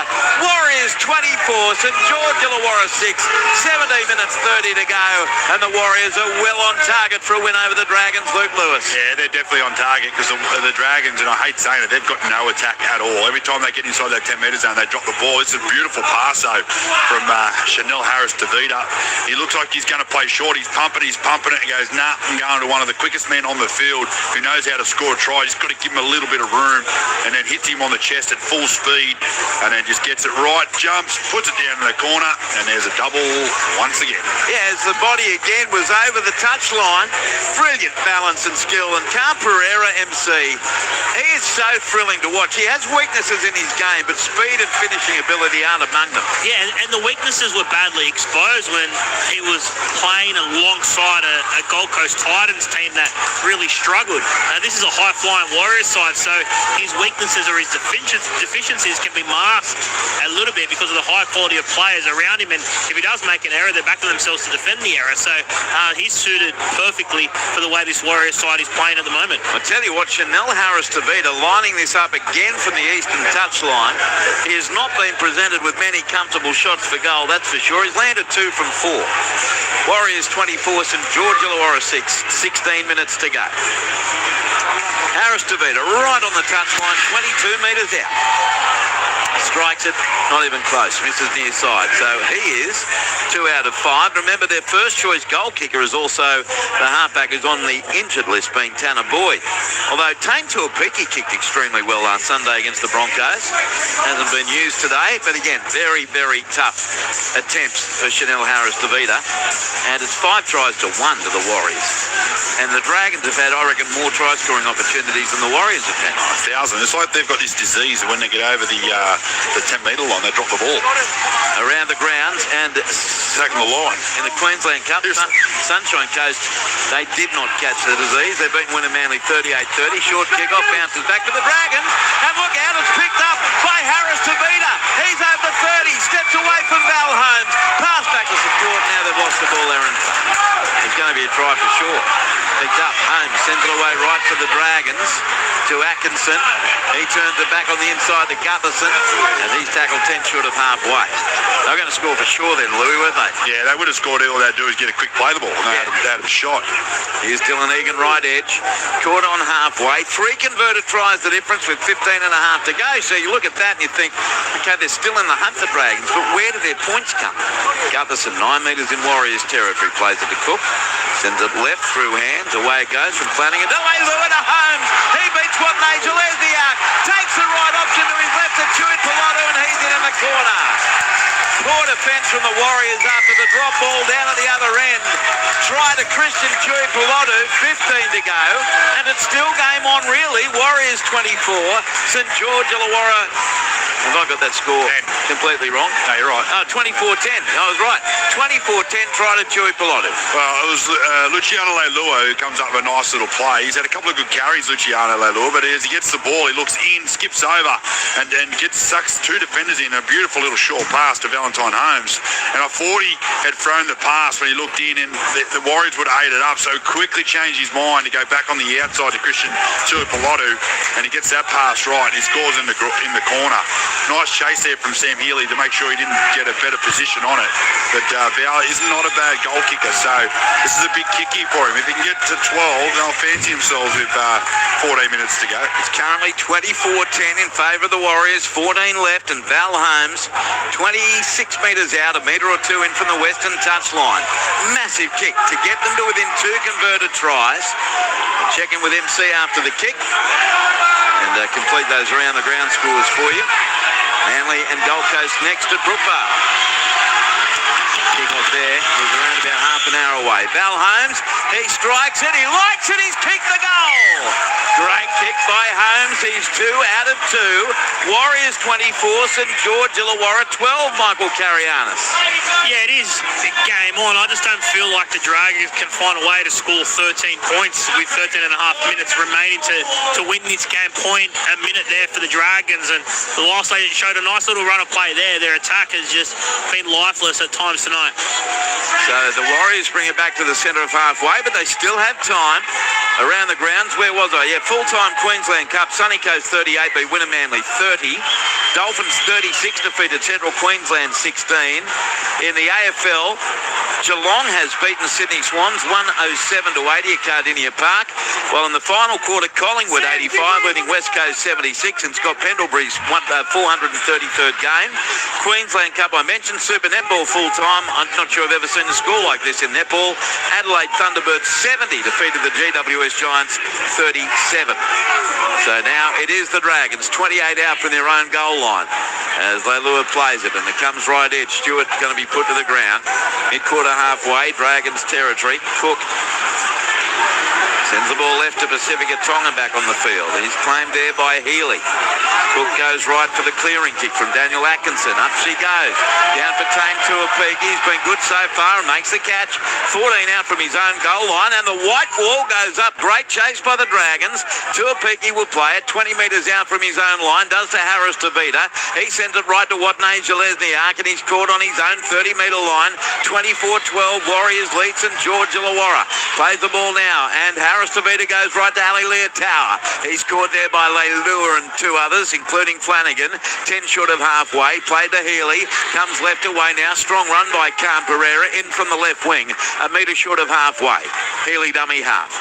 Warriors 24, St George Illawarra 6. 17 minutes 30 to go, and the Warriors are well on target for a win over the Dragons. Luke Lewis. Yeah, they're definitely on target because the Dragons, and I hate saying it, they've got no attack at all. Every time they get inside that 10 metre zone, they drop the ball. It's a beautiful pass, though, from Chanel Harris-Davida. He looks like he's going to play short. He's pumping it. He goes, nah, I'm going to one of the quickest men on the field who knows how to score a try. Just got to give him a little bit of room, and then hits him on the chest at full speed, and then just gets it right, jumps, puts it down in the corner, and there's a double once again. Yeah, as the body again was over the touchline. Brilliant balance and skill. And Camperera, MC, he is so thrilling to watch. He has weaknesses in his game, but speed and finishing ability aren't among them. Yeah, and the weaknesses were badly exposed when he was playing alongside a Gold Coast Titans team that really struggled. This is a high-flying Warriors side, so his weaknesses or his deficiencies can be masked a little bit because of the high quality of players around him. And if he does make an error, they're back to themselves to defend the error. So he's suited perfectly for the way this Warriors side is playing at the moment. I tell you what, Chanel Harris-Davida lining this up again from the eastern touchline. He has not been presented with many comfortable shots for goal, that's for sure. He's landed 2 from 4. Warriors 24, St George Illawarra 6. 16 minutes to go. Harris-Davida right on the touchline, 22 metres out. Strikes it, not even close, misses near side. So he is 2 out of 5. Remember, their first choice goal kicker is also the halfback who's on the injured list, being Tanner Boyd. Although Tane Tuapiki kicked extremely well last Sunday against the Broncos. Hasn't been used today, but again, very, very tough attempts for Chanel Harris-Davida. And it's 5 tries to 1 to the Warriors. And the Dragons have had, I reckon, more try-scoring opportunities than the Warriors have had. 1,000. It's like they've got this disease when they get over the 10 metre line, they drop the ball. Around the grounds and taking the line. In the Queensland Cup, Sunshine Coast, they did not catch the disease. They beat Winner Manly 38-30. Short kick-off, bounces back to the Dragons. And look out, it's picked up by Harris-Davida. He's over the 30, steps away from Val Holmes. Pass back to support. Now they've lost the ball there. And it's going to be a try for sure. Picked up, Holmes sends it away right to the Dragons, to Atkinson. He turns it back on the inside to Gutherson, and he's tackled 10 short of halfway. They were going to score for sure then, Louis, weren't they? Yeah, they would have scored. All they'd do is get a quick play the ball, and they had a shot. Here's Dylan Egan, right edge, caught on halfway. 3 converted tries, the difference, with 15 and a half to go. So you look at that and you think, okay, they're still in the hunt for Dragons, but where do their points come? Gutherson, 9 metres in Warriors territory, plays it to Cook, sends it left through hands, away it goes from Flanagan. Away Lua to Holmes. He beats what Major Lesniak. Takes the right option to his left to Chewy Pilato, and he's in the corner. Poor defence from the Warriors after the drop ball down at the other end. Try to Christian Chewy Pilato, 15 to go, and it's still game on really. Warriors 24, St George Illawarra Have I got that score completely wrong? No, you're right. Oh, 24-10. I was right. 24-10 try to Chewy Pilotu. Well, it was Luciano Leilua who comes up with a nice little play. He's had a couple of good carries, Luciano Leilua, but as he gets the ball, he looks in, skips over, and sucks two defenders in. A beautiful little short pass to Valentine Holmes. And I thought he had thrown the pass when he looked in, and the Warriors would have ate it up, so quickly changed his mind to go back on the outside to Christian Chewy Pilotu, and he gets that pass right, and he scores in the corner. Nice chase there from Sam Healy to make sure he didn't get a better position on it. But Val is not a bad goal kicker, so this is a big kickie for him. If he can get to 12, they'll fancy themselves with 14 minutes to go. It's currently 24-10 in favour of the Warriors, 14 left, and Val Holmes 26 metres out, a metre or two in from the western touchline. Massive kick to get them to within 2 converted tries. Check in with MC after the kick and complete those around the ground scores for you. Manly and Gold Coast next at Brookvale. Kick off there was around about half an hour away. Val Holmes, he strikes it, he likes it, he's kicked the goal. Great kick by Holmes, he's 2 out of 2. Warriors 24, St George Illawarra 12, Michael Carianis. Yeah, it is game on. I just don't feel like the Dragons can find a way to score 13 points with 13 and a half minutes remaining to win this game. Point a minute there for the Dragons, and the last they showed a nice little run of play there. Their attack has just been lifeless at times tonight. So the Warriors bring it back to the centre of halfway, but they still have time around the grounds. Where was I? Yeah, full-time Queensland Cup. Sunny Coast 38 beat Winner Manly 30. Dolphins 36 defeated Central Queensland 16. In the AFL, Geelong has beaten Sydney Swans 107 to 80 at Cardinia Park. While in the final quarter, Collingwood 85 leading West Coast 76 and Scott Pendlebury's 433rd game. Queensland Cup, I mentioned Super Netball full-time. I'm not sure I've ever seen a score like this in netball. Adelaide Thunderbirds 70 defeated the GWS Giants 37. So now it is the Dragons, 28 out from their own goal line as Leilua plays it, and it comes right edge. Stewart going to be put to the ground. Mid-quarter halfway, Dragons territory. Cook sends the ball left to Pacifica Tonga back on the field. He's claimed there by Healy. Cook goes right for the clearing kick from Daniel Atkinson. Up she goes. Down for Tame Tuapiki. He's been good so far and makes the catch. 14 out from his own goal line, and the white wall goes up. Great chase by the Dragons. Tuapiki will play it 20 metres out from his own line. Does to Harris Tavita. He sends it right to Watney Jalesniak, and he's caught on his own 30-metre line. 24-12. Warriors lead St George Illawarra. Plays the ball now, and Harris Tavita goes right to Ali Tower. He's caught there by Leilua and 2 others, including Flanagan. 10 short of halfway. Played to Healy. Comes left away now. Strong run by Cam Pereira in from the left wing. A metre short of halfway. Healy dummy half.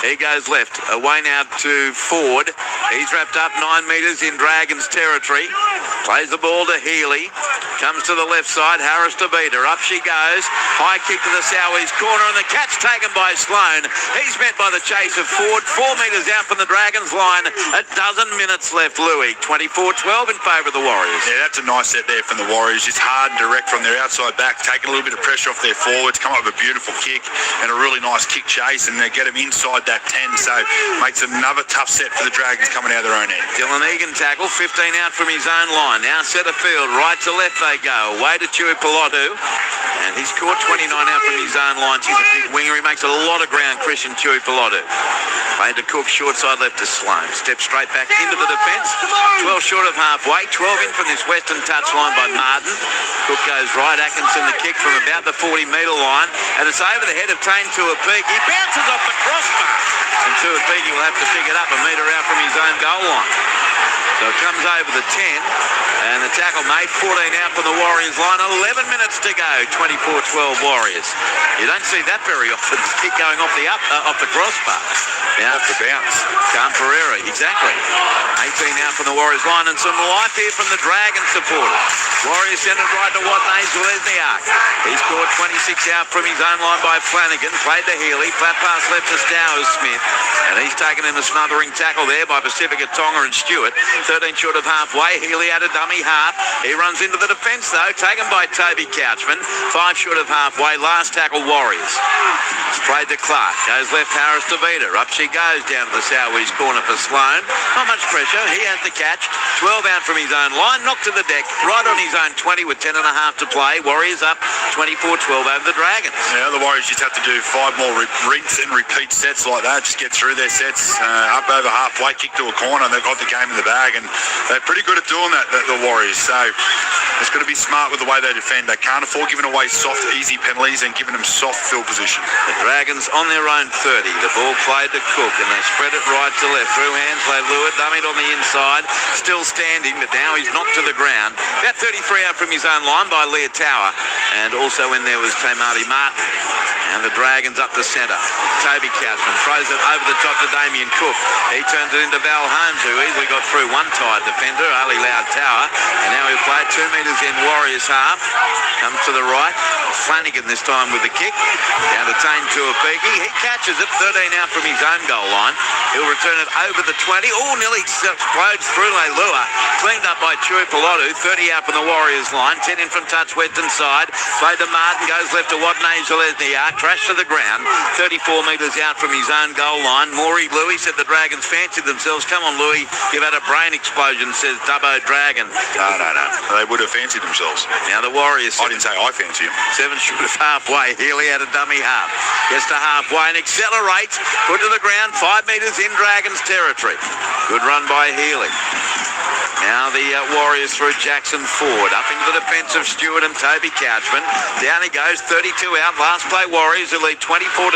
He goes left. Away now to Ford. He's wrapped up 9 metres in Dragons territory. Plays the ball to Healy. Comes to the left side. Harris Tavita. Up she goes. High kick to the Southeast corner, and the catch taken by Sloan. He's met by the chase of Ford. 4 metres out from the Dragons line. A dozen minutes left, Louis. 24-12 in favour of the Warriors. Yeah, that's a nice set there from the Warriors. Just hard and direct from their outside back, taking a little bit of pressure off their forwards, come up with a beautiful kick and a really nice kick chase, and they get them inside that 10, so makes another tough set for the Dragons coming out of their own end. Dylan Egan tackle, 15 out from his own line. Now centre field, right to left they go. Away to Chewy Pilotu, and he's caught 29 out from his own line. He's a big winger. He makes a lot of ground, Christian Chewy Pilotu. Played to Cook, short side left to Sloan. Steps straight back into the defence. 12 short of halfway. 12 in from this western touchline by Martin. Cook goes right. Atkinson the kick from about the 40-metre line. And it's over the head of Tane Tuapiki. He bounces off the crossbar. And Tuapiki will have to pick it up a metre out from his own goal line. So it comes over the 10. And the tackle made, 14 out from the Warriors line. 11 minutes to go. 24-12 Warriors. You don't see that very often. Kick going off the crossbar. Now off the bounce. Cam Pereira, exactly. 18 out from the Warriors line, and some life here from the Dragon supporters. Warriors send it right to Watney Jalesniak. He scored 26 out from his own line by Flanagan. Played to Healy. Flat pass left to Stowers Smith. And he's taken in a smothering tackle there by Pacifica Tonga and Stewart. 13 short of halfway. Healy had a dummy half. He runs into the defence though. Taken by Toby Couchman. 5 short of halfway. Last tackle Warriors. Played to Clark. Goes left Harris to Vita. Up she goes down to the south-east corner for Sloan. Not much pressure. He has the catch. 12 out from his own line. Knocked to the deck. Right on his own 20 with 10.5 to play. Warriors up 24-12 over the Dragons. Yeah, the Warriors just have to do 5 more rinse and repeat sets like that. Just get through their sets up over halfway, kick to a corner, and they've got the game in the bag. And they're pretty good at doing that, the Warriors. So it's got to be smart with the way they defend. They can't afford giving away soft, easy penalties and giving them soft field position. The Dragons on their own 30. The ball played to Cook, and they spread it right to left. Through hands play Lewis, dummied on the inside. Still standing, but now he's knocked to the ground. About 33 out from his own line by Leah Tower. And also in there was Tamati Martin. And the Dragons up the centre. Toby Couchman throws it over the top to Damien Cook. He turns it into Val Holmes, who easily got through one tired defender, Ali Loud Tower. And now he'll play 2 metres in Warriors half. Comes to the right. Flanagan this time with the kick. Down to Tane Tuapiki. He catches it 13 out from his own goal line. He'll return it over the 20. Oh, nearly explodes through Leilua. Cleaned up by Chui Pilotu. 30 out from the Warriors line. 10 in from touch Western side. Played to Martin. Goes left to Watney Zalesniak. Crashed to the ground. 34 metres out from his own goal line. Maury Louis said the Dragons fancied themselves. Come on, Louis. You've had a brain explosion, says Dubbo Dragon. No. They would have fancied themselves. Now the Warriors. I didn't say I fancy them. 7 short of halfway. Healy had a dummy half. Gets to halfway and accelerates. Put to the ground. 5 metres in Dragons territory. Good run by Healy. Now the Warriors through Jackson Ford. Up into the defence of Stewart and Toby Couchman. Down he goes. 32 out. Last play Warriors who lead 24-12.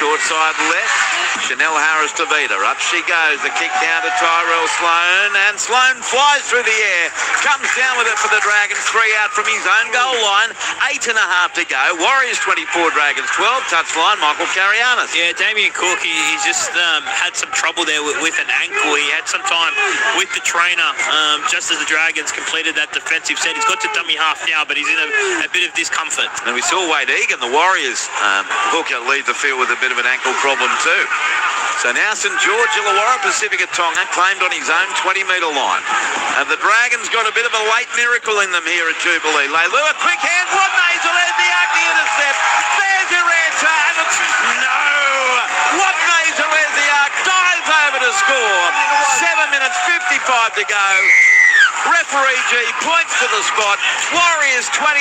Short side left. Chanel Harris to Vita. Up she goes. The kick down to Tyrell Sloan. And Sloan flies through the air. Comes down with it for the Dragons. 3 out from his own goal line. 8.5 to go. Warriors 24, Dragons 12. Touchline Michael Carianis. Yeah, Damien Cook, he's just had some trouble there with an ankle. He had some time with the trainer just as the Dragons completed that defensive set. He's got to dummy half now, but he's in a bit of discomfort. And we saw Wade Egan, the Warriors hooker, lead the field with a bit of an ankle problem too. So now St George Illawarra, Pacifica Tonga, claimed on his own 20-metre line. And the Dragons got a bit of a late miracle in them here at Jubilee. Leilua, quick hand, Watney Zalesniak, the intercept. There's your answer, and it's no. Watney Zalesniak dives over to score. 7 minutes 55 to go. Referee G points to the spot. Warriors 28,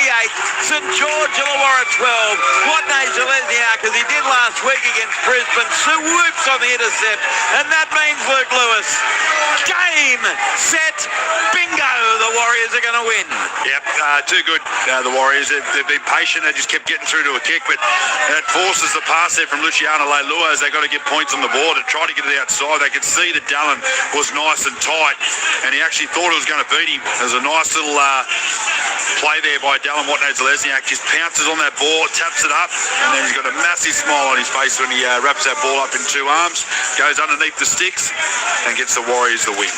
St George Illawarra 12. Watney Zalesniak, as he did last week against Brisbane, swoops on the intercept, and that means Luke Lewis. Game, set, bingo. The Warriors are going to win. Yep, too good. The Warriors, they've been patient. They just kept getting through to a kick, but that forces the pass there from Luciano Leilua as they got to get points on the board and try to get it outside. They could see that Dallin was nice and tight, and he actually thought it was going to beat him. There's a nice little play there by Dallin Watney-Zalesniak. Just pounces on that ball, taps it up, and then he's got a massive smile on his face when he wraps that ball up in 2 arms, goes underneath the sticks, and gets the Warriors the win.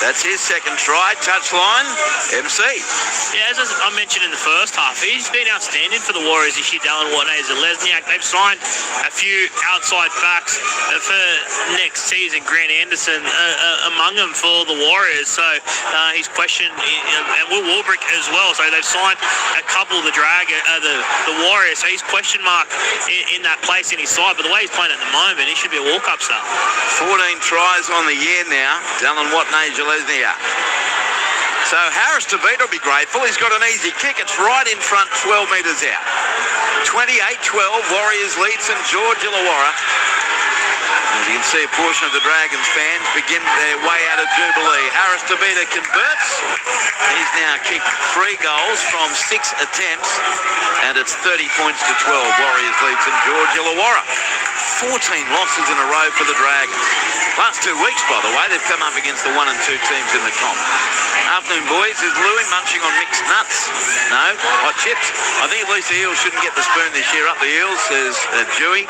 That's his second try. Touchline, MC. Yeah, as I mentioned in the first half, he's been outstanding for the Warriors this year, Dallin Watney-Zalesniak. They've signed a few outside backs for next season. Grant Anderson among them for the Warriors. So he's questioned, and Will Warbrick as well. So they've signed a couple of the Warriors. So he's question mark in that place in his side. But the way he's playing at the moment, he should be a walk-up star. 14 tries on the year now. Dallin Watney-Zalesniak. So Harris to Vita will be grateful. He's got an easy kick. It's right in front, 12 metres out. 28-12, Warriors lead St George Illawarra. As you can see, a portion of the Dragons fans begin their way out of Jubilee. Harris to Vita converts. He's now kicked 3 goals from 6 attempts, and it's 30 points to 12. Warriors lead St George Illawarra. 14 losses in a row for the Dragons. Last 2 weeks, by the way, they've come up against the 1 and 2 teams in the comp. Afternoon, boys. Is Louis munching on mixed nuts? No. Hot chips? I think at least the Eels shouldn't get the spoon this year. Up the Eels, says Dewey.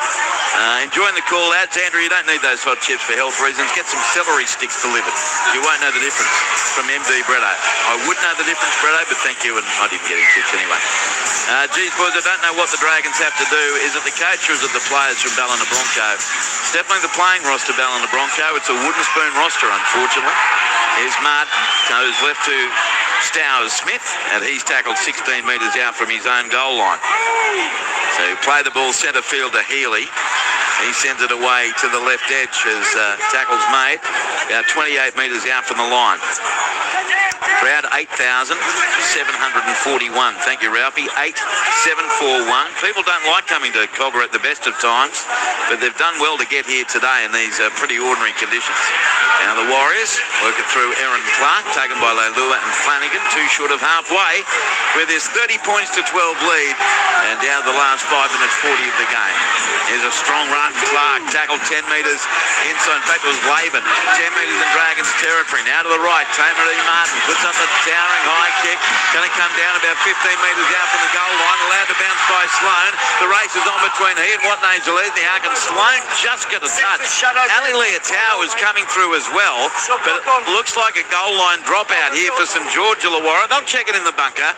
Enjoying the call outs. Andrew, you don't need those hot chips for health reasons. Get some celery sticks delivered. You won't know the difference from MD Bretto. I would know the difference, Bretto, but thank you, and I didn't get any chips anyway. Geez, boys, I don't know what the Dragons have to do. Is it the coach or is it the players from Ballina Bronco? It's definitely the playing roster, Ballina Bronco. It's a wooden spoon roster, unfortunately. Here's Mart, goes left to Stowers Smith, and he's tackled 16 metres out from his own goal line. So play the ball centre field to Healy. He sends it away to the left edge as tackle's made, about 28 metres out from the line. Crowd 8,741. Thank you, Ralphie. 8,741. People don't like coming to Cogger at the best of times, but they've done well to get here today in these pretty ordinary conditions. Now the Warriors working through Aaron Clark, taken by Leilua and Flanagan, 2 short of halfway, where there's 30 points to 12 lead, and down to the last 5 minutes 40 of the game. Here's a strong run. Clark tackled 10 metres inside. In fact, it was Laban. 10 metres in Dragons territory. Now to the right, Tamer E. Martin puts up a towering high kick. Going to come down about 15 metres out from the goal line. Allowed to bounce by Sloan. The race is on between he and Watney Gillespie. How can Sloan just get a touch? Ali Leotau is coming through as well, but it looks like a goal line dropout here for St George Illawarra. They'll check it in the bunker,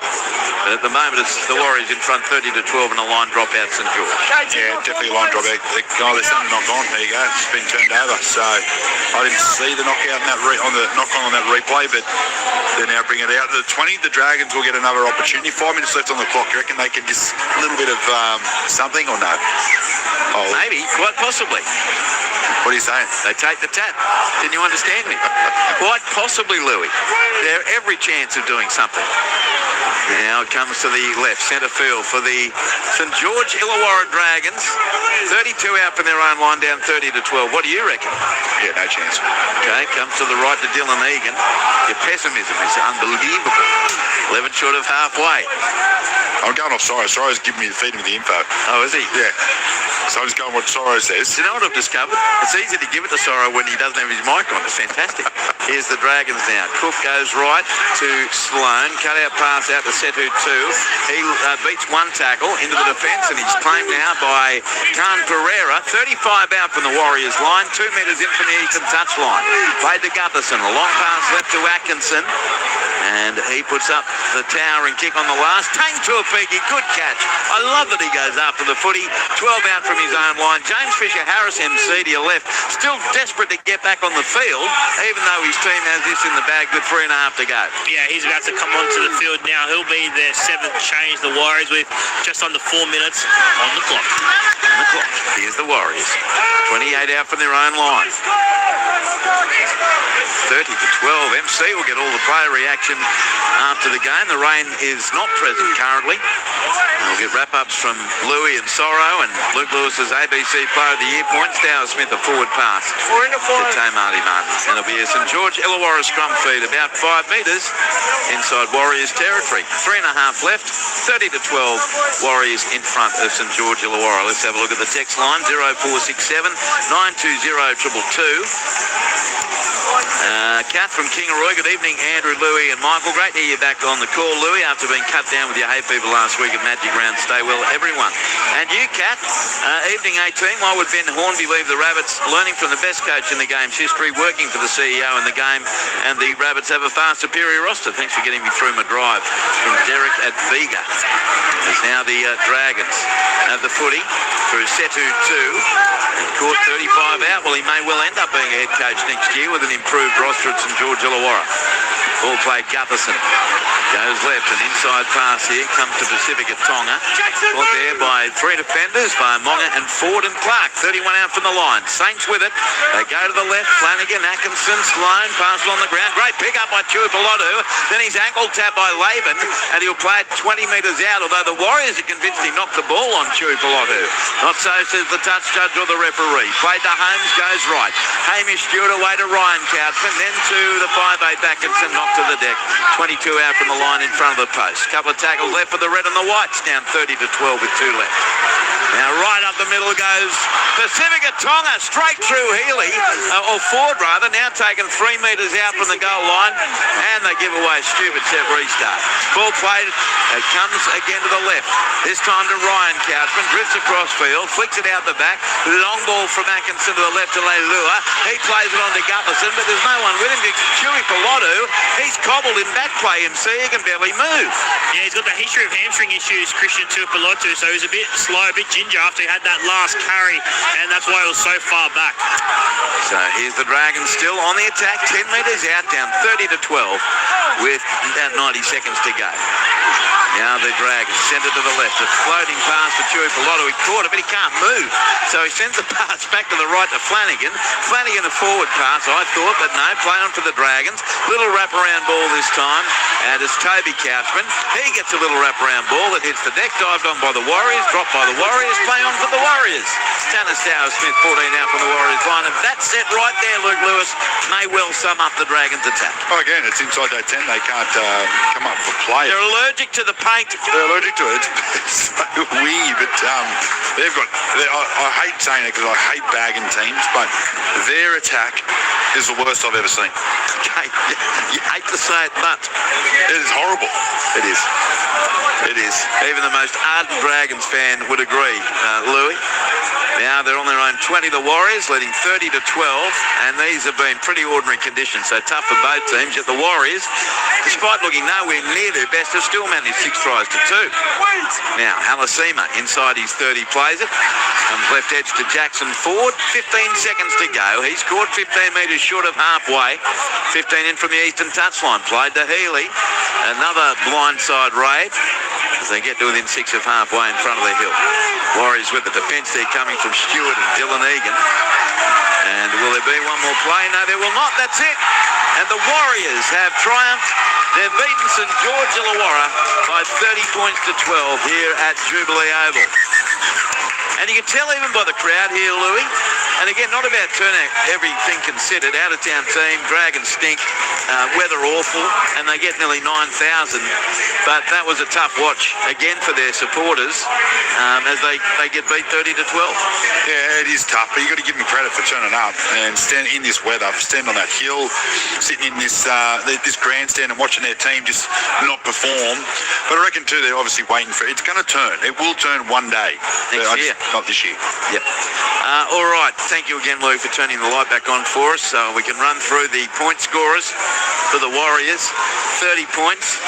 but at the moment it's the Warriors in front 30-12 and a line dropout St George. Yeah, definitely a line dropout. The guy that's done the knock on, there you go, it's been turned over. So I didn't see the knockout in that on the knock on that replay, but they're now bringing it out to the 20. The Dragons will get another opportunity. 5 minutes left on the clock. You reckon they can just a little bit of something or no? Oh, maybe, quite possibly. What are you saying? They take the tap. Didn't you understand me? Quite possibly, Louis. They're every chance of doing something. Now it comes to the left, centre field for the St George Illawarra Dragons. 32 out from their own line, down 30-12. What do you reckon? Yeah, no chance. Okay, comes to the right to Dylan Egan. Your pessimism is unbelievable. 11 short of halfway. I'm going off Soro. Soro's giving me feeding me the info. Oh, is he? Yeah. So I'm just going what Soro says. Do you know what I've discovered? It's easy to give it to Soro when he doesn't have his mic on. It's fantastic. Here's the Dragons now. Cook goes right to Sloan. Cut out pass out to Setu 2. He beats one tackle into the defence, and he's claimed now by Khan Pereira. 35 out from the Warriors line. 2 metres in from the eastern touchline. Played to Gutherson. A long pass left to Atkinson. And he puts up the towering kick on the last. Tang Tuapiki, good catch. I love that he goes after the footy. 12 out from his own line. James Fisher-Harris, MC to your left, still desperate to get back on the field, even though his team has this in the bag with 3.5 to go. Yeah, he's about to come onto the field now. He'll be their 7th change, the Warriors, with just under 4 minutes on the clock. On the clock. Here's the Warriors. 28 out from their own line. 30-12. MC will get all the player reaction after the game. The rain is not present currently. We'll get wrap-ups from Louis and Soro, and Luke Lewis's ABC Player of the Year point. Stowers Smith a forward pass to Tamari Martin. And it'll be a St George Illawarra scrum feed, about 5 metres inside Warriors territory. 3.5 left. 30-12. Warriors in front of St George Illawarra. Let's have a look at the text line. 0467 920 222. Kath from Kingaroy. Good evening, Andrew, Louis and Michael. Great to hear you back on the call, Louis, after being cut down with your hay fever last week at Magic Round. Stay well, everyone. And you, Kath, evening 18. Why would Ben Hornby leave the Rabbits? Learning from the best coach in the game's history, working for the CEO in the game, and the Rabbits have a far superior roster. Thanks for getting me through my drive. From Derek at Vega. It's now the Dragons have the footy through Setu 2. Caught 35 out. Well, he may well end up being a head coach next year with an improved roster at St George Illawarra. Ball played Gutherson. Goes left, an inside pass here. Comes to Pacific at Tonga. Caught there by 3 defenders, by Monga and Ford and Clark. 31 out from the line. Saints with it. They go to the left. Flanagan, Atkinson, Sloan. Pass on the ground. Great pick up by Tuipulotu. Then he's ankle tapped by Laban, and he'll play it 20 metres out, although the Warriors are convinced he knocked the ball on Tuipulotu. Not so, says the touch judge or the referee. Played to Holmes, goes right. Hamish Stewart away to Ryan Couchman, then to the 5'8 Atkinson. off to the deck. 22 out from the line in front of the post. Couple of tackles left for the red and the whites, down 30 to 12 with 2 left. Now right up the middle goes Pacifica Tonga, straight through Healy, or Ford rather, now taken 3 metres out from the goal line, and they give away a stupid set restart. Ball played, it comes again to the left. This time to Ryan Couchman, drifts across field, flicks it out the back, long ball from Atkinson to the left to Leilua. He plays it on to Gutlerson, but there's no one with him. Chewy Pilotu, he's cobbled in back play, MC, he can barely move. Yeah, he's got the history of hamstring issues, Christian Tuipulotu, so he's a bit slow, a bit ginger after he had that last carry, and that's why he was so far back. So here's the Dragons still on the attack, 10 metres out, down 30 to 12 with about 90 seconds to go. Now the Dragons send it to the left. A floating pass for Chewy Pilotu. He caught it, but he can't move. So he sends the pass back to the right to Flanagan. Flanagan a forward pass, I thought, but no, play on for the Dragons. Little wraparound ball this time. And it's Toby Couchman. He gets a little wraparound ball that hits the deck, dived on by the Warriors, dropped by the Warriors, play on for the Warriors. Stanislaus Smith 14 out from the Warriors line. And that set right there, Luke Lewis, may well sum up the Dragons' attack. Oh, again, it's inside that 10. They can't come up with a play. They're allergic to the paint. They're allergic to it. It's so weird, but they've got... I hate saying it because I hate bagging teams, but their attack is the worst I've ever seen. Okay, you hate to say it, but it is horrible. It is. It is. Even the most ardent Dragons fan would agree, Louis. Now they're on their own 20, the Warriors, leading 30 to 12, and these have been pretty ordinary conditions, so tough for both teams. Yet the Warriors, despite looking nowhere near their best, have still managed 6 tries to 2. Now, Halasima inside his 30 plays it. Comes left edge to Jackson Ford. 15 seconds to go. He scored 15 metres short of halfway. 15 in from the eastern touchline. Played to Healy. Another blindside raid as they get to within 6 of halfway in front of the hill. Warriors with the defence there coming from Stewart and Dylan Egan. And will there be one more play? No, there will not. That's it. And the Warriors have triumphed. They've beaten St George Illawarra by 30 points to 12 here at Jubilee Oval. And you can tell even by the crowd here, Louis, and again, not about turnout, everything considered, out-of-town team, Dragons stink, weather awful, and they get nearly 9,000. But that was a tough watch, again, for their supporters as they get beat 30 to 12. Yeah, it is tough, but you've got to give them credit for turning up and stand in this weather, stand on that hill, sitting in this grandstand and watching their team just not perform. But I reckon, too, they're obviously waiting for it. It's going to turn. It will turn one day. Next year. Not this year. Yep. All right. Thank you again, Lou, for turning the light back on for us so we can run through the point scorers for the Warriors. 30 points.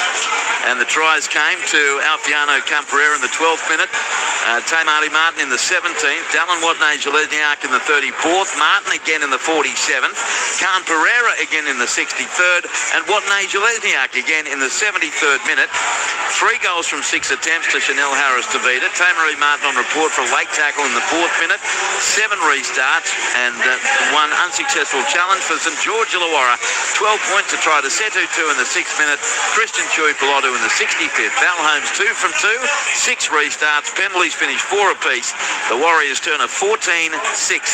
And the tries came to Alfiano Camperera in the 12th minute. Tamati Martin in the 17th. Dallin Watney-Jelezniak in the 34th. Martin again in the 47th. Khan Pereira again in the 63rd. And Watney-Jelezniak again in the 73rd minute. 3 goals from 6 attempts to Chanel Harris-Tavita. Tamari Martin on report for a late tackle in the 4th minute. 7 restarts and 1 unsuccessful challenge for St George Illawarra. 12 points to try to Setu 2 in the 6th minute. Christian Tuipulotu in the 65th. Val Holmes 2 from 2. 6 restarts. Penalties finished 4 apiece. The Warriors turn a 14-6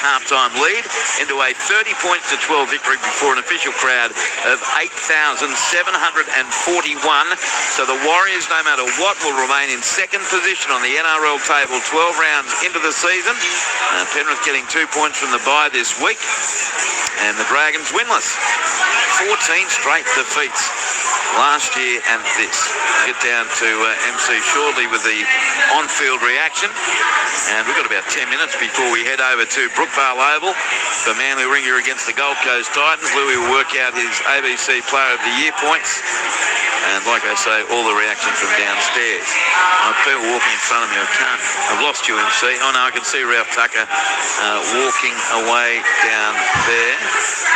halftime lead into a 30 points to 12 victory before an official crowd of 8,741. So the Warriors, no matter what, will remain in second position on the NRL table 12 rounds into the season. Penrith getting 2 points from the bye this week. And the Dragons winless. 14 straight defeats last year and this. We'll get down to MC shortly with the on-field reaction. And we've got about 10 minutes before we head over to Brookvale Oval for Manly Ringer against the Gold Coast Titans. Louis will work out his ABC Player of the Year points. And like I say, all the reaction from downstairs. People walking in front of me, I've lost you, MC. Oh no, I can see Ralph Tucker walking away down there.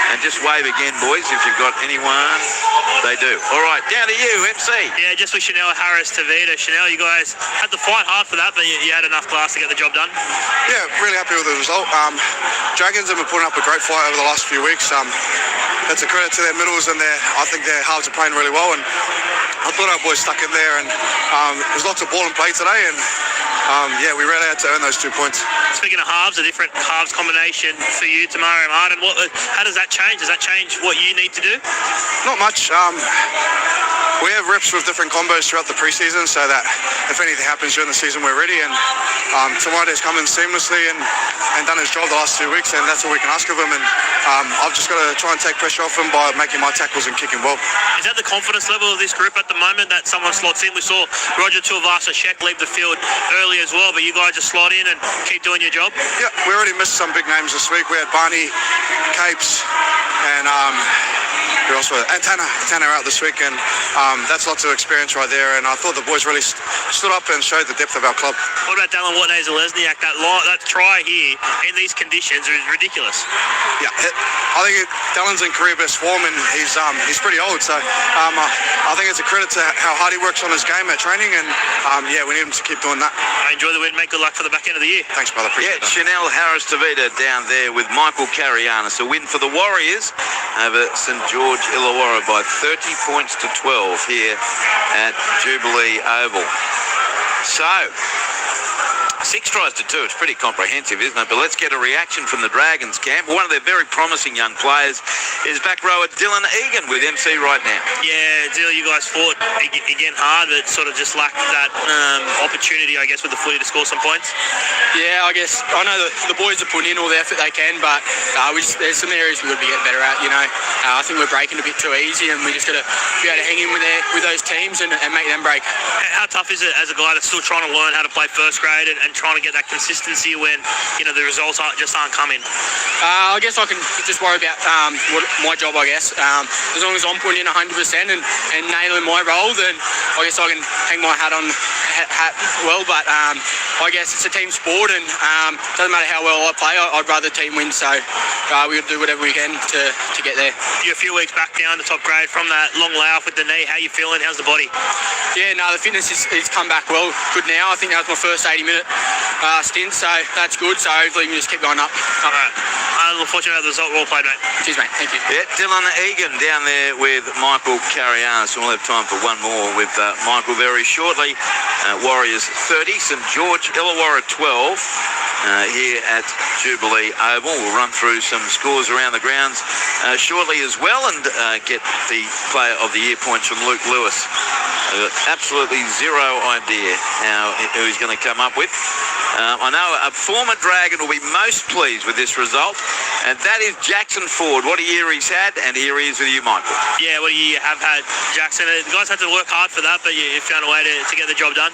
And just wave again, boys, if you've got anyone. They do. All right, down to you, MC. Yeah, just with Chanel Harris-Tavita. Chanel, you guys had to fight hard for that, but you had enough class to get the job done. Yeah, really happy with the result. Dragons have been putting up a great fight over the last few weeks. That's a credit to their middles, and I think their halves are playing really well. And I thought our boys stuck in there, and there was lots of ball and play today, and we really had to earn those 2 points. Speaking of halves, a different halves combination for you tomorrow, Martin. How does that change? Does that change what you need to do? Not much. We have reps with different combos throughout the preseason, so that if anything happens during the season, we're ready. And Tamai's come in seamlessly and done his job the last 2 weeks, and that's all we can ask of him. And I've just got to try and take pressure off him by making my tackles and kicking well. Is that the confidence level of this group at the moment, that someone slots in? We saw Roger Tuivasa-Sheck leave the field early as well, but you guys just slot in and keep doing your job? Yeah, we already missed some big names this week. We had Barney, Capes, and Tanner out this week, and that's lots of experience right there. And I thought the boys really stood up and showed the depth of our club. What about Dallin Watney-Zelezniak? That try here in these conditions is ridiculous. Yeah, I think Dallin's in career best form, and he's pretty old, so I think it's a credit to how hard he works on his game at training, and we need him to keep doing that. I enjoy the win. Make good luck for the back end of the year. Thanks, brother. Appreciate that. Chanel Harris-Tavita down there with Michael Carianis. A win for the Warriors over St George Illawarra by 30 points to 12 here at Jubilee Oval. So, 6 tries to 2. It's pretty comprehensive, isn't it? But let's get a reaction from the Dragons camp. One of their very promising young players is back rower Dylan Egan with MC right now. Yeah, Dill, you guys fought again hard, but sort of just lacked that opportunity, I guess, with the footy to score some points. Yeah, I guess I know the boys are putting in all the effort they can, but there's some areas we got to be getting better at. I think we're breaking a bit too easy, and we just got to be able to hang in with those teams and make them break. How tough is it as a guy that's still trying to learn how to play first grade and trying to get that consistency when the results aren't coming? I guess I can just worry about my job. I guess as long as I'm putting in 100% and nailing my role, then I guess I can hang my hat well. But I guess it's a team sport, and doesn't matter how well I play. I'd rather the team win. So we'll do whatever we can to get there. You're a few weeks back now in the top grade from that long layoff with the knee. How you feeling? How's the body? Yeah, no, the fitness is come back well, good now. I think that was my first 80-minute stint, so that's good. So hopefully we can just keep going up. All right. I look forward to the result. Well played, mate. Cheers, mate. Thank you. Yeah, Dylan Egan down there with Michael Carianis. We'll have time for one more with Michael very shortly. Warriors 30, St George Illawarra 12 here at Jubilee Oval. We'll run through some scores around the grounds shortly as well, and get the Player of the Year points from Luke Lewis. Absolutely zero idea who he's going to come up with. I know a former Dragon will be most pleased with this result, and that is Jackson Ford. What a year he's had, and here he is with you, Michael. Yeah, what a year you have had, Jackson. The guys had to work hard for that, but you found a way to get the job done.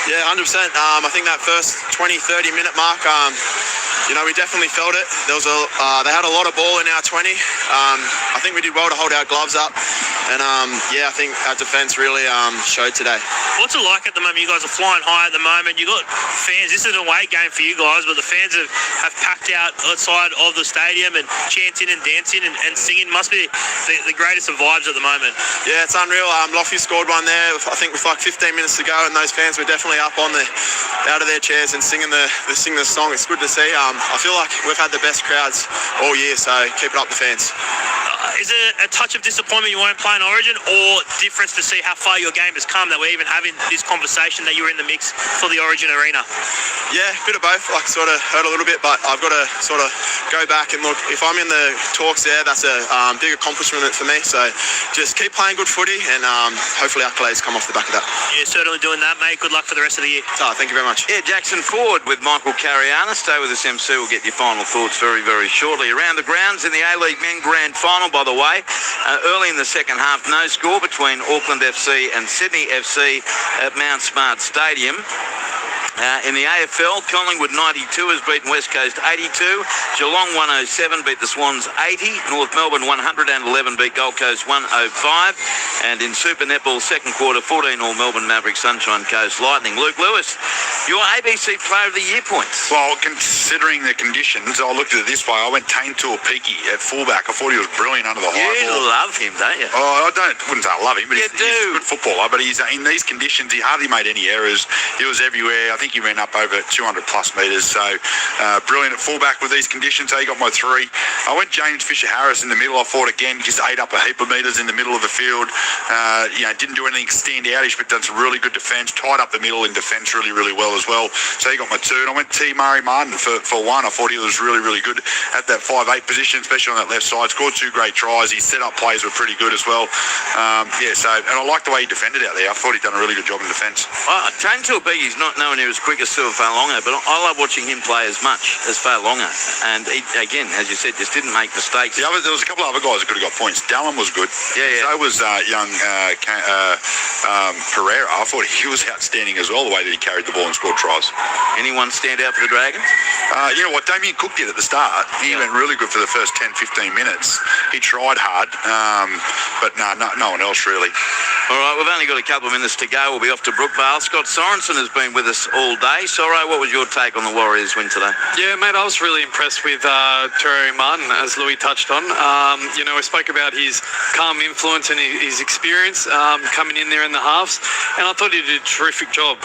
Yeah, 100%. I think that first 20-30 minute mark, we definitely felt it. They had a lot of ball in our 20. I think we did well to hold our gloves up, and I think our defence really showed today. What's it like at the moment? You guys are flying high at the moment. You got fans. This is an away game for you guys, but the fans have packed out outside of the stadium and chanting and dancing and singing. Must be the greatest of vibes at the moment. Yeah, it's unreal. Lofty scored one there, I think with like 15 minutes to go, and those fans were definitely up out of their chairs and singing the song. It's good to see. I feel like we've had the best crowds all year, so keep it up, the fans. Is it a touch of disappointment you won't play in Origin, or difference to see how far your game has come that we're even having this conversation that you're in the mix for the Origin arena? Yeah, a bit of both. Like, sort of hurt a little bit, but I've got to sort of go back and look. If I'm in the talks there, that's a big accomplishment for me. So just keep playing good footy, and hopefully accolades come off the back of that. You're certainly doing that, mate. Good luck for the rest of the year. Thank you very much. Yeah, Jackson Ford with Michael Carianis. Stay with us, MC. We'll get your final thoughts very, very shortly. Around the grounds in the A-League Men Grand Final, by the way, early in the second half, no score between Auckland FC and Sydney FC at Mount Smart Stadium. In the AFL, Collingwood 92 has beaten West Coast 82. Geelong 107 beat the Swans 80. North Melbourne 111 beat Gold Coast 105. And in Super Netball, second quarter, 14-all Melbourne Mavericks, Sunshine Coast Lightning. Luke Lewis, your ABC Player of the Year points. Well, considering the conditions, I looked at it this way. I went Taintor Peaky at fullback. I thought he was brilliant under the high ball. You love him, don't you? Oh, wouldn't say I love him, but he's a good footballer. But he's in these conditions, he hardly made any errors. He was everywhere. I think he ran up over 200 plus metres. So brilliant at fullback with these conditions. So he got my 3. I went James Fisher-Harris in the middle. I thought again, just ate up a heap of metres in the middle of the field. Didn't do anything stand outish, but done some really good defence. Tied up the middle in defence really, really well as well. So he got my 2. And I went T. Murray Martin for 1. I thought he was really, really good at that 5'8" position, especially on that left side. Scored 2 great tries. His set-up plays were pretty good as well. And I like the way he defended out there. I thought he'd done a really good job in defence. Tane Tuapigi's not knowing he was quick as Fa'alonga, but I love watching him play as much as Fa'alonga. And he, again, as you said, just didn't make mistakes. There was a couple of other guys that could have got points. Dallin was good. Yeah. So was young Pereira. I thought he was outstanding as well, the way that he carried the ball and scored tries. Anyone stand out for the Dragons? You know what Damien Cook did at the start? He went really good for the first 10-15 minutes. He tried hard, but no one else really. All right, we've only got a couple of minutes to go. We'll be off to Brookvale. Scott Sorensen has been with us all day. Sorro, what was your take on the Warriors win today? Yeah, mate, I was really impressed with Terry Martin, as Louis touched on. We spoke about his calm influence and his experience coming in there in the halves, and I thought he did a terrific job.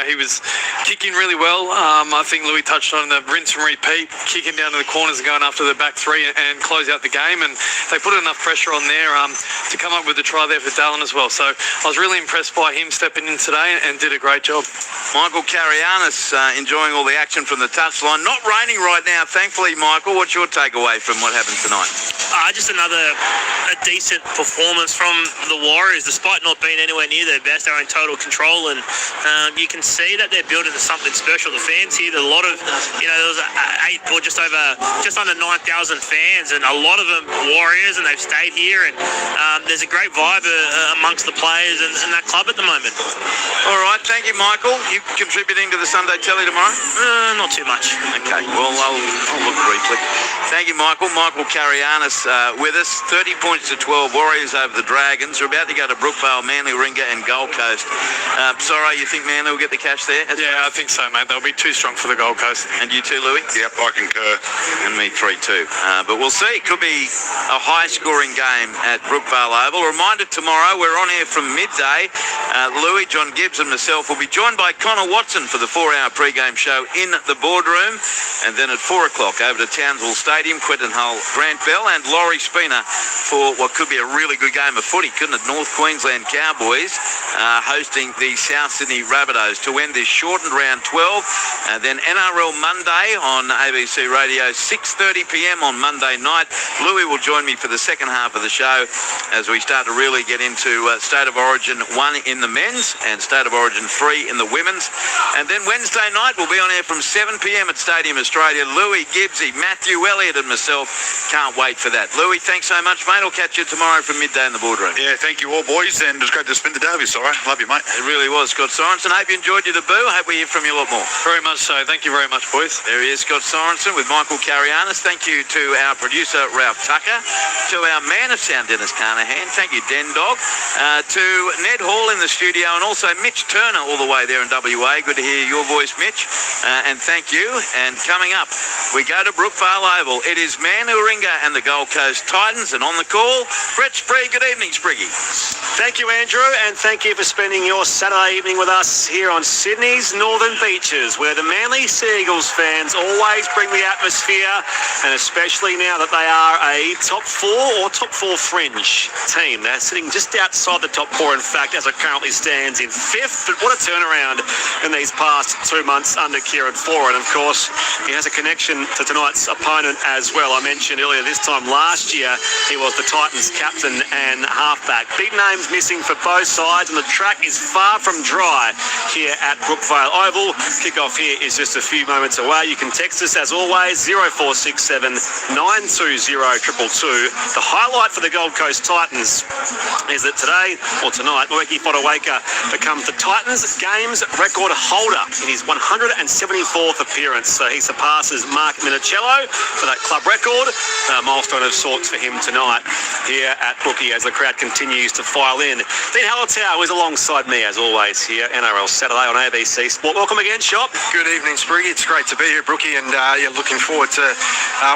He was kicking really well. I think Louis touched on the rinse and repeat, kicking down to the corners and going after the back 3 and close out the game, and they put enough pressure on there to come up with the try there for Dallin as well. So I was really impressed by him stepping in today and did a great job. Michael Carianis enjoying all the action from the touchline. Not raining right now, thankfully, Michael. What's your takeaway from what happened tonight? Just a decent performance from the Warriors, despite not being anywhere near their best. They're in total control, and you can see that they're building to something special. The fans here, a lot of, there was just under 9,000 fans, and a lot of them Warriors, and they've stayed here, and there's a great vibe amongst the players and that club at the moment. All right, thank you, Michael. You contributing to the Sunday Telly tomorrow? Not too much. Okay, well, I'll look briefly. Thank you, Michael. Michael Carianis with us. 30 points to 12. Warriors over the Dragons. We're about to go to Brookvale, Manly, Ringa and Gold Coast. Sorry, you think Manly will get the cash there? Yeah, I think so, mate. They'll be too strong for the Gold Coast. And you too, Louis? Yep, I concur. And me 3-2. But we'll see. It could be a high-scoring game at Brookvale Oval. Reminder, tomorrow we're on air from midday. Louis, John Gibbs and myself will be joined by Connor Watson for the 4-hour pre-game show in the boardroom. And then at 4 o'clock over to Townsville Stadium, Quentin Hull, Grant Bell and Laurie Spina for what could be a really good game of footy, couldn't it? North Queensland Cowboys hosting the South Sydney Rabbitohs to end this shortened round 12. Then NRL Monday on ABC Radio, 6:30 p.m. on Monday night. Louis will join me for the second half of the show as we start to really get into State of Origin 1 in the men's and State of Origin 3 in the women's. And then Wednesday night we'll be on air from 7 p.m. at Stadium Australia. Louis, Gibbsy, Matthew Elliott and myself can't wait for that. Louis, thanks so much, mate. I'll catch you tomorrow from midday in the boardroom. Yeah, thank you all, boys, and it was great to spend the day with you, Sorry. Love you, mate. It really was, Scott Sorensen. Hope you enjoyed your debut. I hope we hear from you a lot more. Very much so. Thank you very much, boys. There he is, Scott Sorensen with Michael Carianis. Thank you to our producer, Ralph Tucker, to our man of sound, Dennis Carnahan. Thank you, Den Dog, to Ned Hall in the studio, and also Mitch Turner all the way there in WA. Good to hear your voice, Mitch. And thank you. And coming up, we go to Brookvale Oval. It is Manly Ringa and the Gold Coast Titans. And on the call, Brett Sprigg. Good evening, Spriggy. Thank you, Andrew, and thank you for spending your Saturday evening with us here on Sydney's Northern Beaches, where the Manly Seagulls fans always bring the atmosphere, and especially now that they are a top 4 or top 4 fringe team. They're sitting just outside the top 4, in fact, as it currently stands in 5th. But what a turnaround in these past 2 months under Kieran Foran. And of course, he has a connection to tonight's opponent as well. I mentioned earlier this time last year, he was the Titans captain and halfback. Big names missing for both sides, and the track is far from dry here at Brookvale Oval. Kickoff here is just a few moments away. You can text us as always, 0467 920 222. The highlight for the Gold Coast Titans is that today, or tonight, Mweki Fotuaika becomes the Titans games record holder in his 174th appearance. So he surpasses Mark Minicello for that club record. A milestone of sorts for him tonight here at Brookie as the crowd continues to file in. Dean Hallertau is alongside me as always here, NRL Saturday on ABC Sport. Welcome again, Shop. Good evening, Spriggy. It's great to be here, Brookie, and looking forward to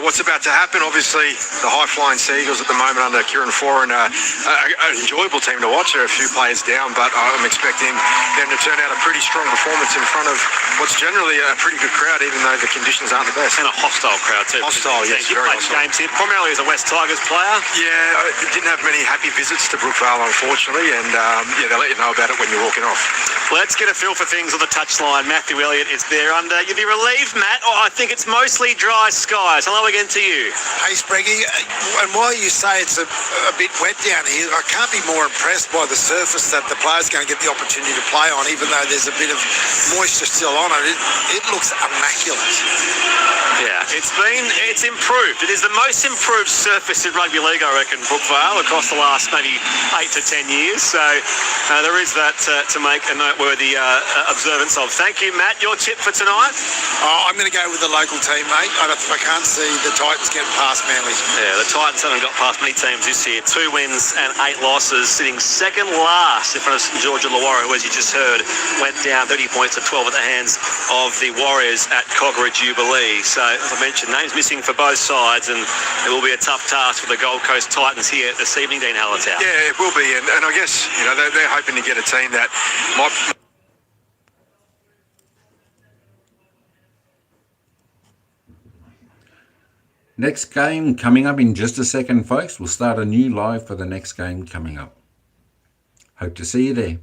what's about to happen. Obviously, the high-flying Seagulls at the moment under Kieran Foran are an enjoyable team to watch. There are a few players down, but I'm expecting them to turn out a pretty strong performance in front of what's generally a pretty good crowd, even though the conditions aren't the best. And a hostile crowd too. Hostile, yes, You very played hostile. games here, primarily as a West Tigers player. Yeah, I didn't have many happy visits to Brookvale, unfortunately, and they'll let you know about it when you're walking off. Let's get a feel for things on the touchline. Matthew Elliott is there under. You'd be relieved, Matt. Oh, I think it's mostly dry skies. Hello again to you. Hey, Spreggy, and while you say it's a bit wet down here, I can't be more impressed by the surface that the players going to get the opportunity to play on, even though there's a bit of moisture still on it. It looks immaculate. Yeah, it's improved. It is the most improved surface in rugby league, I reckon, Brookvale, across the last maybe 8 to 10 years. So there is that to make a noteworthy observance of. Thank you, Matt. Your tip for tonight? I'm going to go with the local team, mate. I can't see the Titans getting past Manly. Yeah, the Titans haven't got past many teams this year. 2 wins and 8 losses, sitting second last in front of St George Illawarra, who, as you just heard, went down 30 points to 12 at the hands of the Warriors at Cogra Jubilee. So, as I mentioned, names missing for both sides, and it will be a tough task for the Gold Coast Titans here this evening, Dean Hallertau. Yeah, it will be, and I guess they're hoping to get a team that might. Next game coming up in just a second, folks. We'll start a new live for the next game coming up. Hope to see you there.